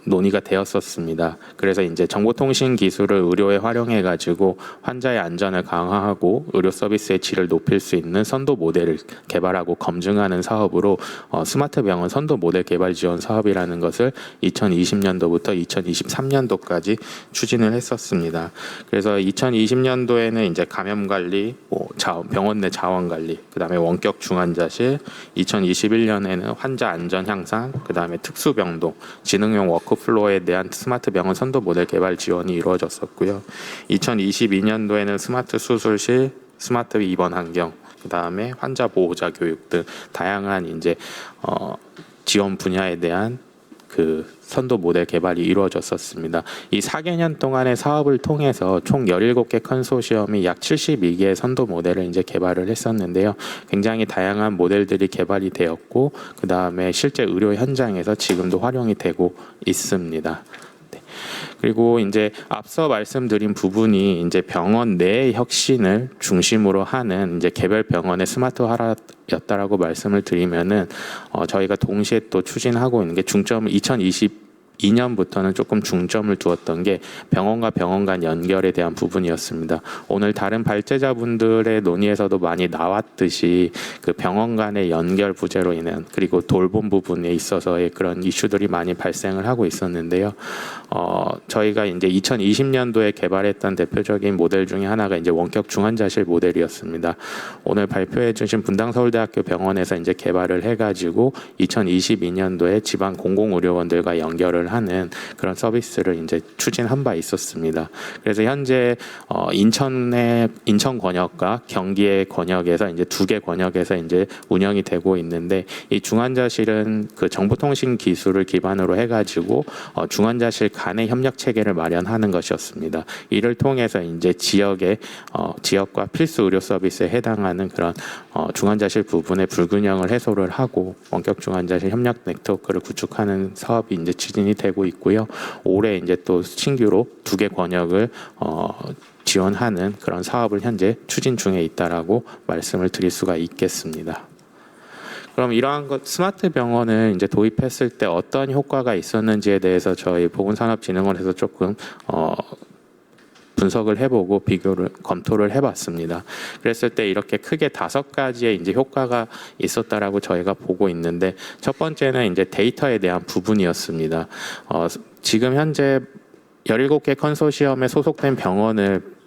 논의가 되었었습니다. 그래서 이제 정보통신 기술을 의료에 활용해 가지고 환자의 안전을 강화하고 의료 서비스의 질을 높일 수 있는 선도 모델을 개발하고 검증하는 사업으로 스마트 병원 선도 모델 개발 지원 사업이라는 것을 2020년도부터 2023년도까지 추진을 했었습니다. 그래서 2020년도에는 이제 감염 관리, 병원 내 자원 관리, 그다음에 원격 중환자실, 2021년에는 환자 안전 향상, 그다음에 특수병동, 지능형 워크플로어에 대한 스마트 병원 선도 모델 개발 지원이 이루어졌었고요. 2022년도에는 스마트 수술실, 스마트 입원 환경, 그다음에 환자 보호자 교육 등 다양한 이제 지원 분야에 대한 그 선도 모델 개발이 이루어졌었습니다. 이 4개년 동안의 사업을 통해서 총 17개 컨소시엄이 약 72개의 선도 모델을 이제 개발을 했었는데요. 굉장히 다양한 모델들이 개발이 되었고, 그 다음에 실제 의료 현장에서 지금도 활용이 되고 있습니다. 그리고 이제 앞서 말씀드린 부분이 이제 병원 내 혁신을 중심으로 하는 이제 개별 병원의 스마트화였다라고 말씀을 드리면은 저희가 동시에 또 추진하고 있는 게 중점을 2022년부터는 조금 중점을 두었던 게 병원과 병원 간 연결에 대한 부분이었습니다. 오늘 다른 발제자분들의 논의에서도 많이 나왔듯이 그 병원 간의 연결 부재로 인한 그리고 돌봄 부분에 있어서의 그런 이슈들이 많이 발생을 하고 있었는데요. 저희가 이제 2020년도에 개발했던 대표적인 모델 중에 하나가 이제 원격 중환자실 모델이었습니다. 오늘 발표해 주신 분당서울대학교 병원에서 이제 개발을 해가지고 2022년도에 지방 공공의료원들과 연결을 하는 그런 서비스를 이제 추진한 바 있었습니다. 그래서 현재 인천 권역과 경기의 권역에서 이제 2개 권역에서 이제 운영이 되고 있는데, 이 중환자실은 그 정보통신 기술을 기반으로 해가지고 중환자실 간의 협력 체계를 마련하는 것이었습니다. 이를 통해서 이제 지역과 필수 의료 서비스에 해당하는 그런 중환자실 부분의 불균형을 해소를 하고 원격 중환자실 협력 네트워크를 구축하는 사업이 이제 추진이 되고 있고요. 올해 이제 또 신규로 2개 권역을 지원하는 그런 사업을 현재 추진 중에 있다라고 말씀을 드릴 수가 있겠습니다. 그럼 이러한 것 스마트 병원을 이제 도입했을 때 어떤 효과가 있었는지에 대해서 저희 보건산업진흥원에서 조금 분석을 해보고 검토를 해봤습니다. 그랬을 때 이렇게 크게 5가지의 이제 효과가 있었다라고 저희가 보고 있는데, 첫 번째는 이제 데이터에 대한 부분이었습니다. 지금 현재 17개 컨소시엄에 소속된 병원을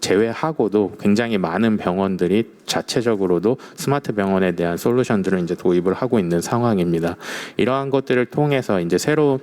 제외하고도 굉장히 많은 병원들이 자체적으로도 스마트 병원에 대한 솔루션들을 이제 도입을 하고 있는 상황입니다. 이러한 것들을 통해서 이제 새로운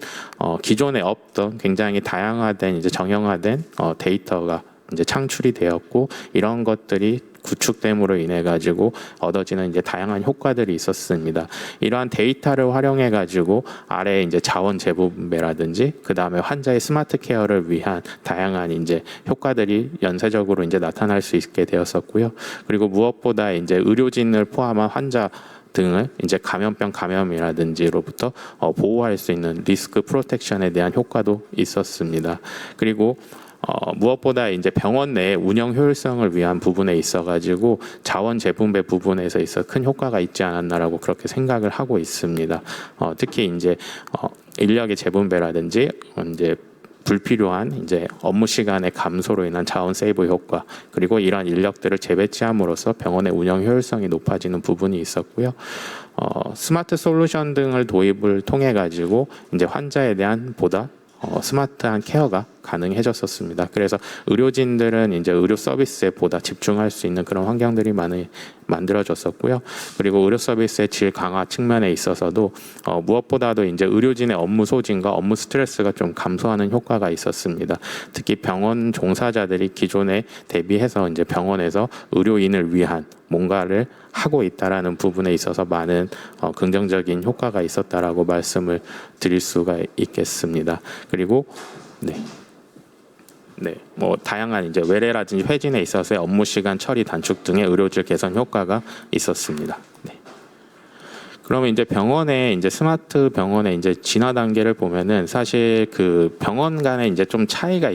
기존에 없던 굉장히 다양화된 이제 정형화된 데이터가 이제 창출이 되었고, 이런 것들이 구축됨으로 인해 가지고 얻어지는 이제 다양한 효과들이 있었습니다. 이러한 데이터를 활용해 가지고 아래 이제 자원 재분배라든지 그 다음에 환자의 스마트 케어를 위한 다양한 이제 효과들이 연쇄적으로 이제 나타날 수 있게 되었었고요. 그리고 무엇보다 이제 의료진을 포함한 환자 등을 이제 감염이라든지로부터 보호할 수 있는 리스크 프로텍션에 대한 효과도 있었습니다. 그리고 무엇보다 이제 병원 내 운영 효율성을 위한 부분에 있어가지고 자원 재분배 부분에서 있어 큰 효과가 있지 않았나라고 그렇게 생각을 하고 있습니다. 특히 이제 인력의 재분배라든지 이제 불필요한 이제 업무 시간의 감소로 인한 자원 세이브 효과, 그리고 이러한 인력들을 재배치함으로써 병원의 운영 효율성이 높아지는 부분이 있었고요. 스마트 솔루션 등을 도입을 통해 가지고 이제 환자에 대한 보다 스마트한 케어가 가능해졌었습니다. 그래서 의료진들은 이제 의료 서비스에 보다 집중할 수 있는 그런 환경들이 많이 만들어졌었고요. 그리고 의료 서비스의 질 강화 측면에 있어서도 무엇보다도 이제 의료진의 업무 소진과 업무 스트레스가 좀 감소하는 효과가 있었습니다. 특히 병원 종사자들이 기존에 대비해서 이제 병원에서 의료인을 위한 뭔가를 하고 있다라는 부분에 있어서 많은 긍정적인 효과가 있었다라고 말씀을 드릴 수가 있겠습니다. 그리고 뭐 다양한 이제 외래라든지 회진에 있어서의 업무 시간 처리 단축 등의 의료질 개선 효과가 있었습니다. 그러면 이제 병원에 이제 스마트 병원의 이제 진화 단계를 보면은 사실 그 병원 간에 이제 좀 차이가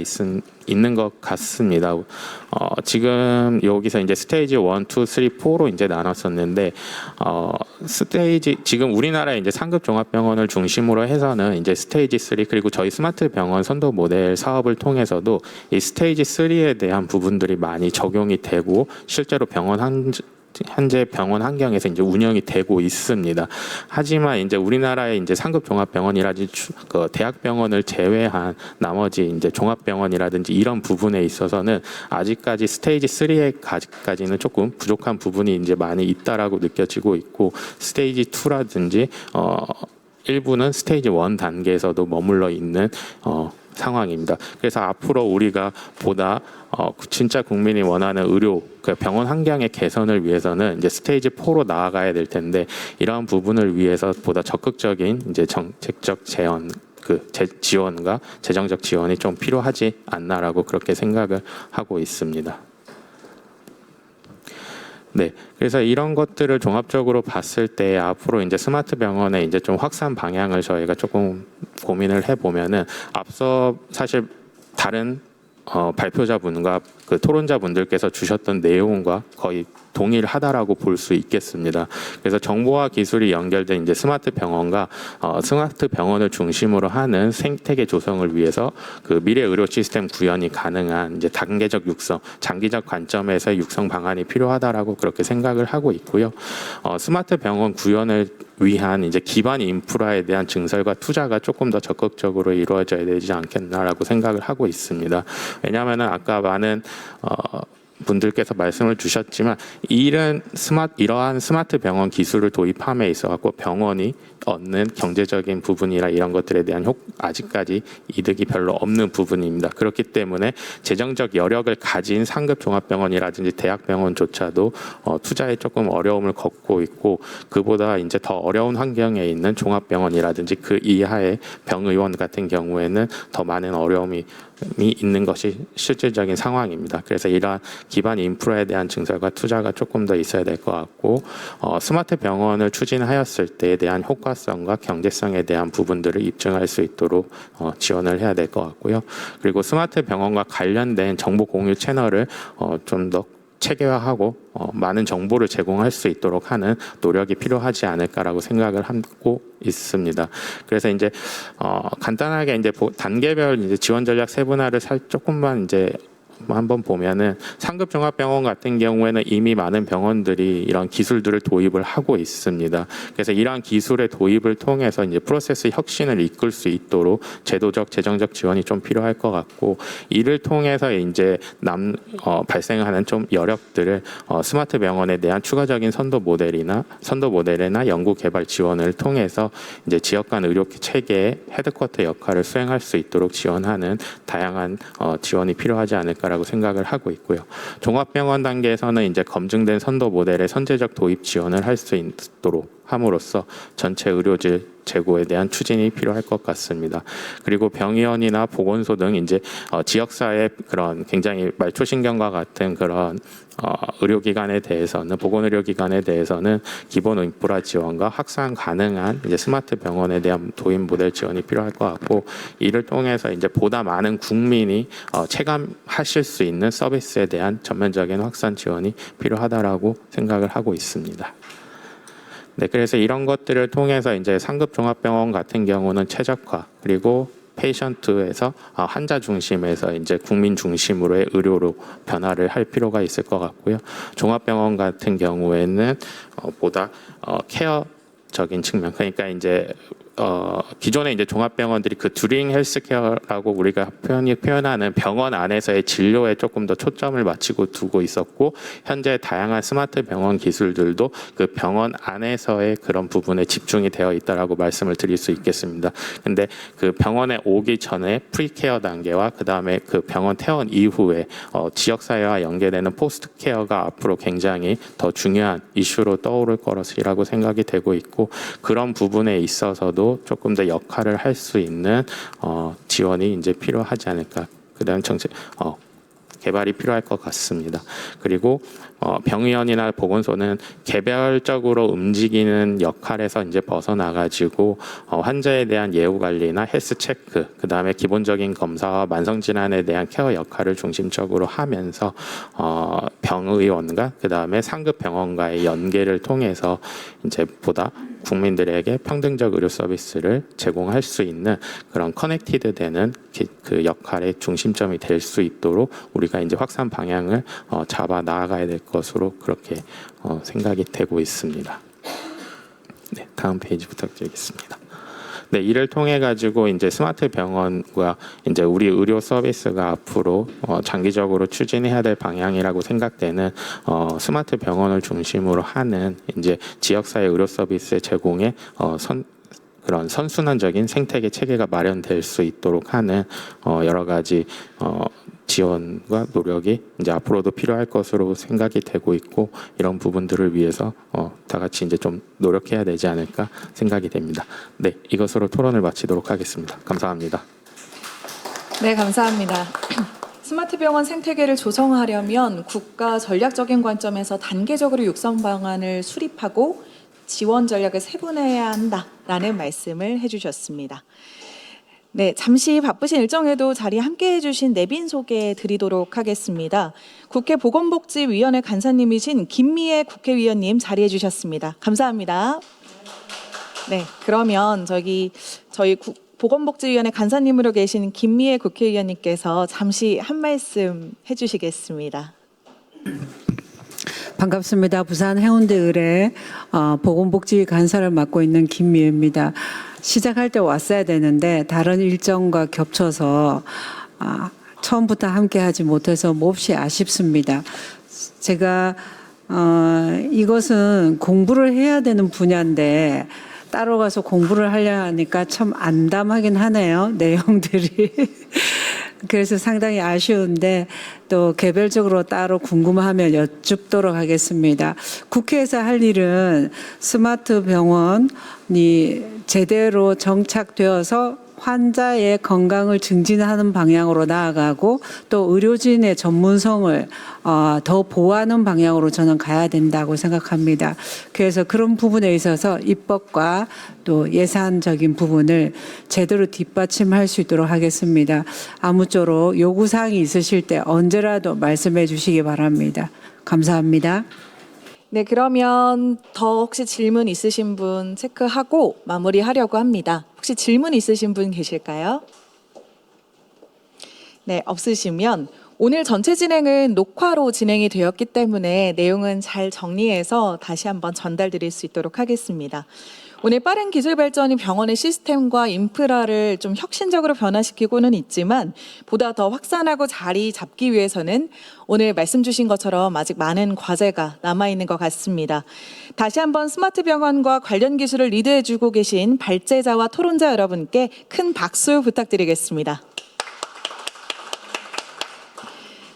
있는 것 같습니다. 지금 여기서 이제 스테이지 1, 2, 3, 4로 이제 나눴었는데 스테이지 지금 우리나라의 이제 상급 종합병원을 중심으로 해서는 이제 스테이지 3 그리고 저희 스마트 병원 선도 모델 사업을 통해서도 이 스테이지 3에 대한 부분들이 많이 적용이 되고 실제로 현재 병원 환경에서 이제 운영이 되고 있습니다. 하지만 이제 우리나라의 이제 상급 종합병원이라든지 그 대학병원을 제외한 나머지 이제 종합병원이라든지 이런 부분에 있어서는 아직까지 스테이지 3에까지는 조금 부족한 부분이 이제 많이 있다라고 느껴지고 있고 스테이지 2라든지 일부는 스테이지 1 단계에서도 머물러 있는 상황입니다. 그래서 앞으로 우리가 보다 진짜 국민이 원하는 의료 그 병원 환경의 개선을 위해서는 이제 스테이지 4로 나아가야 될 텐데 이러한 부분을 위해서 보다 적극적인 이제 정책적 지원과 재정적 지원이 좀 필요하지 않나라고 그렇게 생각을 하고 있습니다. 네, 그래서 이런 것들을 종합적으로 봤을 때 앞으로 이제 스마트 병원의 이제 좀 확산 방향을 저희가 조금 고민을 해보면은 앞서 사실 다른 발표자분과 그 토론자분들께서 주셨던 내용과 거의 동일하다라고 볼 수 있겠습니다. 그래서 정보와 기술이 연결된 이제 스마트 병원과 스마트 병원을 중심으로 하는 생태계 조성을 위해서 그 미래 의료 시스템 구현이 가능한 이제 단계적 육성, 장기적 관점에서의 육성 방안이 필요하다라고 그렇게 생각을 하고 있고요. 스마트 병원 구현을 위한 이제 기반 인프라에 대한 증설과 투자가 조금 더 적극적으로 이루어져야 되지 않겠나라고 생각을 하고 있습니다. 왜냐하면은 아까 많은 분들께서 말씀을 주셨지만 이러한 스마트 병원 기술을 도입함에 있어 갖고 병원이 얻는 경제적인 부분이나 이런 것들에 대한 아직까지 이득이 별로 없는 부분입니다. 그렇기 때문에 재정적 여력을 가진 상급 종합병원이라든지 대학병원조차도 투자에 조금 어려움을 겪고 있고 그보다 이제 더 어려운 환경에 있는 종합병원이라든지 그 이하의 병의원 같은 경우에는 더 많은 어려움이 있는 것이 실질적인 상황입니다. 그래서 이러한 기반 인프라에 대한 증설과 투자가 조금 더 있어야 될 것 같고 스마트 병원을 추진하였을 때에 대한 효과성과 경제성에 대한 부분들을 입증할 수 있도록 지원을 해야 될 것 같고요. 그리고 스마트 병원과 관련된 정보 공유 채널을 좀 더 체계화하고 많은 정보를 제공할 수 있도록 하는 노력이 필요하지 않을까라고 생각을 하고 있습니다. 그래서 이제 간단하게 이제 단계별 이제 지원 전략 세분화를 조금만 이제 한번 보면은 상급 종합병원 같은 경우에는 이미 많은 병원들이 이런 기술들을 도입을 하고 있습니다. 그래서 이러한 기술의 도입을 통해서 이제 프로세스 혁신을 이끌 수 있도록 제도적, 재정적 지원이 좀 필요할 것 같고 이를 통해서 이제 발생하는 좀 여력들을 스마트 병원에 대한 추가적인 선도 모델이나 연구 개발 지원을 통해서 이제 지역 간 의료 체계의 헤드쿼터 역할을 수행할 수 있도록 지원하는 다양한 지원이 필요하지 않을까. 라고 생각을 하고 있고요. 종합병원 단계에서는 이제 검증된 선도 모델의 선제적 도입 지원을 할 수 있도록 함으로써 전체 의료질 제고에 대한 추진이 필요할 것 같습니다. 그리고 병의원이나 보건소 등 이제 지역사회 그런 굉장히 말초신경과 같은 그런 의료기관에 대해서는 보건의료기관에 대해서는 기본 인프라 지원과 확산 가능한 이제 스마트 병원에 대한 도입 모델 지원이 필요할 것 같고 이를 통해서 이제 보다 많은 국민이 체감하실 수 있는 서비스에 대한 전면적인 확산 지원이 필요하다라고 생각을 하고 있습니다. 네, 그래서 이런 것들을 통해서 이제 상급 종합병원 같은 경우는 최적화 그리고 페이션트에서 환자 중심에서 이제 국민 중심으로의 의료로 변화를 할 필요가 있을 것 같고요. 종합병원 같은 경우에는 보다 케어적인 측면, 그러니까 이제 기존에 이제 종합병원들이 그 듀링 헬스케어라고 우리가 표현하는 병원 안에서의 진료에 조금 더 초점을 맞추고 두고 있었고 현재 다양한 스마트 병원 기술들도 그 병원 안에서의 그런 부분에 집중이 되어 있다라고 말씀을 드릴 수 있겠습니다. 근데 그 병원에 오기 전에 프리케어 단계와 그다음에 그 병원 퇴원 이후에 지역사회와 연계되는 포스트 케어가 앞으로 굉장히 더 중요한 이슈로 떠오를 것이라고 생각이 되고 있고 그런 부분에 있어서도 조금 더 역할을 할 수 있는 지원이 이제 필요하지 않을까. 그다음 개발이 필요할 것 같습니다. 그리고 병의원이나 보건소는 개별적으로 움직이는 역할에서 이제 벗어나가지고 환자에 대한 예후 관리나 헬스 체크, 그 다음에 기본적인 검사와 만성 질환에 대한 케어 역할을 중심적으로 하면서 병의원과 그 다음에 상급 병원과의 연계를 통해서 이제 보다 국민들에게 평등적 의료 서비스를 제공할 수 있는 그런 커넥티드 되는 그 역할의 중심점이 될 수 있도록 우리가 이제 확산 방향을 잡아 나아가야 될 것으로 그렇게 생각이 되고 있습니다. 네, 다음 페이지 부탁드리겠습니다. 네, 이를 통해 가지고 이제 스마트 병원과 이제 우리 의료 서비스가 앞으로 장기적으로 추진해야 될 방향이라고 생각되는 스마트 병원을 중심으로 하는 이제 지역사회 의료 서비스 제공에 그런 선순환적인 생태계 체계가 마련될 수 있도록 하는 여러 가지 지원과 노력이 이제 앞으로도 필요할 것으로 생각이 되고 있고 이런 부분들을 위해서 다 같이 이제 좀 노력해야 되지 않을까 생각이 됩니다. 네, 이것으로 토론을 마치도록 하겠습니다. 감사합니다. 네, 감사합니다. 스마트 병원 생태계를 조성하려면 국가 전략적인 관점에서 단계적으로 육성 방안을 수립하고 지원 전략을 세분화해야 한다라는 말씀을 해주셨습니다. 네, 잠시 바쁘신 일정에도 자리에 함께해 주신 내빈 소개해 드리도록 하겠습니다. 국회 보건복지위원회 간사님이신 김미애 국회의원님 자리해 주셨습니다. 감사합니다. 네, 그러면 저희 보건복지위원회 간사님으로 계신 김미애 국회의원님께서 잠시 한 말씀 해주시겠습니다. 반갑습니다. 부산 해운대 의뢰 보건복지 간사를 맡고 있는 김미애입니다. 시작할 때 왔어야 되는데 다른 일정과 겹쳐서 처음부터 함께하지 못해서 몹시 아쉽습니다. 제가 이것은 공부를 해야 되는 분야인데 따로 가서 공부를 하려 하니까 참 암담하긴 하네요. 내용들이. 그래서 상당히 아쉬운데 또 개별적으로 따로 궁금하면 여쭙도록 하겠습니다. 국회에서 할 일은 스마트 병원이 제대로 정착되어서 환자의 건강을 증진하는 방향으로 나아가고 또 의료진의 전문성을 더 보호하는 방향으로 저는 가야 된다고 생각합니다. 그래서 그런 부분에 있어서 입법과 또 예산적인 부분을 제대로 뒷받침할 수 있도록 하겠습니다. 아무쪼록 요구사항이 있으실 때 언제라도 말씀해 주시기 바랍니다. 감사합니다. 네, 그러면 더 혹시 질문 있으신 분 체크하고 마무리하려고 합니다. 혹시 질문 있으신 분 계실까요? 네, 없으시면 오늘 전체 진행은 녹화로 진행이 되었기 때문에 내용은 잘 정리해서 다시 한번 전달드릴 수 있도록 하겠습니다. 오늘 빠른 기술 발전이 병원의 시스템과 인프라를 좀 혁신적으로 변화시키고는 있지만 보다 더 확산하고 자리 잡기 위해서는 오늘 말씀 주신 것처럼 아직 많은 과제가 남아있는 것 같습니다. 다시 한번 스마트 병원과 관련 기술을 리드해주고 계신 발제자와 토론자 여러분께 큰 박수 부탁드리겠습니다.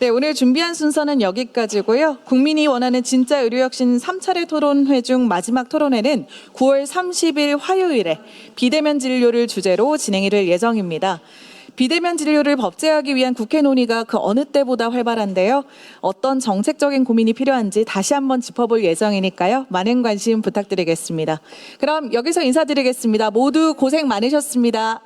네, 오늘 준비한 순서는 여기까지고요. 국민이 원하는 진짜 의료혁신 3차례 토론회 중 마지막 토론회는 9월 30일 화요일에 비대면 진료를 주제로 진행이 될 예정입니다. 비대면 진료를 법제화하기 위한 국회 논의가 그 어느 때보다 활발한데요. 어떤 정책적인 고민이 필요한지 다시 한번 짚어볼 예정이니까요. 많은 관심 부탁드리겠습니다. 그럼 여기서 인사드리겠습니다. 모두 고생 많으셨습니다.